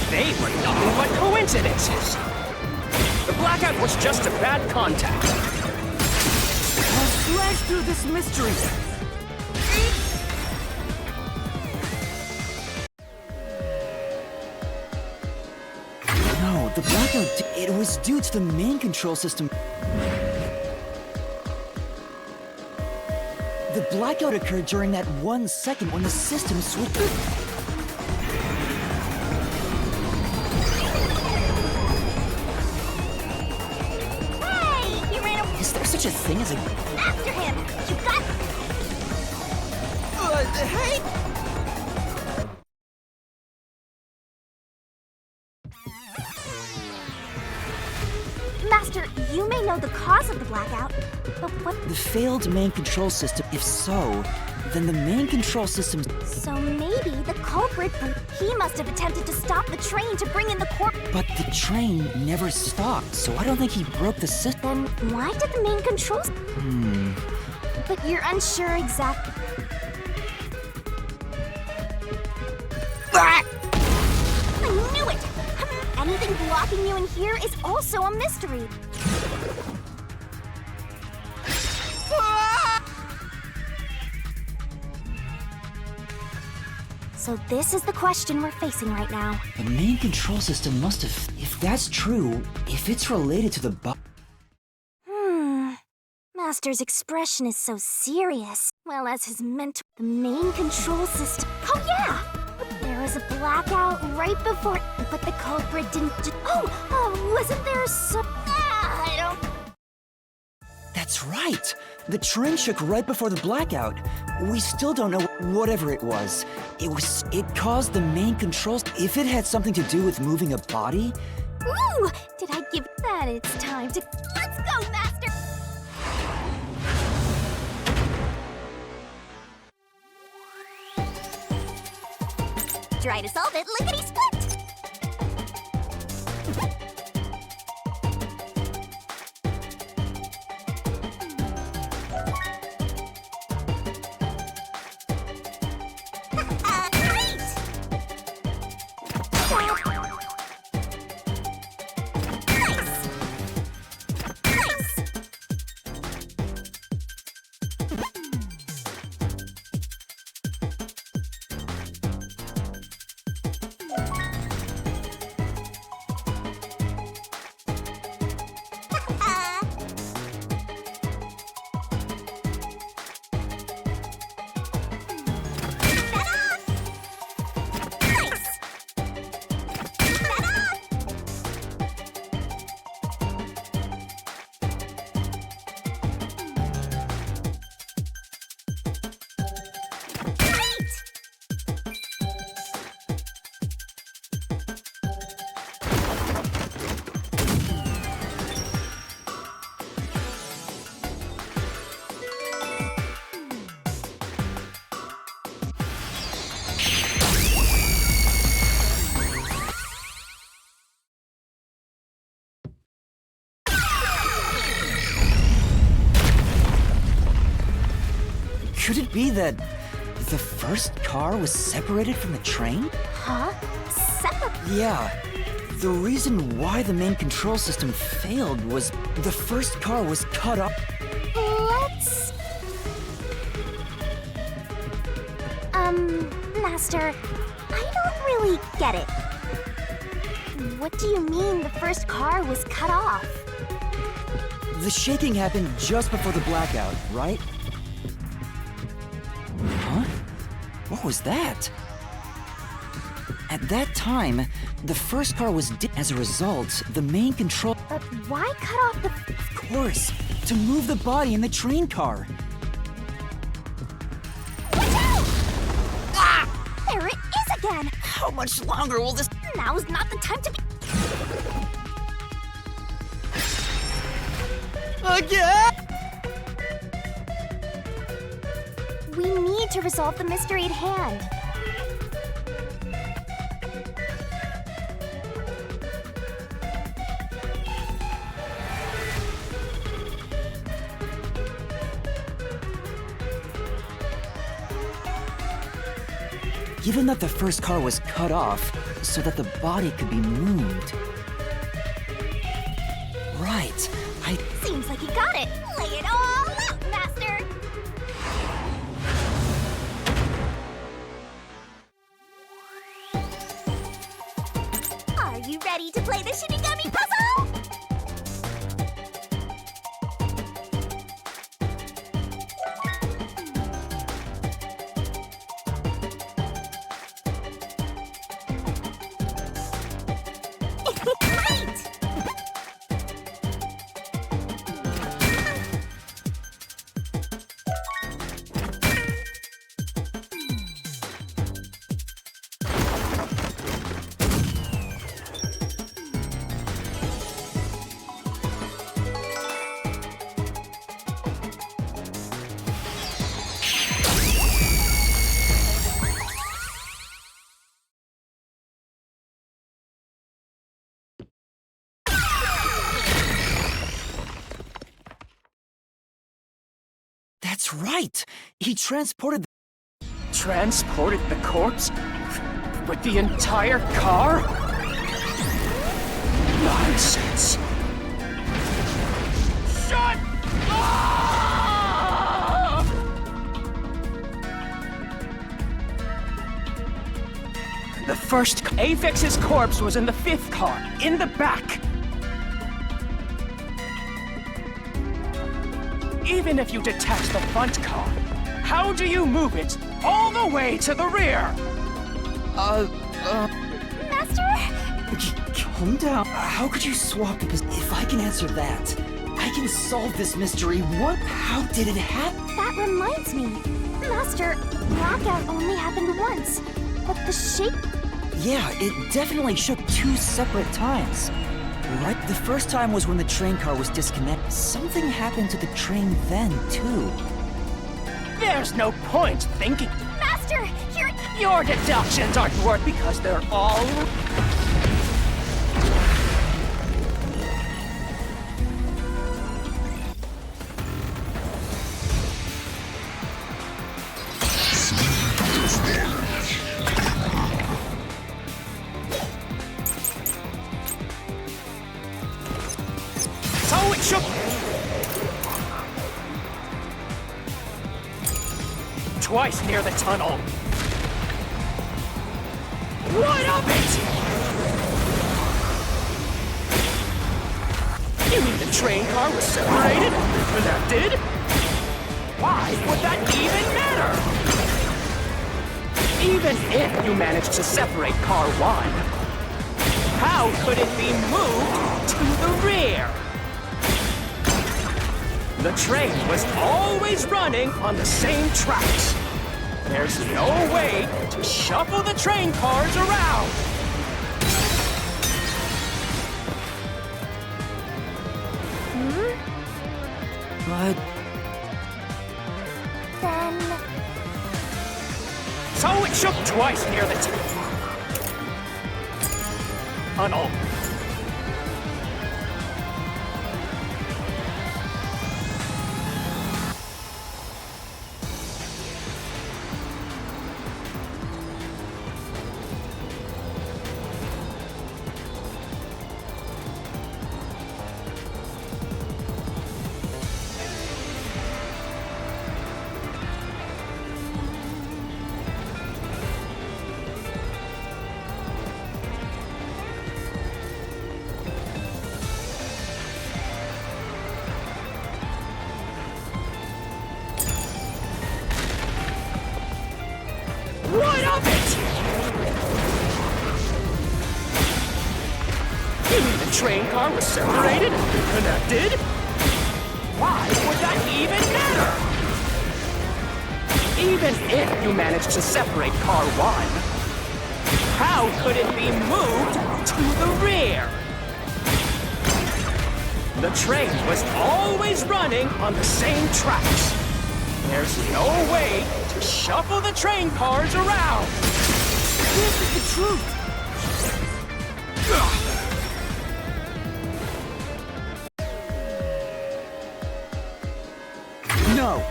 Speaker 6: They were nothing but coincidences. The blackout was just a bad contact.
Speaker 2: I'll slash through this mystery. No, the blackout, it was due to the main control system. The blackout occurred during that 1 second when the system switched.
Speaker 1: Hey, he ran away.
Speaker 2: Is there such a thing as a...
Speaker 1: After him. You got...
Speaker 2: hey!
Speaker 1: Master, you may know the cause of the blackout, but what...
Speaker 2: The failed main control system. If so, then the main control system...
Speaker 1: So maybe the culprit... He must have attempted to stop the train to bring in the corpse.
Speaker 2: But the train never stopped, so I don't think he broke the system.
Speaker 1: Then why did the main control... But you're unsure exactly... I knew it! Anything blocking you in here is also a mystery. So this is the question we're facing right now.
Speaker 2: The main control system must have... If that's true, if it's related to the
Speaker 1: Master's expression is so serious. Well, as his mentor... The main control system... Oh, yeah! There was a blackout right before... But the culprit didn't... wasn't there some... I don't...
Speaker 2: That's right! The train shook right before the blackout. We still don't know whatever it was. It caused the main controls... If it had something to do with moving a body...
Speaker 1: Ooh! Did I give that? It's time to... Let's go, Master! Try to solve it, lickety-split!
Speaker 2: Could it be that the first car was separated from the train?
Speaker 1: Huh?
Speaker 2: Yeah. The reason why the main control system failed was the first car was cut off.
Speaker 1: Let's... Master, I don't really get it. What do you mean the first car was cut off?
Speaker 2: The shaking happened just before the blackout, right? Huh? What was that? At that time, the first car was as a result, the main control...
Speaker 1: But why cut off the...
Speaker 2: Of course, to move the body in the train car.
Speaker 1: Watch out! Ah! There it is again!
Speaker 2: How much longer will this...
Speaker 1: Now's not the time to be...
Speaker 2: Again?
Speaker 1: We need to resolve the mystery at hand.
Speaker 2: Given that the first car was cut off so that the body could be moved. Right,
Speaker 1: Seems like you got it. Lay it all out, Master! Are you ready to play the Shinigami puzzle? Great!
Speaker 2: that's right. He transported...
Speaker 6: Transported the corpse? With the entire car? Nonsense. Shut up! The first... Avex's corpse was in the 5th car, in the back. Even if you detach the front car, how do you move it all the way to the rear?
Speaker 1: Master?
Speaker 2: Calm down. How could you swap? Because if I can answer that, I can solve this mystery. How did it happen?
Speaker 1: That reminds me. Master, blackout only happened once, but the shape...
Speaker 2: Yeah, it definitely shook 2 separate times. Right? The first time was when the train car was disconnected. Something happened to the train then, too.
Speaker 6: There's no point thinking.
Speaker 1: Master,
Speaker 6: Your deductions aren't worth because they're all... So it shook... Twice near the tunnel. What of it? You mean the train car was separated? That did? Why would that even matter? Even if you managed to separate car 1, how could it be moved to the rear? The train was always running on the same tracks. There's no way to shuffle the train cars around.
Speaker 2: But...
Speaker 1: Then...
Speaker 6: So it shook twice near the tunnel. train car was separated and connected? Why would that even matter? Even if you managed to separate car 1, how could it be moved to the rear? The train was always running on the same tracks. There's no way to shuffle the train cars around. This is the truth.
Speaker 2: No!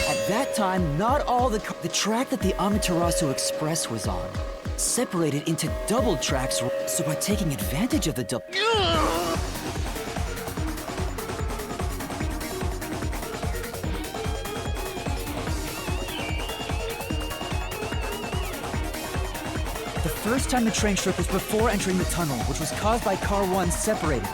Speaker 2: At that time, not all the track that the Amaterasu Express was on separated into double tracks, so by taking advantage of the double... The first time the train shook was before entering the tunnel, which was caused by car 1 separating.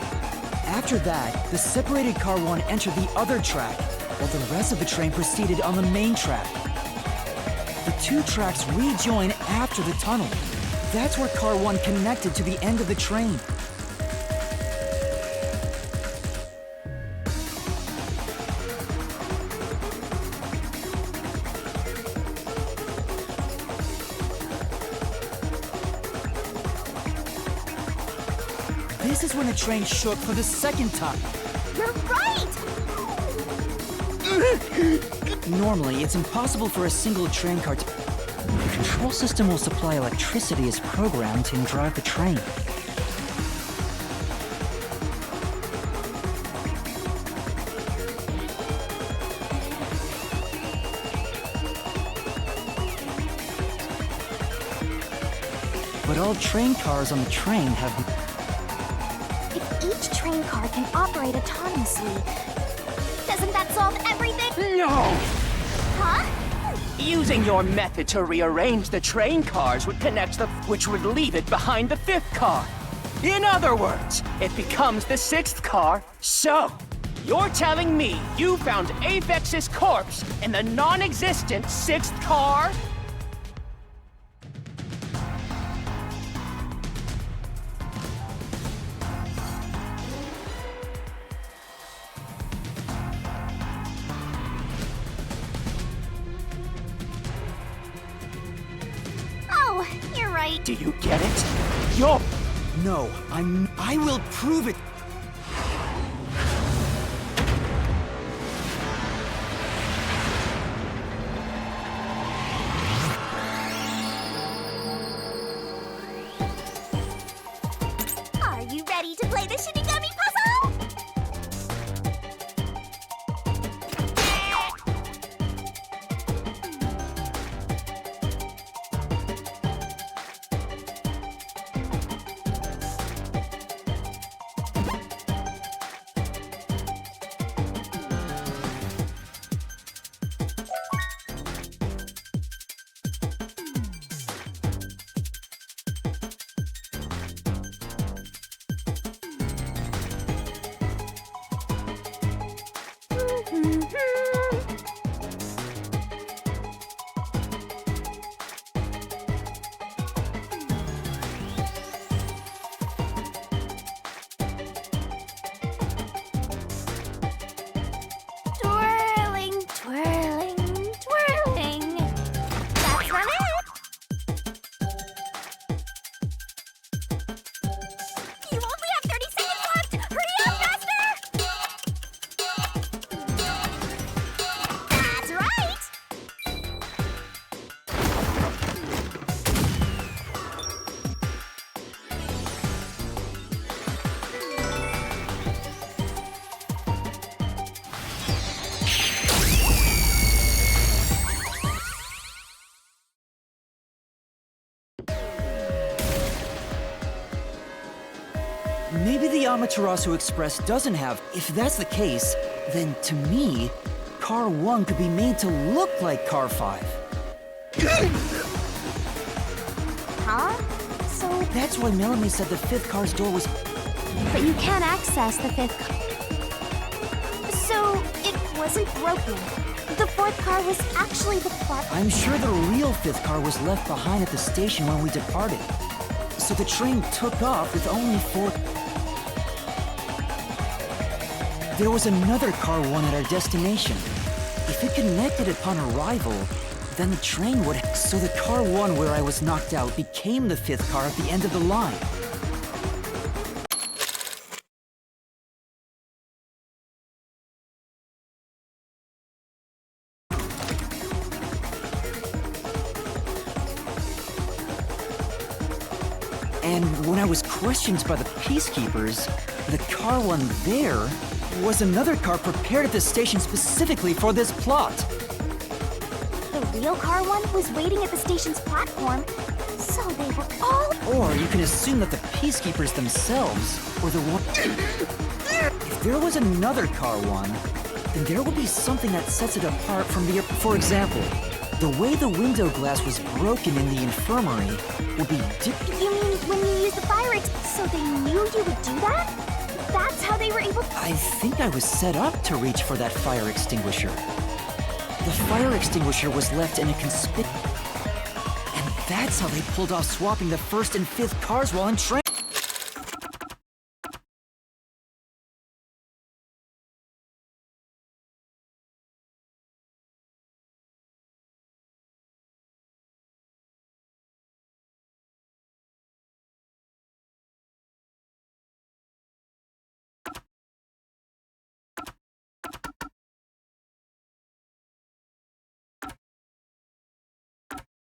Speaker 2: After that, the separated car 1 entered the other track, while the rest of the train proceeded on the main track. The 2 tracks rejoin after the tunnel. That's where car 1 connected to the end of the train. This is when the train shook for the second time.
Speaker 1: You're right!
Speaker 2: Normally, it's impossible for a single train car to... The control system will supply electricity as programmed and drive the train. But all train cars on the train have...
Speaker 1: If each train car can operate autonomously, doesn't that solve everything?
Speaker 6: No!
Speaker 1: Huh?
Speaker 6: Using your method to rearrange the train cars would connect which would leave it behind the 5th car. In other words, it becomes the 6th car. So, you're telling me you found Aphex's corpse in the non-existent 6th car?
Speaker 1: Oh, you're right.
Speaker 6: Do you get it? You're...
Speaker 2: No, I will prove it!
Speaker 1: Are you ready to play the Shinigami puzzle? Twirling, twirling, twirling. That's not it. You only have 30 seconds left. Hurry up, faster! That's right.
Speaker 2: Maybe the Amaterasu Express doesn't have... If that's the case, then to me, Car 1 could be made to look like Car 5.
Speaker 1: Huh? So,
Speaker 2: That's why Melanie said the 5th car's door was...
Speaker 1: but you can't access the 5th car. So, it wasn't broken. The 4th car was actually the plot.
Speaker 2: I'm sure the real 5th car was left behind at the station when we departed. So the train took off with only 4... There was another car 1 at our destination. If it connected upon arrival, then the train would... So the car 1 where I was knocked out became the 5th car at the end of the line. And when I was questioned by the peacekeepers, the car 1 there was another car prepared at the station specifically for this plot.
Speaker 1: The real car 1 was waiting at the station's platform, so they were all...
Speaker 2: Or you can assume that the peacekeepers themselves were the one... If there was another car 1, then there would be something that sets it apart from the... For example, the way the window glass was broken in the infirmary would be
Speaker 1: You mean when you used the fire so they knew you would do that? That's how they were able...
Speaker 2: I think I was set up to reach for that fire extinguisher. The fire extinguisher was left in a And that's how they pulled off swapping the 1st and 5th cars while in train.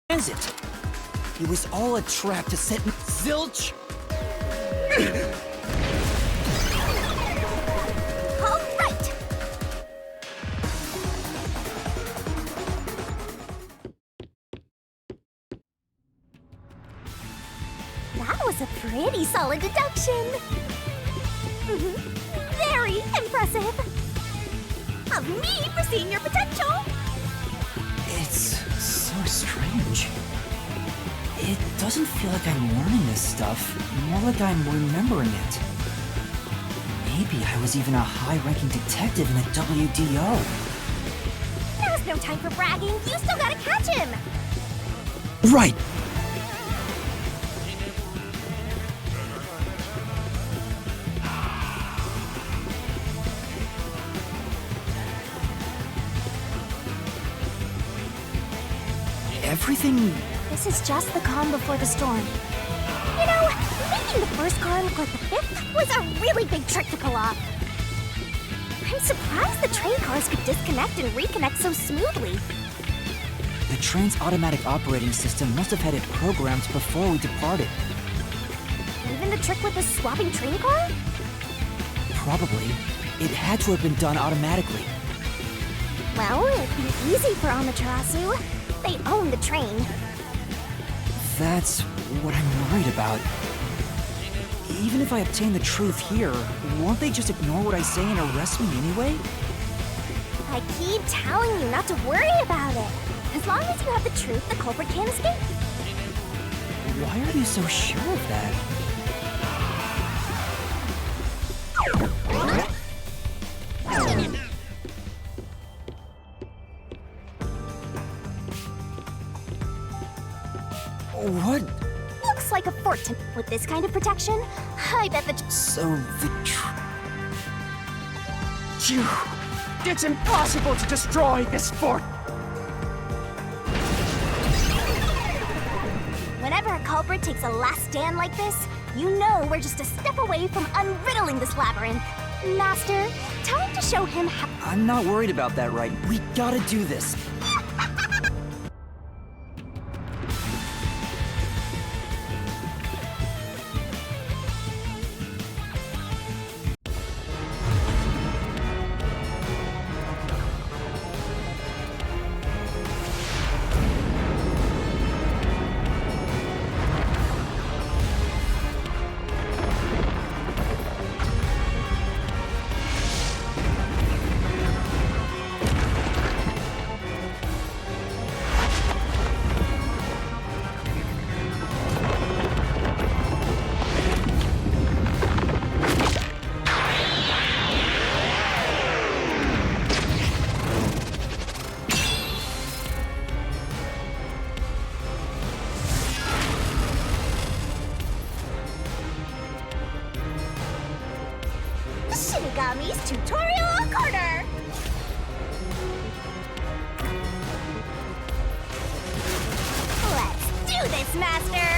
Speaker 2: Transit. It was all a trap to set me... Zilch!
Speaker 1: All right! That was a pretty solid deduction. Very impressive. Of me foreseeing your potential.
Speaker 2: It's so strange. It doesn't feel like I'm learning this stuff, more like I'm remembering it. Maybe I was even a high-ranking detective in the WDO.
Speaker 1: Now's no time for bragging. You still gotta catch him.
Speaker 2: Right! Everything...
Speaker 1: This is just the calm before the storm. You know, making the first car look like the 5th was a really big trick to pull off. I'm surprised the train cars could disconnect and reconnect so smoothly.
Speaker 2: The train's automatic operating system must have had it programmed before we departed.
Speaker 1: Even the trick with the swapping train car?
Speaker 2: Probably. It had to have been done automatically.
Speaker 1: Well, it'd be easy for Amaterasu. They own the train.
Speaker 2: That's what I'm worried about. Even if I obtain the truth here, won't they just ignore what I say and arrest me anyway?
Speaker 1: I keep telling you not to worry about it. As long as you have the truth, the culprit can't escape.
Speaker 2: Why are you so sure of that? What?
Speaker 1: Looks like a fort to... With this kind of protection, I bet the...
Speaker 2: So the
Speaker 6: Phew! It's impossible to destroy this fort!
Speaker 1: Whenever a culprit takes a last stand like this, you know we're just a step away from unriddling this labyrinth. Master, time to show him how...
Speaker 2: I'm not worried about that, right? We gotta do this.
Speaker 1: Shinigami's Tutorial Corner! Let's do this, Master!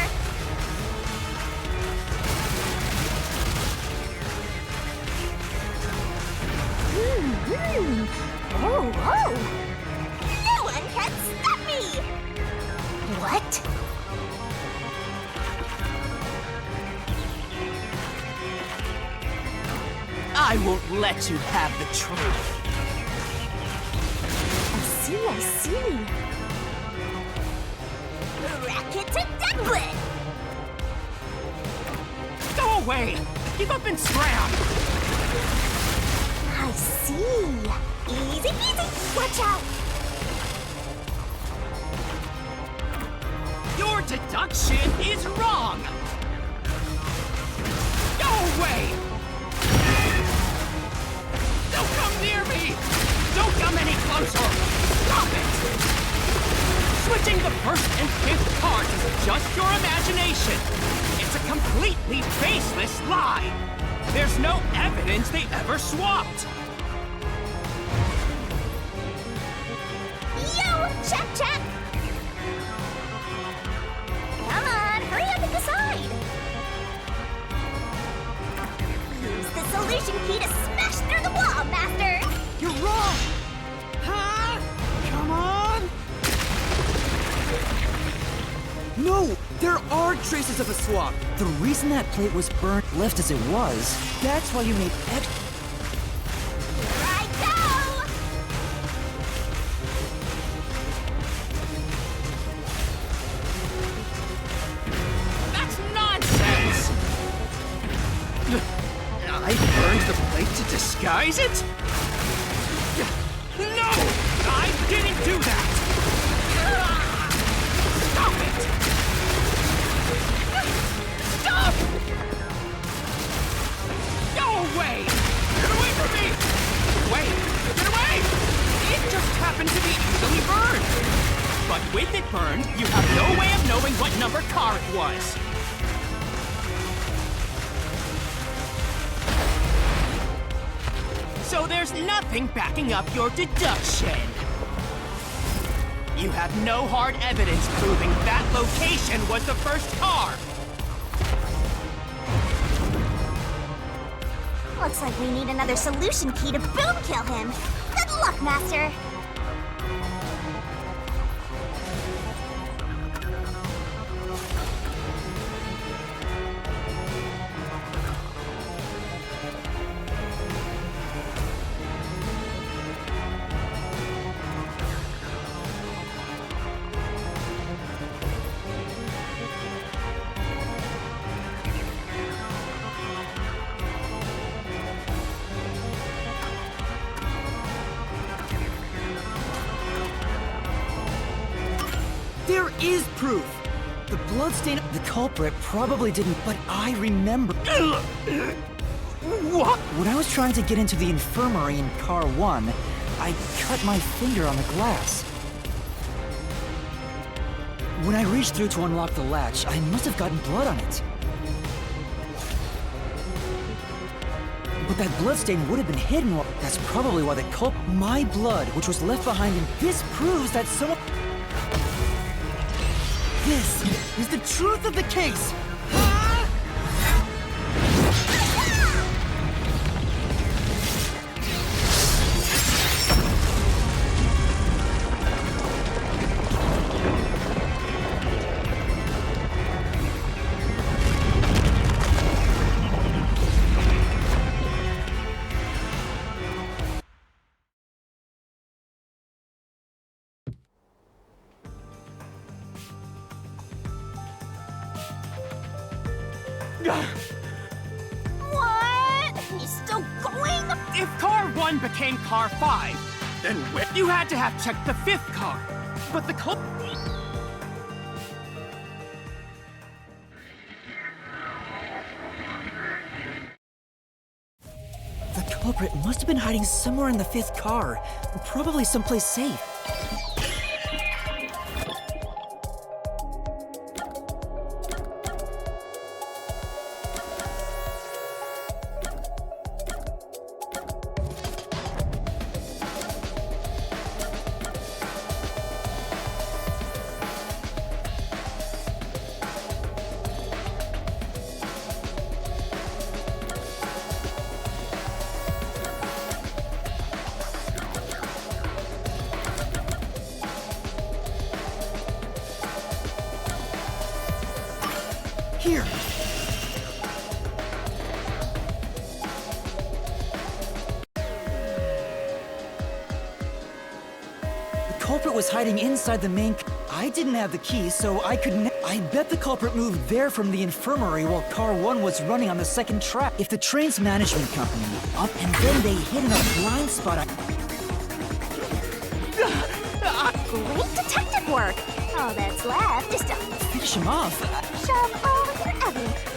Speaker 1: Oh, oh! No one can stop me! What?
Speaker 6: I won't let you have the truth.
Speaker 1: I see. Racket to Dublin!
Speaker 6: Go away! Give up and scram!
Speaker 1: I see. Easy peasy. Watch out.
Speaker 6: Your deduction is wrong! Go away! Don't come near me! Don't come any closer! Stop it! Switching the first and fifth cards is just your imagination. It's a completely baseless lie. There's no evidence they ever swapped.
Speaker 1: Yo, check! Come on, hurry up and decide. Use the solution key to smash through the wall, Master.
Speaker 6: You're wrong! Huh? Come on!
Speaker 2: No! There are traces of a swap! The reason that plate was burnt, left as it was, that's why you made X.
Speaker 1: Here I go!
Speaker 6: That's nonsense! I burned the plate to disguise it? No! I didn't do that! Stop it! Stop! Go away! Get away from me! Wait! Get away! It just happened to be easily burned! But with it burned, you have no way of knowing what number car it was. So there's nothing backing up your deduction. You have no hard evidence proving that location was the first car.
Speaker 1: Looks like we need another solution key to boom kill him. Good luck, Master.
Speaker 2: There is proof! The bloodstain. The culprit probably didn't, but I remember.
Speaker 6: What?
Speaker 2: When I was trying to get into the infirmary in Car 1, I cut my finger on the glass. When I reached through to unlock the latch, I must have gotten blood on it. But that bloodstain would have been hidden. That's probably why the culprit. My blood, which was left behind in. This proves that someone. This is the truth of the case!
Speaker 1: What? He's still going?
Speaker 6: If car 1 became car 5, then you had to have checked the 5th car. But the culprit.
Speaker 2: The culprit must have been hiding somewhere in the 5th car. Probably someplace safe. culprit was hiding inside the main... I didn't have the key, so I couldn't... I bet the culprit moved there from the infirmary while Car 1 was running on the second track. If the train's management company up and then they hit in a blind spot,
Speaker 1: Great detective work! All that's left is to
Speaker 2: finish him off.
Speaker 1: shove all your evidence.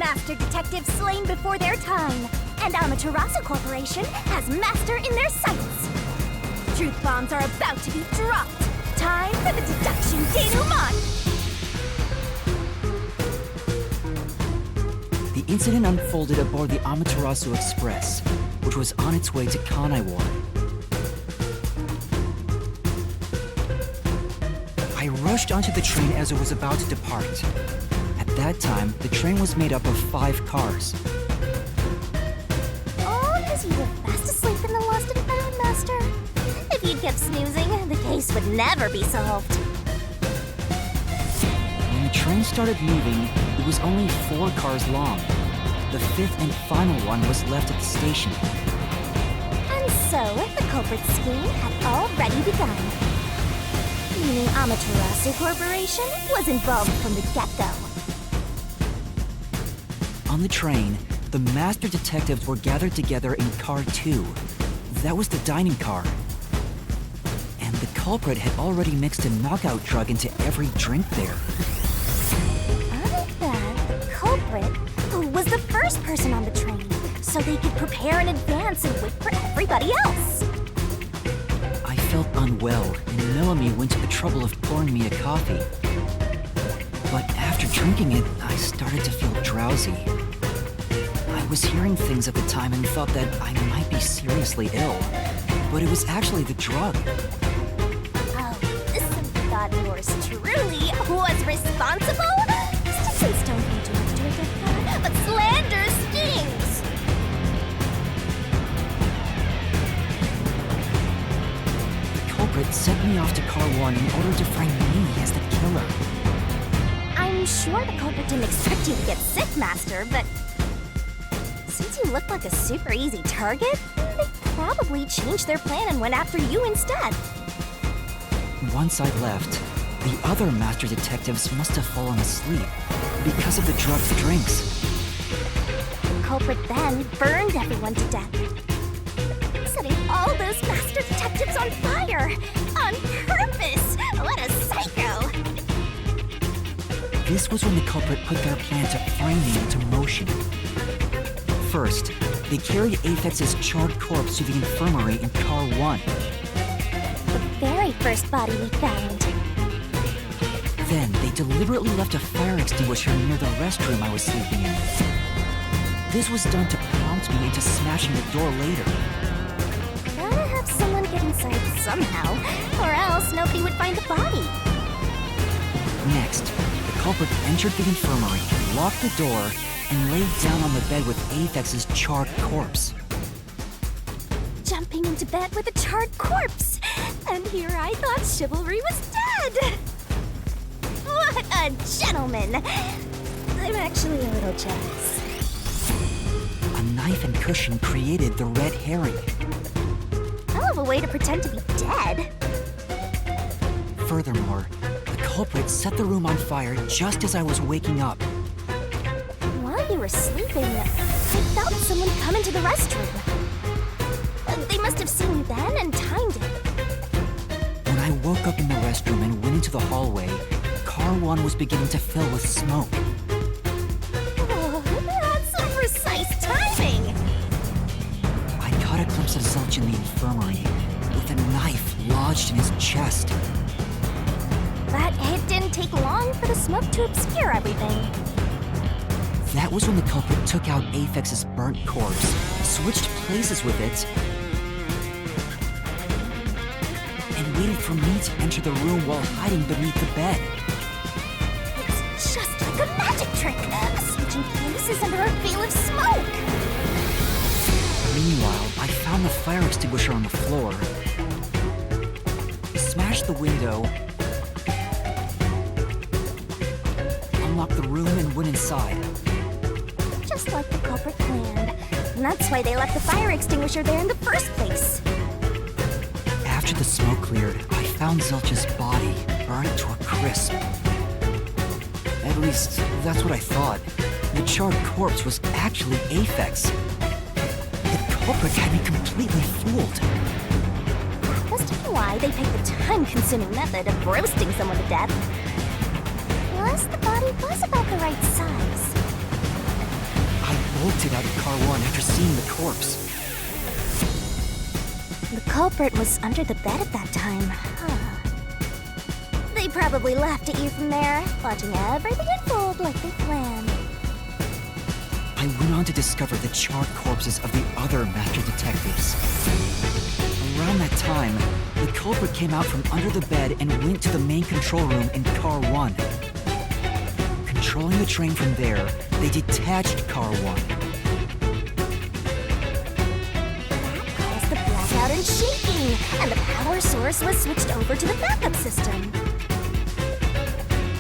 Speaker 1: master detectives slain before their time, and Amaterasu Corporation has master in their sights. Truth bombs are about to be dropped. Time for the deduction denouement!
Speaker 2: The incident unfolded aboard the Amaterasu Express, which was on its way to Kanai Ward. I rushed onto the train as it was about to depart. At that time, the train was made up of 5 cars.
Speaker 1: All because you were fast asleep in the lost and found, Master. If you'd kept snoozing, the case would never be solved.
Speaker 2: When the train started moving, it was only 4 cars long. The 5th and final one was left at the station.
Speaker 1: And so, the culprit scheme had already begun. Meaning Amaterasu Corporation was involved from the get-go.
Speaker 2: On the train, the master detectives were gathered together in car 2. That was the dining car. And the culprit had already mixed a knockout drug into every drink there.
Speaker 1: Like that, the culprit was the first person on the train, so they could prepare in advance and wait for everybody else.
Speaker 2: I felt unwell, and Melanie went to the trouble of pouring me a coffee. But after drinking it, I started to feel drowsy. I was hearing things at the time and thought that I might be seriously ill, but it was actually the drug.
Speaker 1: Oh, this thought yours truly was responsible? Citizens don't do much to a good guy, but slander stings!
Speaker 2: The culprit sent me off to car 1 in order to find me as the killer.
Speaker 1: I'm sure the culprit didn't expect you to get sick, Master, but since you look like a super easy target, they probably changed their plan and went after you instead.
Speaker 2: Once I left, the other master detectives must have fallen asleep because of the drugged drinks.
Speaker 1: The culprit then burned everyone to death, setting all those master detectives on fire! On purpose! What a psycho!
Speaker 2: This was when the culprit put their plan to frame me into motion. First, they carried Aphex's charred corpse to the infirmary in car 1.
Speaker 1: The very first body we found.
Speaker 2: Then, they deliberately left a fire extinguisher near the restroom I was sleeping in. This was done to prompt me into smashing the door later.
Speaker 1: Gotta have someone get inside somehow, or else nobody would find the body.
Speaker 2: Next, the culprit entered the infirmary, locked the door, and laid down on the bed with Aphex's charred corpse.
Speaker 1: Jumping into bed with a charred corpse! And here I thought chivalry was dead! What a gentleman! I'm actually a little jealous.
Speaker 2: A knife and cushion created the red herring.
Speaker 1: Hell of a way to pretend to be dead.
Speaker 2: Furthermore, the culprit set the room on fire just as I was waking up.
Speaker 1: While you were sleeping, I felt someone come into the restroom. They must have seen you then and timed it.
Speaker 2: When I woke up in the restroom and went into the hallway, car 1 was beginning to fill with smoke.
Speaker 1: Oh, that's some precise timing!
Speaker 2: I caught a glimpse of Zulch in the infirmary, with a knife lodged in his chest.
Speaker 1: But it didn't take long for the smoke to obscure everything.
Speaker 2: That was when the culprit took out Aphex's burnt corpse, switched places with it, and waited for me to enter the room while hiding beneath the bed.
Speaker 1: It's just like a magic trick, switching places under a veil of smoke.
Speaker 2: Meanwhile, I found the fire extinguisher on the floor, smashed the window, unlocked the room, and went inside.
Speaker 1: Just like the culprit planned. And that's why they left the fire extinguisher there in the first place.
Speaker 2: After the smoke cleared, I found Zulch's body, burned to a crisp. At least, that's what I thought. The charred corpse was actually Aphex. The culprit had me completely fooled.
Speaker 1: Must be why they picked the time-consuming method of roasting someone to death. Plus, the body was about the right size.
Speaker 2: bolted out of car 1 after seeing the corpse.
Speaker 1: The culprit was under the bed at that time. Huh. They probably laughed at you from there, watching everything unfold like they planned.
Speaker 2: I went on to discover the charred corpses of the other master detectives. Around that time, the culprit came out from under the bed and went to the main control room in car 1. Controlling the train from there, they detached car 1.
Speaker 1: That caused the blackout and shaking, and the power source was switched over to the backup system.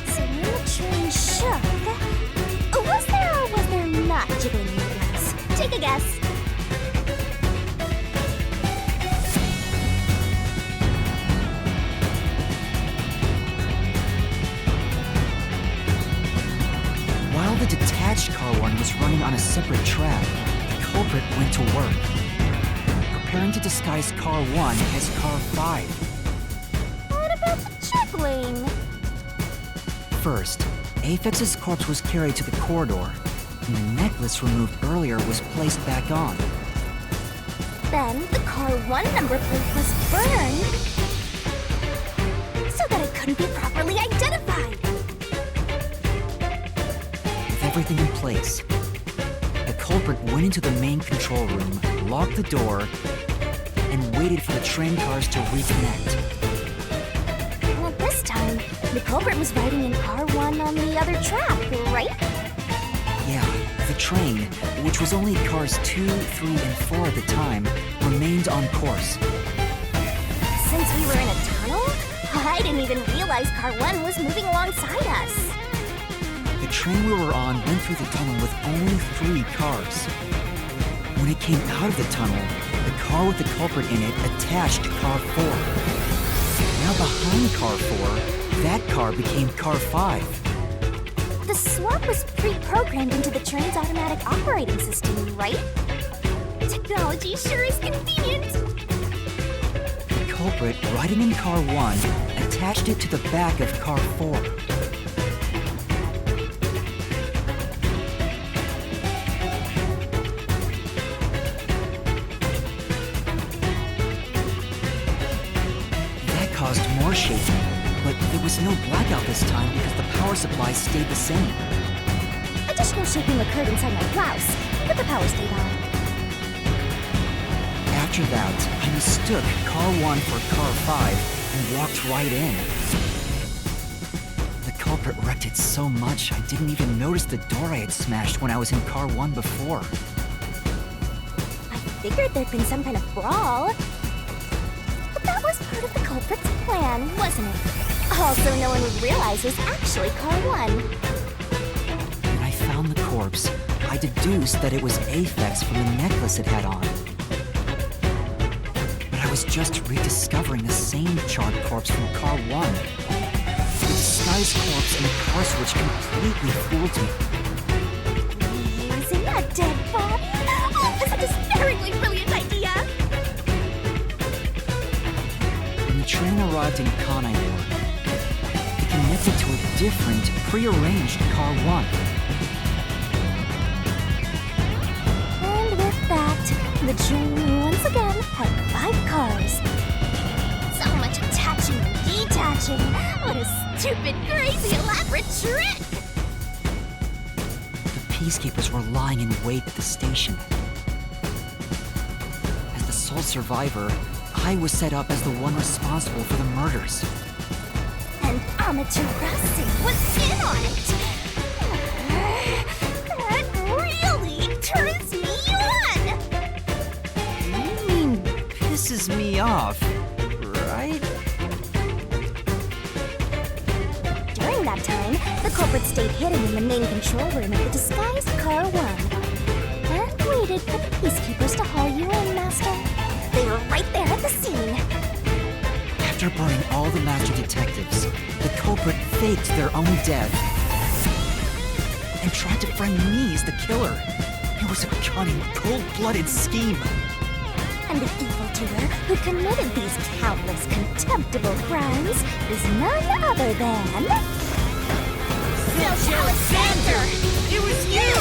Speaker 1: So when the train shook, was there or was there not jiggling in the glass? Take a guess.
Speaker 2: While the detached car 1 was running on a separate track, the culprit went to work, preparing to disguise car 1 as car 5.
Speaker 1: What about the jiggling?
Speaker 2: First, Aphex's corpse was carried to the corridor, and the necklace removed earlier was placed back on.
Speaker 1: Then the car 1 number plate was burned so that it couldn't be properly identified.
Speaker 2: With everything in place, the culprit went into the main control room, locked the door, and waited for the train cars to reconnect.
Speaker 1: And at this time, the culprit was riding in car 1 on the other track, right?
Speaker 2: Yeah, the train, which was only cars 2, 3, and 4 at the time, remained on course.
Speaker 1: Since we were in a tunnel, I didn't even realize car 1 was moving alongside us.
Speaker 2: The train we were on went through the tunnel with only 3 cars. When it came out of the tunnel, the car with the culprit in it attached car 4. Now behind car 4, that car became car 5.
Speaker 1: The swap was pre-programmed into the train's automatic operating system, right? Technology sure is convenient.
Speaker 2: The culprit, riding in car 1, attached it to the back of car 4. That caused more shaking, but there was no blackout this time because the power supply stayed the same.
Speaker 1: Additional shaking occurred inside my blouse, but the power stayed on.
Speaker 2: After that, I mistook car 1 for car 5 and walked right in. The culprit wrecked it so much I didn't even notice the door I had smashed when I was in car 1 before.
Speaker 1: I figured there'd been some kind of brawl. But that was part of the culprit's plan, wasn't it? Also, no one would realize it was actually car 1.
Speaker 2: When I found the corpse, I deduced that it was Aphex from the necklace it had on. But I was just rediscovering the same charred corpse from car 1. The disguised corpse and the car switch completely fooled me.
Speaker 1: Using a dead body? Oh, that's a despairingly brilliant idea!
Speaker 2: When the train arrived in Kanai Ward, it connected to a different, prearranged car 1.
Speaker 1: And with that, the train once again had 5 cars. So much attaching and detaching. What a stupid, crazy, elaborate trick!
Speaker 2: The peacekeepers were lying in wait at the station. As the sole survivor, I was set up as the one responsible for the murders.
Speaker 1: And Amaterasu was in on it! That really turns me on!
Speaker 2: You mean pisses me off, right?
Speaker 1: During that time, the culprit stayed hidden in the main control room of the disguised car 1. And waited for the peacekeepers to haul you in, Master. They were right there at the scene.
Speaker 2: After burning all the master detectives, the culprit faked their own death and tried to frame me as the killer. It was a cunning, cold-blooded scheme.
Speaker 1: And the evildoer who committed these countless contemptible crimes is none other than... Alexander!
Speaker 9: It was you!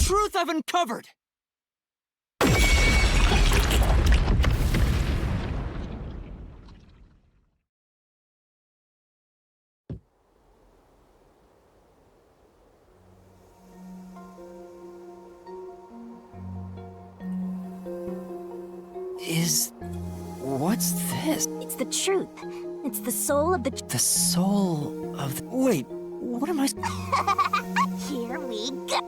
Speaker 6: truth I've uncovered!
Speaker 2: What's this?
Speaker 7: It's the truth. It's the soul of the...
Speaker 2: The soul of the... Wait, what am I...
Speaker 7: Here we go.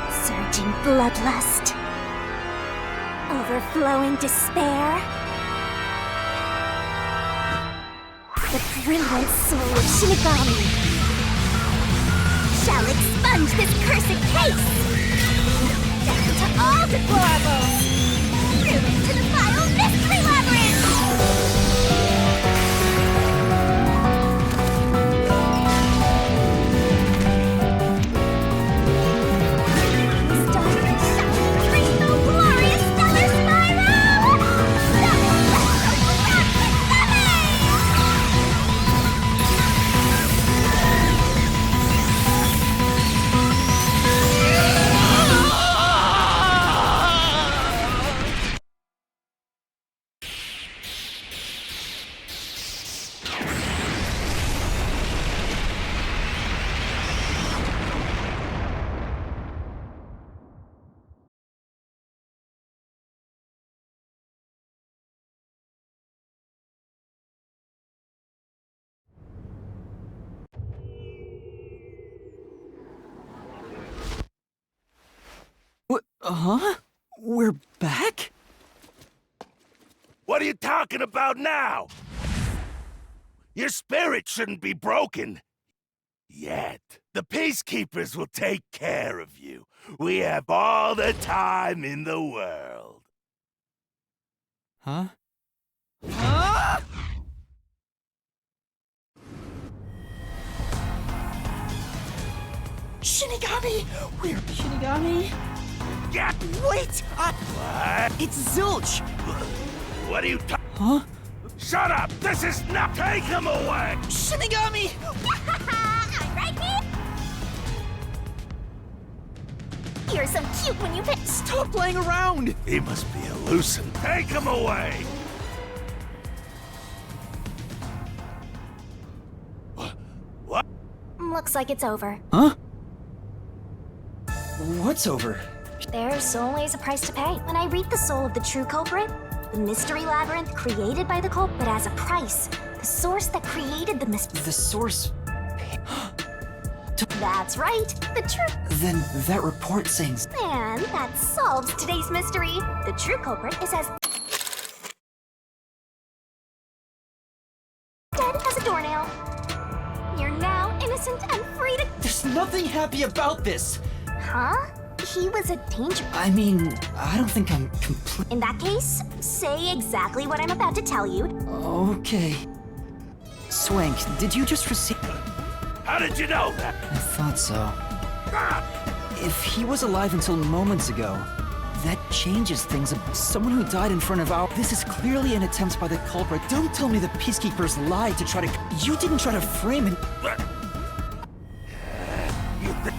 Speaker 7: Surging bloodlust. Overflowing despair. The brilliant soul of Shinigami shall expunge this cursed case! Down to all deplorables! Through into the vile mystery labyrinth! Starting shining rainbow glorious stellar spiral!
Speaker 2: Huh? We're back?
Speaker 9: What are you talking about now? Your spirit shouldn't be broken. Yet. The Peacekeepers will take care of you. We have all the time in the world.
Speaker 2: Huh?
Speaker 6: Shinigami! We're Shinigami?
Speaker 9: Yeah.
Speaker 6: Wait!
Speaker 9: What?
Speaker 6: It's Zilch!
Speaker 9: What are you
Speaker 2: Huh?
Speaker 9: Shut up! This is not. Take him away!
Speaker 6: Shinigami!
Speaker 7: I'm right here! You're so cute when you pick.
Speaker 6: Stop playing around!
Speaker 9: He must be a hallucin. Take him away! What?
Speaker 1: Looks like it's over.
Speaker 2: Huh? What's over?
Speaker 1: There's always a price to pay. When I read the soul of the true culprit, the mystery labyrinth created by the culprit, but as a price, the source that created the mystery.
Speaker 2: The source...
Speaker 1: That's right, the true...
Speaker 2: Then that report saying...
Speaker 1: And that solves today's mystery. The true culprit is as... dead as a doornail. You're now innocent and free to...
Speaker 2: There's nothing happy about this!
Speaker 1: Huh? He was a danger...
Speaker 2: I mean, I don't think I'm complete...
Speaker 1: In that case, say exactly what I'm about to tell you.
Speaker 2: Okay. Swank, did you just receive...
Speaker 9: How did you know that?
Speaker 2: I thought so.
Speaker 9: Ah!
Speaker 2: If he was alive until moments ago, that changes things. Someone who died in front of our... This is clearly an attempt by the culprit. Don't tell me the Peacekeepers lied to try to... You didn't try to frame him.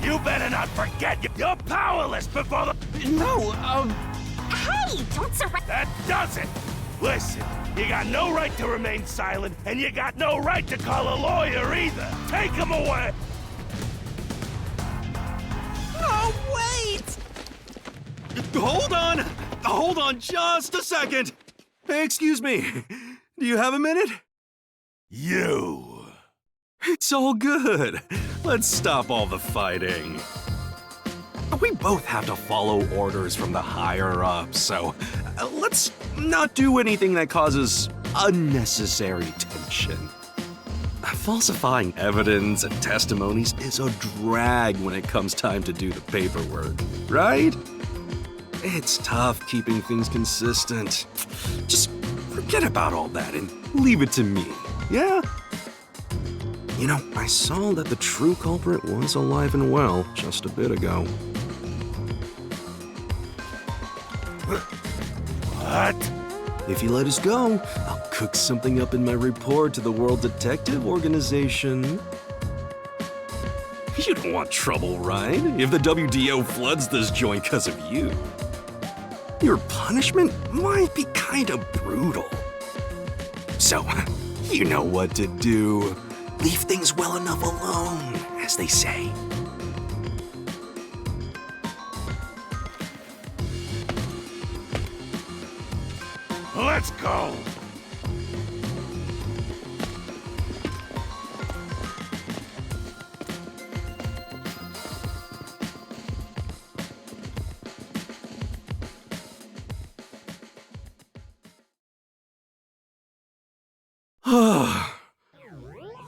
Speaker 9: You better not forget you're powerless before the...
Speaker 2: No,
Speaker 1: Hey, don't surrender.
Speaker 9: That does it! Listen, you got no right to remain silent, and you got no right to call a lawyer either! Take him away!
Speaker 6: Oh, wait! Hold on just a second! Hey, excuse me. Do you have a minute?
Speaker 9: You...
Speaker 10: It's all good. Let's stop all the fighting. We both have to follow orders from the higher-ups, so let's not do anything that causes unnecessary tension. Falsifying evidence and testimonies is a drag when it comes time to do the paperwork, right? It's tough keeping things consistent. Just forget about all that and leave it to me, yeah? You know, I saw that the true culprit was alive and well just a bit ago.
Speaker 9: What?
Speaker 10: If you let us go, I'll cook something up in my report to the World Detective Organization. You don't want trouble, right? If the WDO floods this joint because of you. Your punishment might be kind of brutal. So, you know what to do. Leave things well enough alone, as they say.
Speaker 9: Let's go!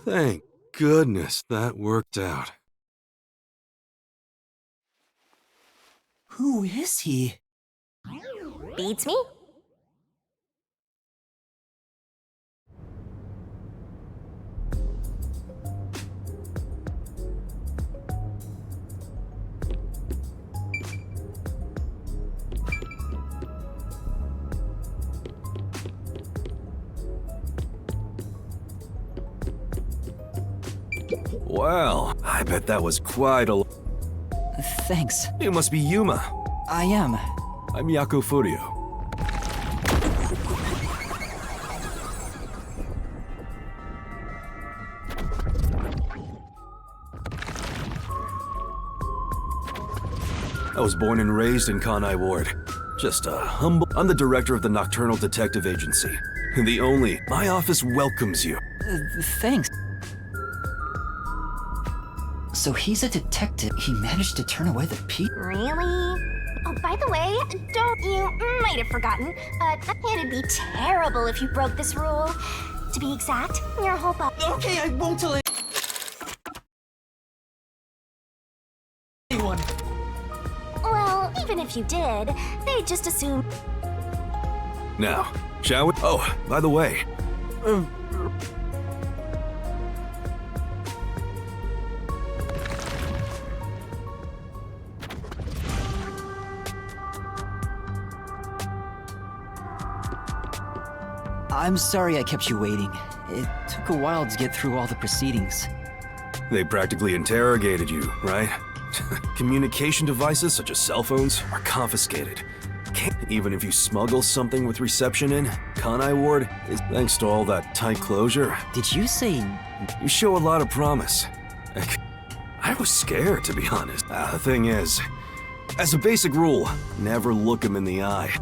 Speaker 10: Thank goodness that worked out.
Speaker 2: Who is he?
Speaker 1: Beats me?
Speaker 10: Wow, I bet that was quite a...
Speaker 2: Thanks.
Speaker 10: You must be Yuma.
Speaker 2: I am.
Speaker 10: I'm Yako Furio. I was born and raised in Kanai Ward. Just a humble... I'm the director of the Nocturnal Detective Agency. The only... My office welcomes you.
Speaker 2: Thanks. So he's a detective. He managed to turn away the
Speaker 1: Really? Oh, by the way, you might have forgotten, it'd be terrible if you broke this rule. To be exact, your whole body.
Speaker 2: Okay, I won't tell anyone.
Speaker 1: Well, even if you did, they'd just assume.
Speaker 10: Now, shall we? Oh, by the way.
Speaker 2: I'm sorry I kept you waiting. It took a while to get through all the proceedings.
Speaker 10: They practically interrogated you, right? Communication devices such as cell phones are confiscated. Even if you smuggle something with reception in, Kanai Ward is thanks to all that tight closure.
Speaker 2: Did you say...
Speaker 10: You show a lot of promise. I was scared, to be honest. The thing is, as a basic rule, never look him in the eye.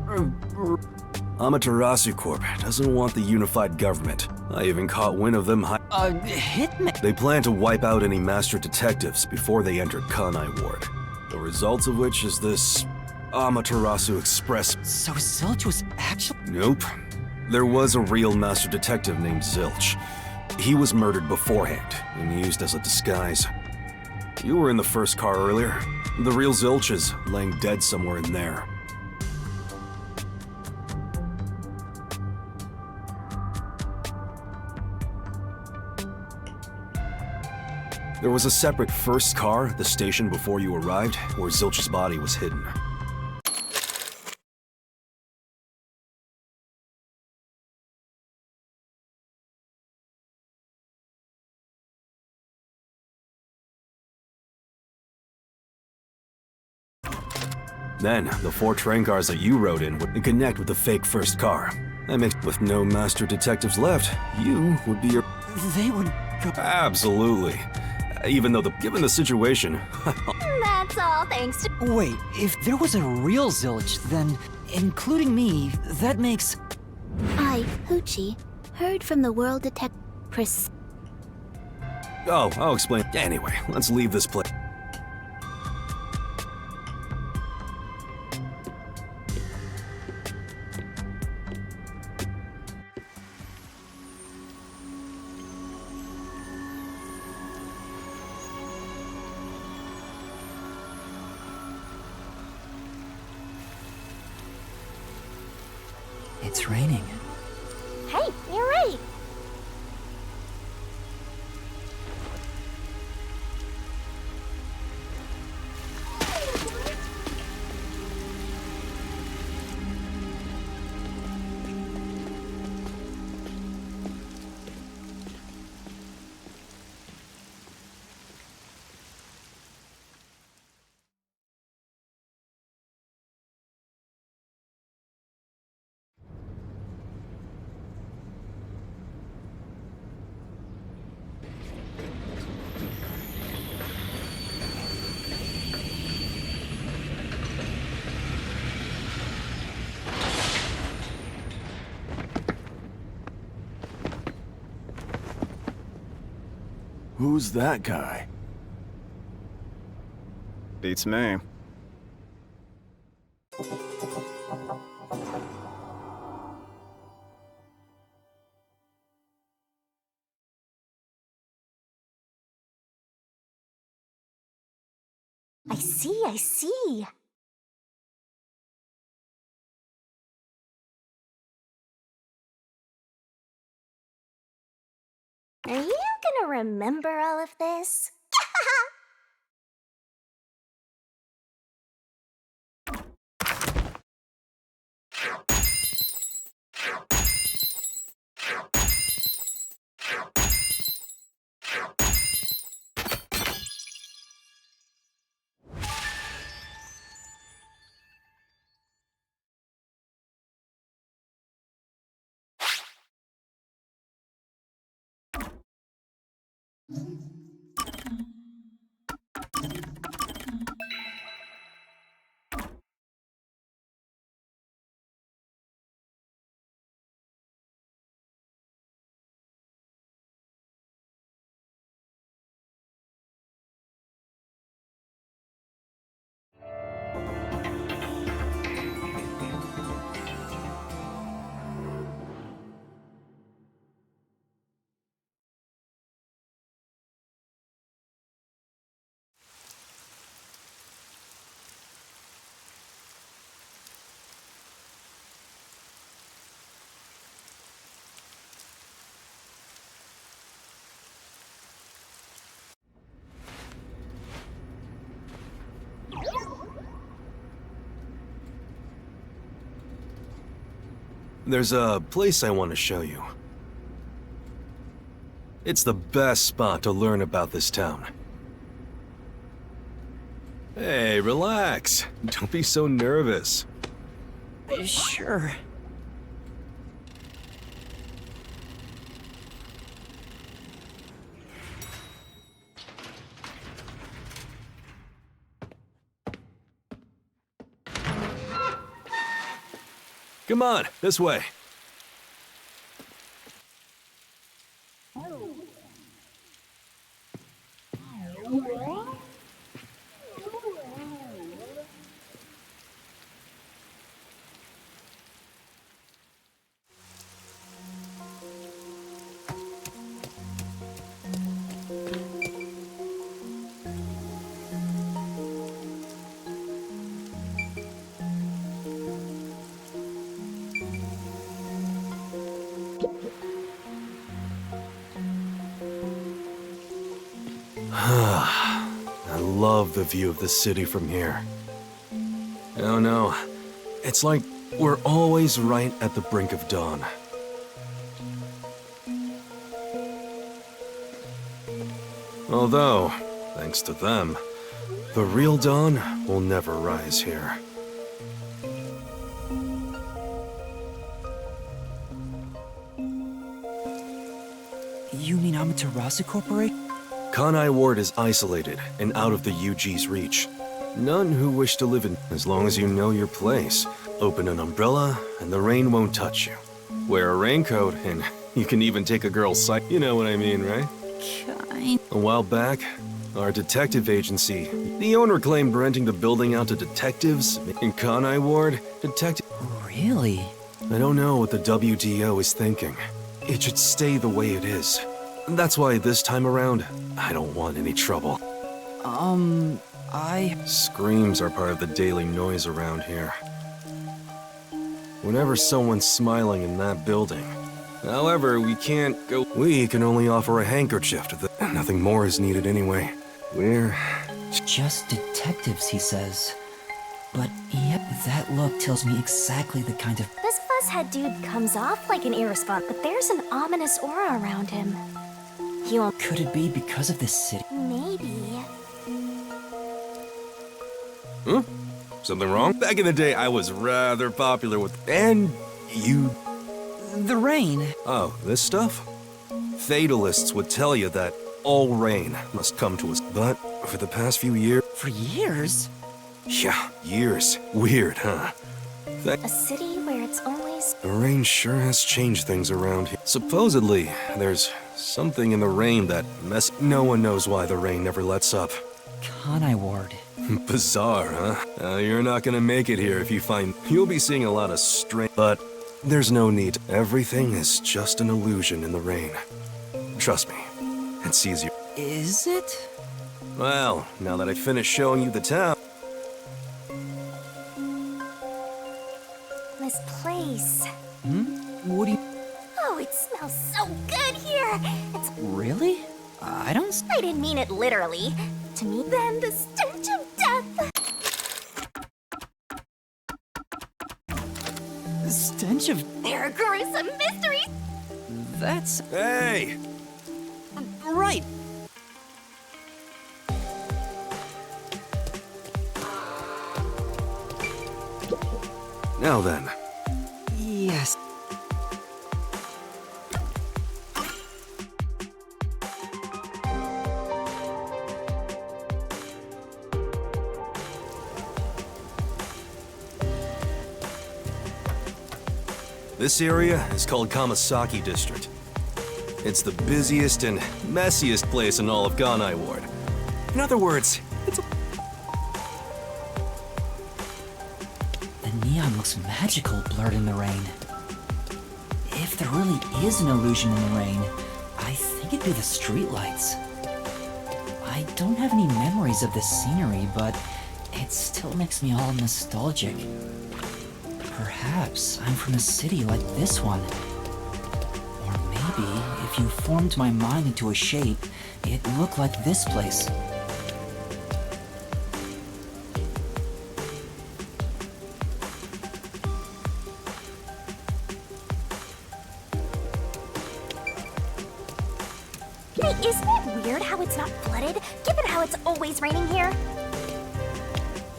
Speaker 10: Amaterasu Corp doesn't want the unified government. I even caught wind of them
Speaker 2: hitman?
Speaker 10: They plan to wipe out any master detectives before they entered Kanai Ward. The results of which is this Amaterasu Express.
Speaker 2: So Zilch was actually...
Speaker 10: Nope. There was a real master detective named Zilch. He was murdered beforehand and used as a disguise. You were in the first car earlier. The real Zilch is laying dead somewhere in there. There was a separate first car at the station before you arrived, where Zilch's body was hidden. Then, the 4 train cars that you rode in would connect with the fake first car. That makes, with no master detectives left, you would be your...
Speaker 2: They would go...
Speaker 10: Absolutely. Even though, given the situation...
Speaker 1: That's all thanks to.
Speaker 2: Wait, if there was a real Zilch, then, including me, that makes...
Speaker 7: I, Hoochie, heard from the World Detective...
Speaker 10: Oh, I'll explain. Anyway, let's leave this place.
Speaker 2: It's raining.
Speaker 1: Hey, you're right.
Speaker 11: Who's that guy?
Speaker 12: Beats me.
Speaker 1: I see, I see. Are you gonna remember all of this?
Speaker 10: There's a place I want to show you. It's the best spot to learn about this town. Hey, relax. Don't be so nervous.
Speaker 2: Sure.
Speaker 10: Come on, this way. I love the view of the city from here. Oh no, it's like we're always right at the brink of dawn. Although, thanks to them, the real dawn will never rise here.
Speaker 2: You mean Amaterasu Corporation?
Speaker 10: Kanai Ward is isolated and out of the UG's reach. None who wish to live in, as long as you know your place. Open an umbrella and the rain won't touch you. Wear a raincoat and you can even take a girl's side. You know what I mean, right? A while back, our detective agency, the owner claimed renting the building out to detectives in Kanai Ward.
Speaker 2: Really?
Speaker 10: I don't know what the WDO is thinking. It should stay the way it is. That's why this time around, I don't want any trouble. Screams are part of the daily noise around here. Whenever someone's smiling in that building. However, we can't go. We can only offer a handkerchief to the. Nothing more is needed anyway. We're
Speaker 2: just detectives, he says. But yep, that look tells me exactly the kind of.
Speaker 1: This fuzzhead dude comes off like an irresponsible, but there's an ominous aura around him. He won't.
Speaker 2: Could it be because of this city?
Speaker 1: Maybe.
Speaker 10: Huh? Something wrong? Back in the day, I was rather popular with. And you.
Speaker 2: The rain.
Speaker 10: Oh, this stuff? Fatalists would tell you that all rain must come to us. But for the past few years.
Speaker 2: For years?
Speaker 10: Yeah, years. Weird, huh?
Speaker 1: A city where it's always.
Speaker 10: The rain sure has changed things around here. Supposedly, there's something in the rain that No one knows why the rain never lets up.
Speaker 2: Kanai Ward.
Speaker 10: Bizarre, huh? You're not gonna make it here if you find... You'll be seeing a lot of strange... But there's no need. Everything is just an illusion in the rain. Trust me, it sees you.
Speaker 2: Is it?
Speaker 10: Well, now that I finished showing you the town...
Speaker 1: This place.
Speaker 2: What do you...
Speaker 1: Oh, it smells so good here. It's...
Speaker 2: Really? I don't...
Speaker 1: I didn't mean it literally. To me, then the stench of death.
Speaker 2: The stench of...
Speaker 1: There are gruesome mysteries.
Speaker 2: That's...
Speaker 10: Hey!
Speaker 2: Right.
Speaker 10: Now then.
Speaker 2: Yes.
Speaker 10: This area is called Kamasaki District. It's the busiest and messiest place in all of Kanai Ward. In other words, it's a...
Speaker 2: The neon looks magical blurred in the rain. If there really is an illusion in the rain, I think it'd be the streetlights. I don't have any memories of this scenery, but it still makes me all nostalgic. Perhaps I'm from a city like this one. Or maybe, if you formed my mind into a shape, it looked like this place.
Speaker 1: Hey, isn't it weird how it's not flooded, given how it's always raining here?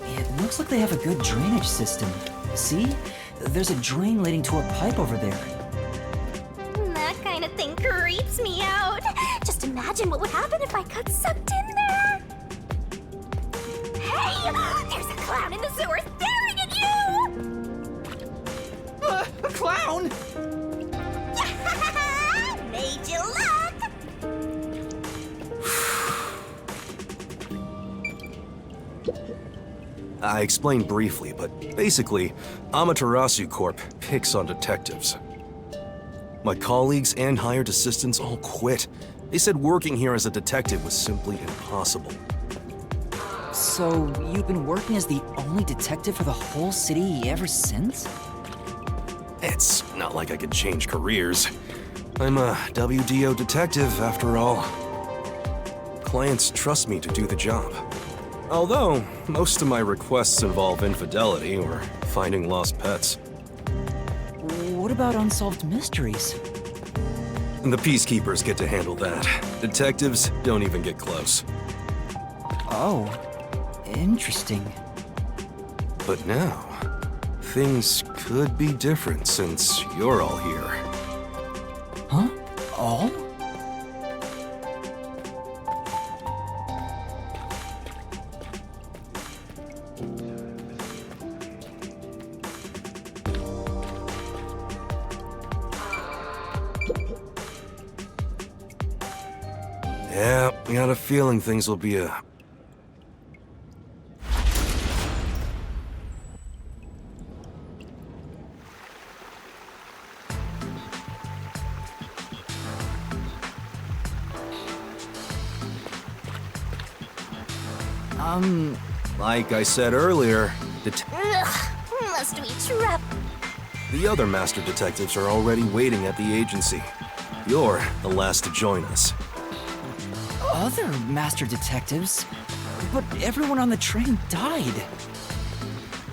Speaker 2: It looks like they have a good drainage system. See? There's a drain leading to a pipe over there.
Speaker 1: That kind of thing creeps me out. Just imagine what would happen if I got sucked in there. Hey! There's a clown in the sewer staring at you!
Speaker 2: A clown?
Speaker 1: Made you look!
Speaker 10: I explained briefly, but basically, Amaterasu Corp picks on detectives. My colleagues and hired assistants all quit. They said working here as a detective was simply impossible.
Speaker 2: So, you've been working as the only detective for the whole city ever since?
Speaker 10: It's not like I could change careers. I'm a WDO detective, after all. Clients trust me to do the job. Although, most of my requests involve infidelity or finding lost pets.
Speaker 2: What about unsolved mysteries?
Speaker 10: The peacekeepers get to handle that. Detectives don't even get close.
Speaker 2: Oh, interesting.
Speaker 10: But now, things could be different since you're all here.
Speaker 2: Huh? All?
Speaker 10: Yeah, I got a feeling things will be a... Like I said earlier,
Speaker 1: Ugh, must we trap?
Speaker 10: the other master detectives are already waiting at the agency. You're the last to join us.
Speaker 2: Other master detectives? But everyone on the train died.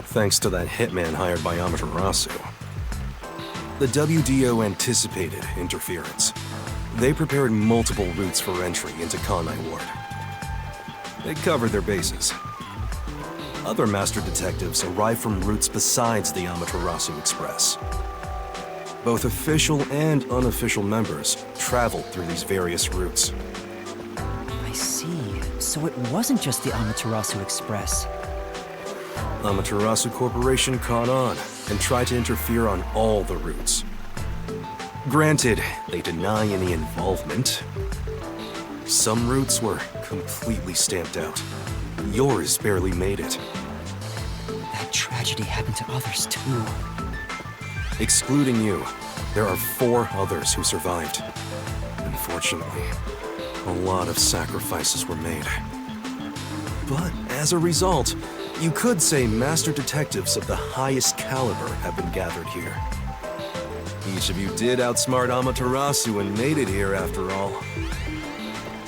Speaker 10: Thanks to that hitman hired by Amaterasu. The WDO anticipated interference. They prepared multiple routes for entry into Kanai Ward. They covered their bases. Other master detectives arrived from routes besides the Amaterasu Express. Both official and unofficial members traveled through these various routes.
Speaker 2: I see. So it wasn't just the Amaterasu Express.
Speaker 10: Amaterasu Corporation caught on and tried to interfere on all the routes. Granted, they deny any involvement. Some routes were completely stamped out. Yours barely made it.
Speaker 2: That tragedy happened to others too.
Speaker 10: Excluding you, there are 4 others who survived. Unfortunately, a lot of sacrifices were made. But as a result, you could say master detectives of the highest caliber have been gathered here. Each of you did outsmart Amaterasu and made it here after all.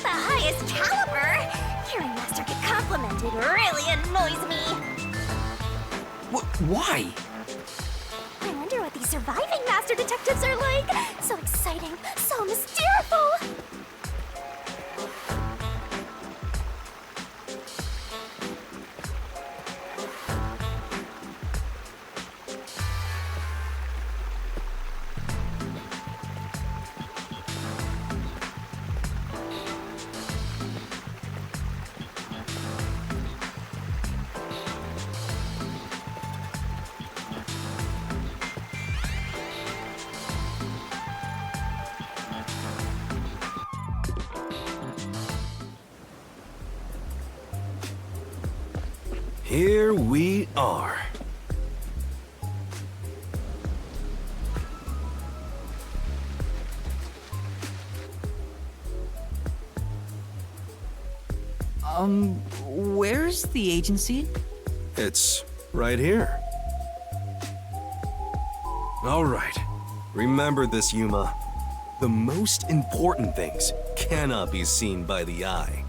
Speaker 1: The highest caliber? Hearing Master get complimented really annoys me.
Speaker 2: Why?
Speaker 1: I wonder what these surviving Master Detectives are like. So exciting, so mysterious.
Speaker 10: Here we are.
Speaker 2: Where's the agency?
Speaker 10: It's right here. All right. Remember this, Yuma. The most important things cannot be seen by the eye.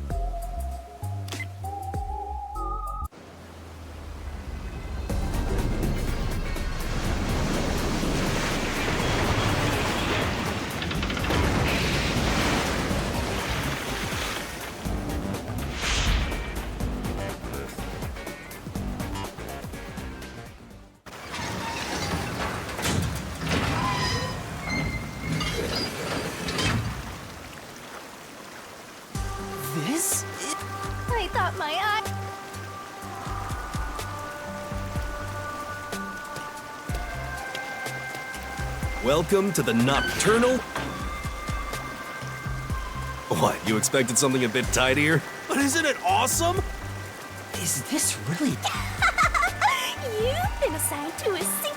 Speaker 2: This?
Speaker 1: I thought my eye...
Speaker 10: Welcome to the Nocturnal... What, you expected something a bit tidier? But isn't it awesome?
Speaker 2: Is this really...
Speaker 1: You've been assigned to a secret...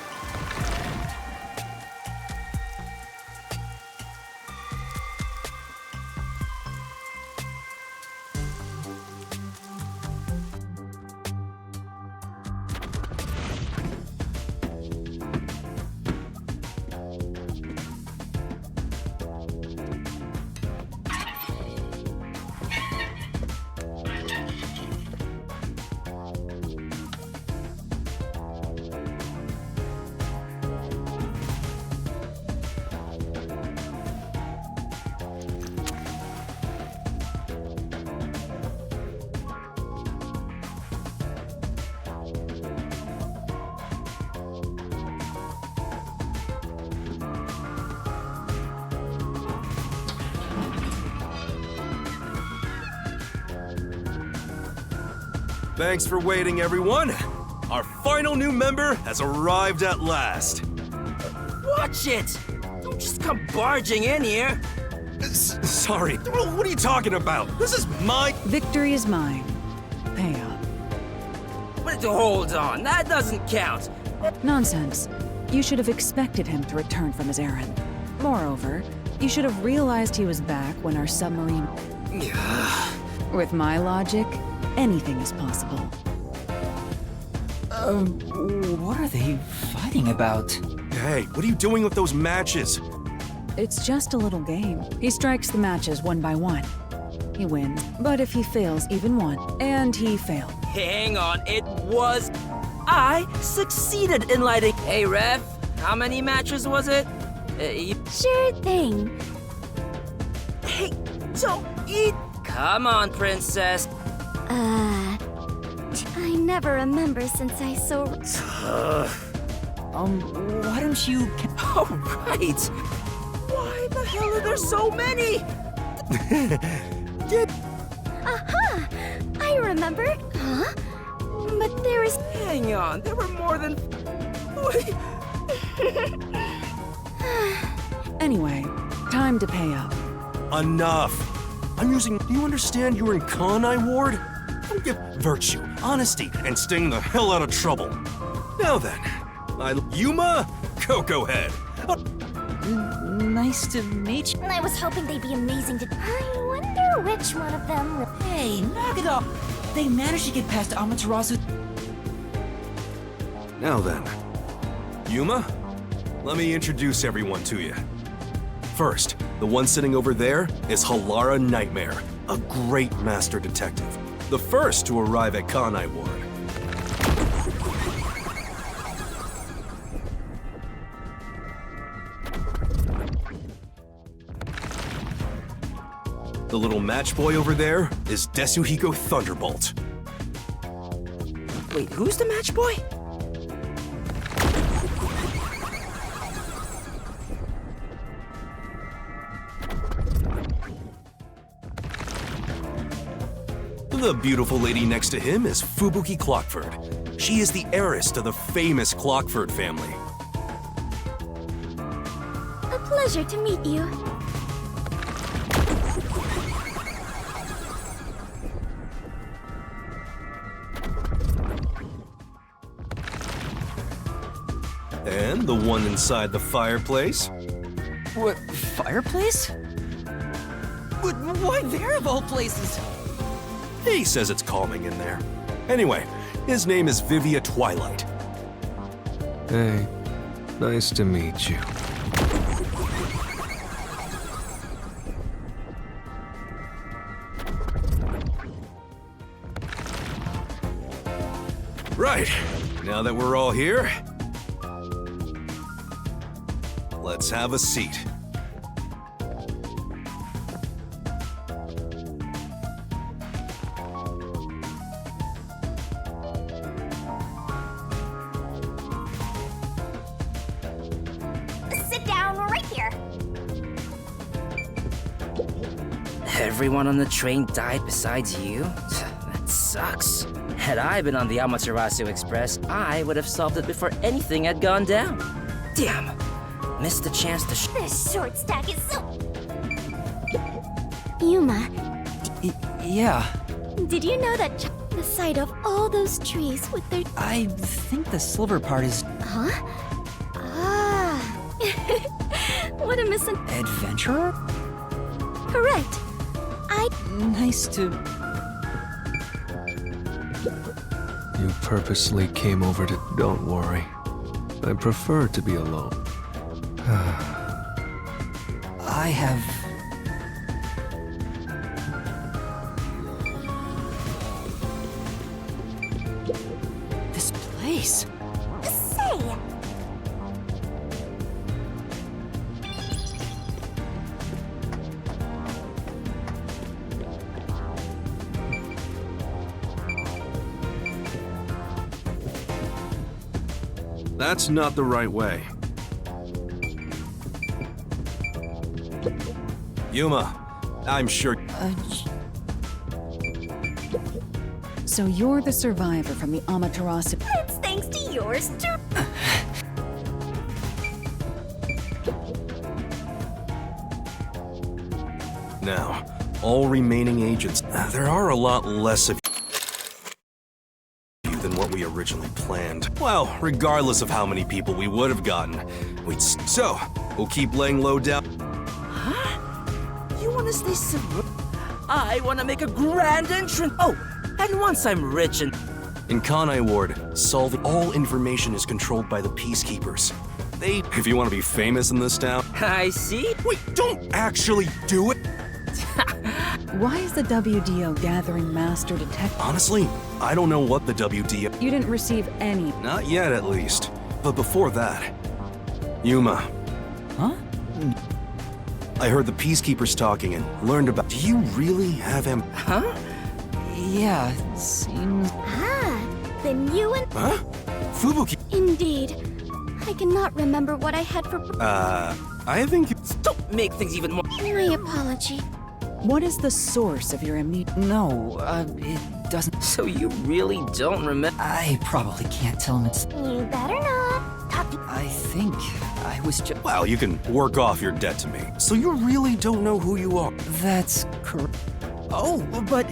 Speaker 10: Thanks for waiting, everyone. Our final new member has arrived at last.
Speaker 6: Watch it! Don't just come barging in here.
Speaker 10: Sorry, what are you talking about? This is my...
Speaker 11: Victory is mine. Pay up.
Speaker 6: But hold on, that doesn't count.
Speaker 11: Nonsense. You should have expected him to return from his errand. Moreover, you should have realized he was back when our submarine... With my logic, anything is possible.
Speaker 2: What are they fighting about?
Speaker 10: Hey, what are you doing with those matches?
Speaker 11: It's just a little game. He strikes the matches one by one. He wins. But if he fails even one, and he failed.
Speaker 6: Hang on, it was... I succeeded in lighting... Hey, Ref, how many matches was it?
Speaker 7: Sure thing.
Speaker 6: Hey, don't eat... Come on, princess.
Speaker 7: I never remember since I so...
Speaker 2: Why don't you...
Speaker 6: Oh, right. Why the hell are there so many?
Speaker 7: Aha! I remember. Huh? But there is...
Speaker 6: Hang on, there were more than...
Speaker 11: Anyway, time to pay up.
Speaker 10: Enough! I'm using. Do you understand you're in Kanai Ward? Don't give virtue, honesty, and staying the hell out of trouble. Now then, Yuma? Go ahead.
Speaker 2: Nice to meet you.
Speaker 1: I was hoping they'd be amazing to. I wonder which one of them.
Speaker 2: Hey, knock it off. They managed to get past Amaterasu.
Speaker 10: Now then, Yuma, let me introduce everyone to you. First, the one sitting over there is Halara Nightmare, a great master detective. The first to arrive at Kanai Ward. The little match boy over there is Desuhiko Thunderbolt.
Speaker 6: Wait, who's the match boy?
Speaker 10: The beautiful lady next to him is Fubuki Clockford. She is the heiress to the famous Clockford family.
Speaker 7: A pleasure to meet you.
Speaker 10: And the one inside the fireplace?
Speaker 2: What, fireplace? But why there of all places?
Speaker 10: He says it's calming in there. Anyway, his name is Vivia Twilight.
Speaker 12: Hey, nice to meet you.
Speaker 10: Right, now that we're all here, let's have a seat.
Speaker 1: Sit down right here.
Speaker 13: Everyone on the train died besides you? That sucks. Had I been on the Amaterasu Express, I would have solved it before anything had gone down. Damn. Missed the chance to
Speaker 1: This short stack is so.
Speaker 7: Yuma,
Speaker 2: Yeah,
Speaker 7: did you know that the sight of all those trees with their...
Speaker 2: I think the silver part is
Speaker 7: Huh? Ah. What a
Speaker 2: adventurer?
Speaker 7: Correct.
Speaker 2: Nice to...
Speaker 12: You purposely came over to... Don't worry. I prefer to be alone.
Speaker 2: I have... This place.
Speaker 1: Say.
Speaker 10: That's not the right way. Yuma, I'm sure.
Speaker 11: So you're the survivor from the Amaterasu...
Speaker 1: It's thanks to yours too.
Speaker 10: Now, all remaining agents, there are a lot less of you than what we originally planned. Well, regardless of how many people we would have gotten, so we'll keep laying low down.
Speaker 13: Huh? You wanna stay civil? I wanna make a grand entrance. Oh, and once I'm rich and...
Speaker 10: In Kanai Ward, solving all information is controlled by the Peacekeepers. If you want to be famous in this town...
Speaker 13: I see.
Speaker 10: Wait, don't actually do it!
Speaker 11: Why is the WDO gathering master detectives?
Speaker 10: Honestly, I don't know what the WDO...
Speaker 11: You didn't receive any...
Speaker 10: Not yet, at least. But before that... Yuma.
Speaker 2: Huh?
Speaker 10: I heard the Peacekeepers talking and learned about... Do you really have him...
Speaker 13: Huh?
Speaker 2: Yeah, it seems...
Speaker 7: Ah, then you and...
Speaker 10: Huh? Fubuki...
Speaker 7: Indeed. I cannot remember what I had for...
Speaker 10: I think...
Speaker 13: Don't make things even more...
Speaker 7: My apology.
Speaker 11: What is the source of your amnesia?
Speaker 2: No, it doesn't...
Speaker 13: So you really don't remember?
Speaker 2: I probably can't tell him it's...
Speaker 1: You better not. Talk
Speaker 2: I think I was just...
Speaker 10: Well, you can work off your debt to me. So you really don't know who you are?
Speaker 2: That's correct. Oh, but...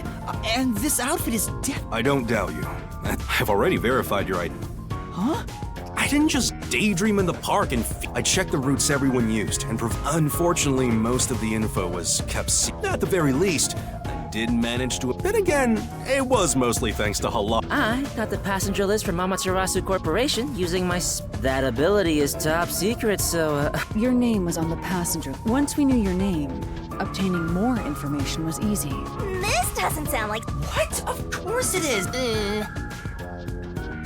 Speaker 2: and this outfit is
Speaker 10: I don't doubt you. I've already verified your ID.
Speaker 2: Huh?
Speaker 10: I didn't just daydream in the park and I checked the routes everyone used, and unfortunately, most of the info was kept secret. At the very least, I did manage to. Then again, it was mostly thanks to Halal.
Speaker 13: I got the passenger list from Amaterasu Corporation using my That ability is top secret, so
Speaker 11: Your name was on the passenger. Once we knew your name, obtaining more information was easy.
Speaker 1: This doesn't sound like...
Speaker 2: What? Of course it is!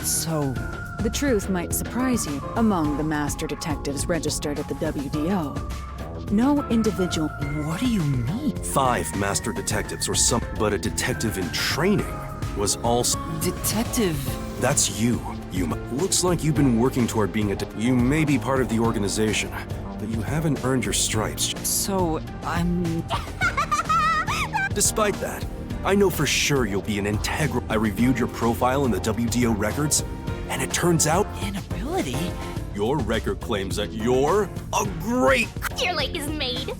Speaker 2: So...
Speaker 11: The truth might surprise you. Among the master detectives registered at the WDO, no individual...
Speaker 2: What do you mean?
Speaker 10: 5 master detectives or some, but a detective in training was also...
Speaker 2: Detective...
Speaker 10: That's you, Yuma. Looks like you've been working toward being a you may be part of the organization, but you haven't earned your stripes.
Speaker 2: So, I'm...
Speaker 10: Despite that, I know for sure you'll be an integral... I reviewed your profile in the WDO records, and it turns out...
Speaker 2: Inability?
Speaker 10: Your record claims that you're a great...
Speaker 1: Your lake is made.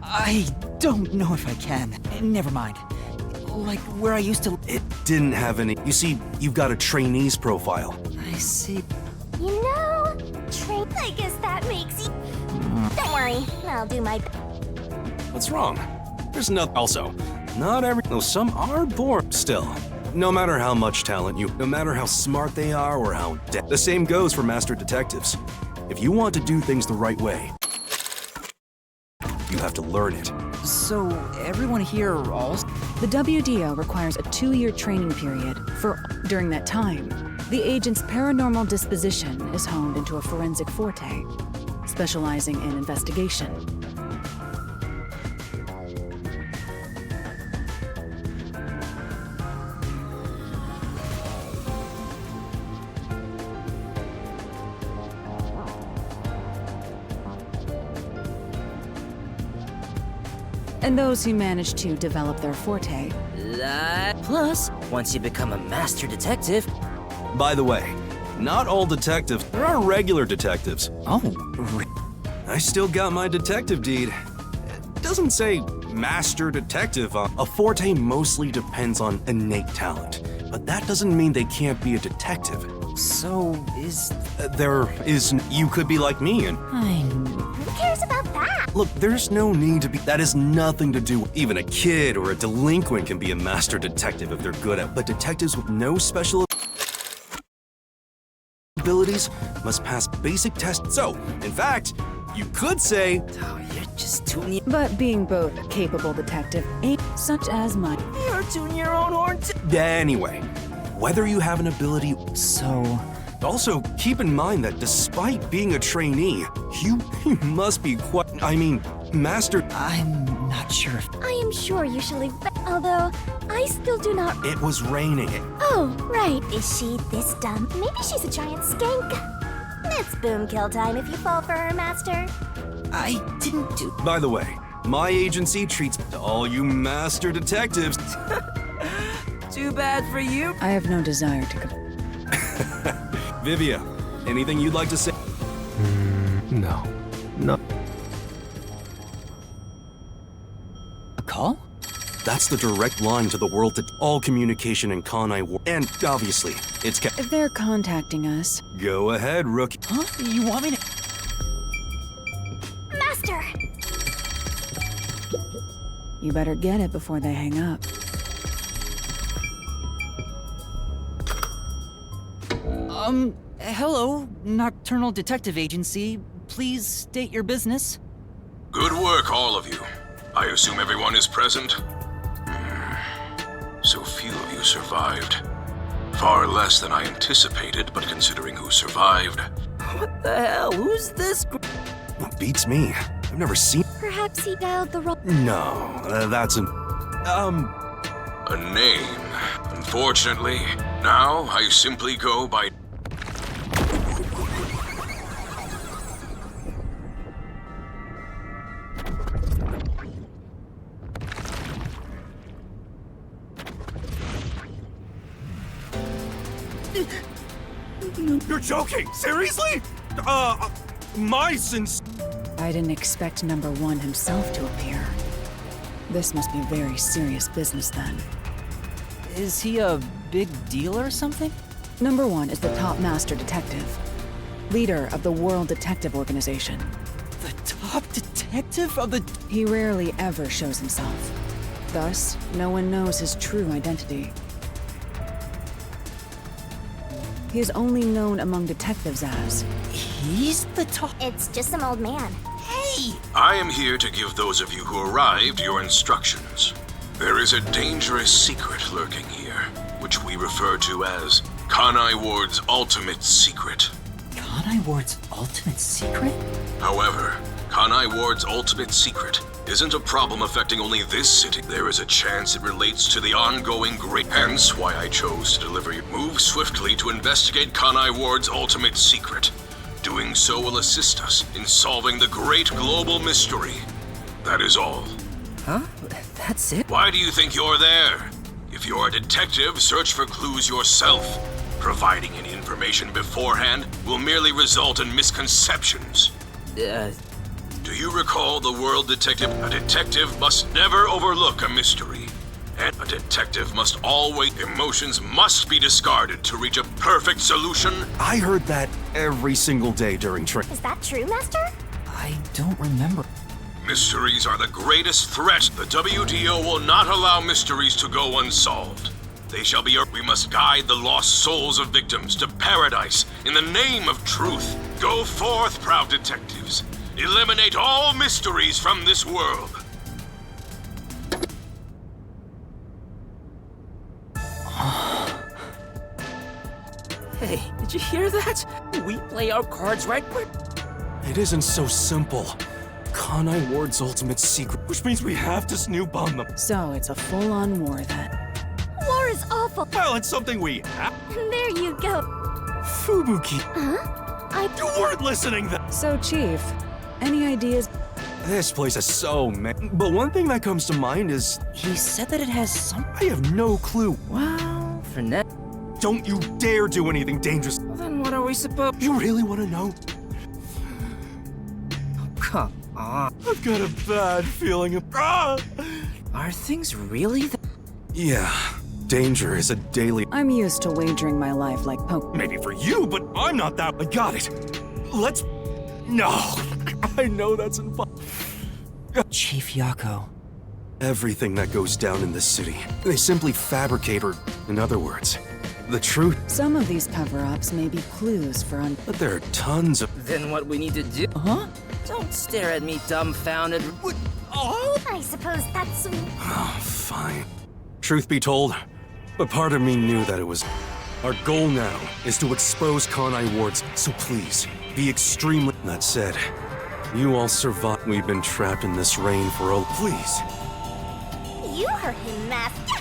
Speaker 2: I don't know if I can. Never mind. Like where I used to...
Speaker 10: It didn't have any... You see, you've got a trainee's profile.
Speaker 2: I see.
Speaker 1: You know, I guess that makes you... Don't worry, I'll do my...
Speaker 10: What's wrong? There's nothing... Also, not every... Though some are born still. No matter how much talent no matter how smart they are or how the same goes for master detectives. If you want to do things the right way, you have to learn it.
Speaker 2: So, everyone here also...
Speaker 11: The WDO requires a 2-year training period. During that time, the agent's paranormal disposition is honed into a forensic forte, specializing in investigation. And those who manage to develop their forte.
Speaker 13: Plus, once you become a master detective...
Speaker 10: By the way, not all detectives. There are regular detectives.
Speaker 2: Oh,
Speaker 10: I still got my detective deed. It doesn't say master detective on... A forte mostly depends on innate talent, but that doesn't mean they can't be a detective.
Speaker 2: so is...
Speaker 10: You could be like me and...
Speaker 1: Who cares about that?
Speaker 10: Look, there's no need to be... That has nothing to do... Even a kid or a delinquent can be a master detective if they're good at... But detectives with no special abilities must pass basic tests. So, in fact, you could say...
Speaker 13: Oh, you're just tooting your...
Speaker 11: But being both a capable detective ain't such as mine.
Speaker 13: You're tooting your own horn too.
Speaker 10: Anyway, whether you have an ability...
Speaker 2: So...
Speaker 10: Also, keep in mind that despite being a trainee, you must be quite... I mean, master...
Speaker 2: I'm not sure if...
Speaker 7: I am sure you shall leave, although I still do not...
Speaker 10: It was raining.
Speaker 7: Oh, right.
Speaker 1: Is she this dumb? Maybe she's a giant skank. It's boom kill time if you fall for her, Master.
Speaker 2: I didn't do...
Speaker 10: By the way, my agency treats all you master detectives...
Speaker 13: Too bad for you.
Speaker 11: I have no desire to...
Speaker 10: Vivia, anything you'd like to say?
Speaker 12: No.
Speaker 2: A call?
Speaker 10: That's the direct line to the world that all communication in Kanai war. And obviously, it's kept.
Speaker 11: If they're contacting us...
Speaker 10: Go ahead, rookie.
Speaker 2: Huh? You want me to...
Speaker 1: Master!
Speaker 11: You better get it before they hang up.
Speaker 2: Hello, Nocturnal Detective Agency. Please state your business.
Speaker 14: Good work, all of you. I assume everyone is present? So few of you survived. Far less than I anticipated, but considering who survived...
Speaker 13: What the hell? Who's this?
Speaker 10: What beats me? I've never seen...
Speaker 7: Perhaps he dialed the wrong...
Speaker 10: No, that's an...
Speaker 14: A name. Unfortunately, now I simply go by...
Speaker 9: You're joking! Seriously?
Speaker 11: I didn't expect number one himself to appear. This must be very serious business then.
Speaker 2: Is he a big deal or something?
Speaker 11: Number one is the top master detective, leader of the World Detective Organization.
Speaker 2: The top detective of the...
Speaker 11: He rarely ever shows himself. Thus, no one knows his true identity. He is only known among detectives as...
Speaker 2: He's the top...
Speaker 1: It's just some old man.
Speaker 2: Hey!
Speaker 14: I am here to give those of you who arrived your instructions. There is a dangerous secret lurking here, which we refer to as Kanai Ward's ultimate secret.
Speaker 2: Kanai Ward's ultimate secret?
Speaker 14: However, Kanai Ward's ultimate secret isn't a problem affecting only this city. There is a chance it relates to the ongoing great... Hence why I chose to deliver you. Move swiftly to investigate Kanai Ward's ultimate secret. Doing so will assist us in solving the great global mystery. That is all.
Speaker 13: Huh? That's it?
Speaker 14: Why do you think you're there? If you're a detective, search for clues yourself. Providing any information beforehand will merely result in misconceptions. Do you recall the World Detective? A detective must never overlook a mystery. And a detective must always... Emotions must be discarded to reach a perfect solution.
Speaker 10: I heard that every single day during training.
Speaker 1: Is that true, Master?
Speaker 2: I don't remember.
Speaker 14: Mysteries are the greatest threat. The WDO will not allow mysteries to go unsolved. They shall be... We must guide the lost souls of victims to paradise in the name of truth. Go forth, proud detectives. Eliminate all mysteries from this world.
Speaker 13: Hey, did you hear that? We play our cards right.
Speaker 10: It isn't so simple. Kanai Ward's ultimate secret, which means we have to snoop on them.
Speaker 11: So it's a full-on war then.
Speaker 1: War is awful.
Speaker 10: Well, it's something we have.
Speaker 1: There you go.
Speaker 10: Fubuki.
Speaker 1: Huh?
Speaker 10: You weren't listening then.
Speaker 11: So, Chief, any ideas?
Speaker 10: This place is so but one thing that comes to mind is...
Speaker 2: He said that it has some...
Speaker 10: I have no clue.
Speaker 13: Well, for now...
Speaker 10: Don't you dare do anything dangerous.
Speaker 13: Well, then what are we supposed...
Speaker 10: You really want to know?
Speaker 13: Come on.
Speaker 10: I've got a bad feeling of...
Speaker 13: Are things really
Speaker 10: Yeah. Danger is a daily...
Speaker 11: I'm used to wagering my life like poker.
Speaker 10: Maybe for you, but I'm not that... I got it. Let's... No. I know that's impossible.
Speaker 2: Chief Yako.
Speaker 10: Everything that goes down in this city, they simply fabricate, or, in other words, the truth.
Speaker 11: Some of these cover-ups may be clues for
Speaker 10: But there are tons of...
Speaker 13: Then what we need to do...
Speaker 2: Huh?
Speaker 13: Don't stare at me dumbfounded.
Speaker 10: What? Oh?
Speaker 1: I suppose that's...
Speaker 10: Oh, fine. Truth be told, but part of me knew that it was... Our goal now is to expose Kanai Ward's, so please, be extremely... That said, you all survived. We've been trapped in this rain for a... Please.
Speaker 1: You heard him, Master.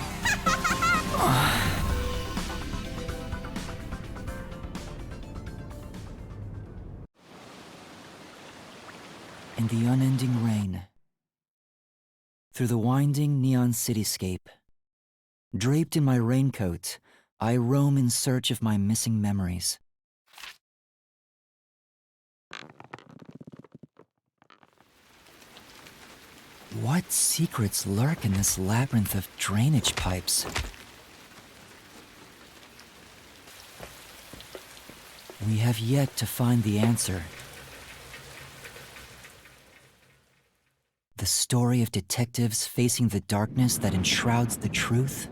Speaker 2: In the unending rain, through the winding neon cityscape, draped in my raincoat, I roam in search of my missing memories. What secrets lurk in this labyrinth of drainage pipes? We have yet to find the answer. The story of detectives facing the darkness that enshrouds the truth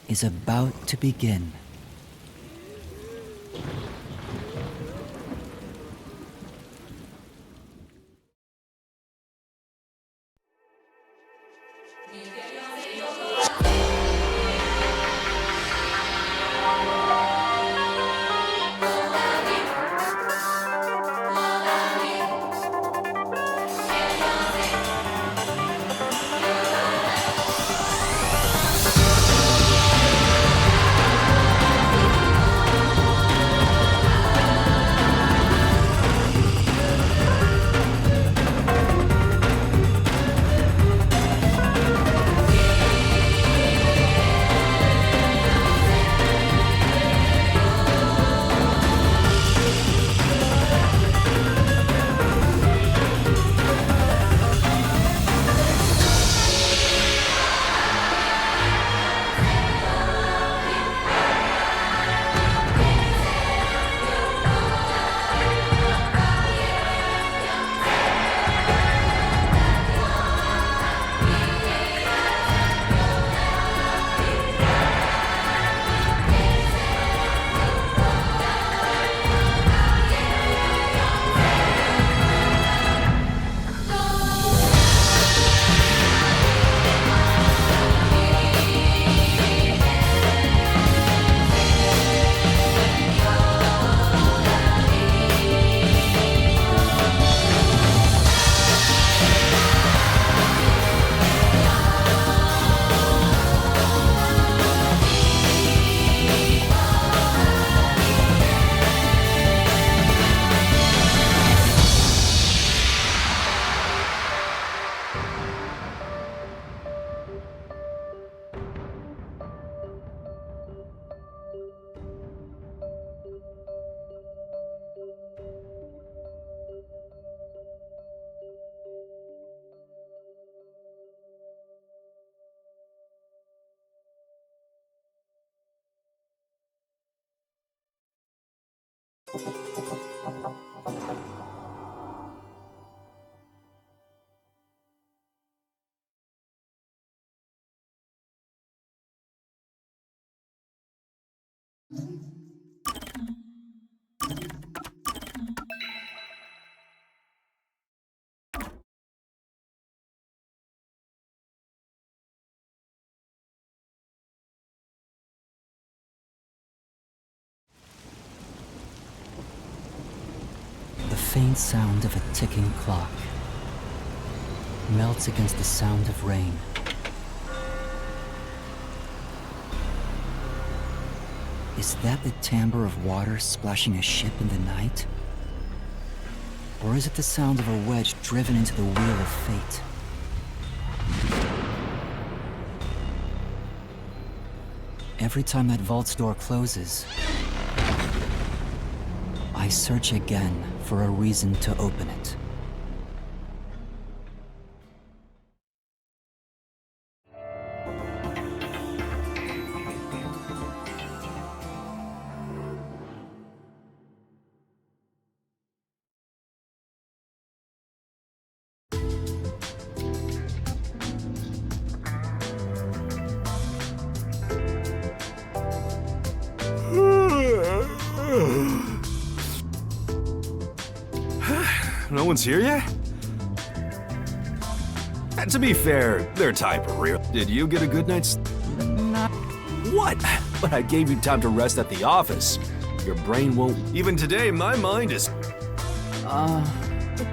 Speaker 2: is about to begin. The faint sound of a ticking clock melts against the sound of rain. Is that the timbre of water splashing a ship in the night? Or is it the sound of a wedge driven into the wheel of fate? Every time that vault's door closes, I search again for a reason to open it.
Speaker 10: No one's here yet? And to be fair, their type are real. Did you get a good night's... What? But I gave you time to rest at the office. Your brain won't... Even today, my mind is...
Speaker 1: To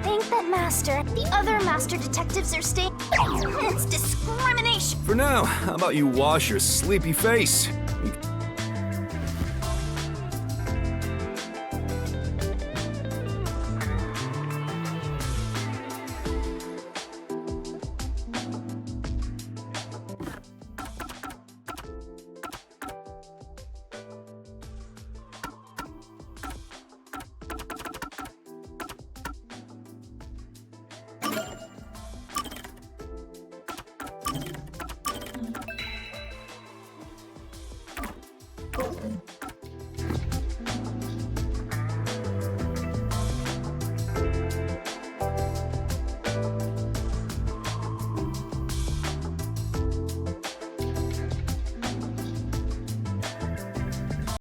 Speaker 1: think that the other master detectives are staying. It's discrimination.
Speaker 10: For now, how about you wash your sleepy face?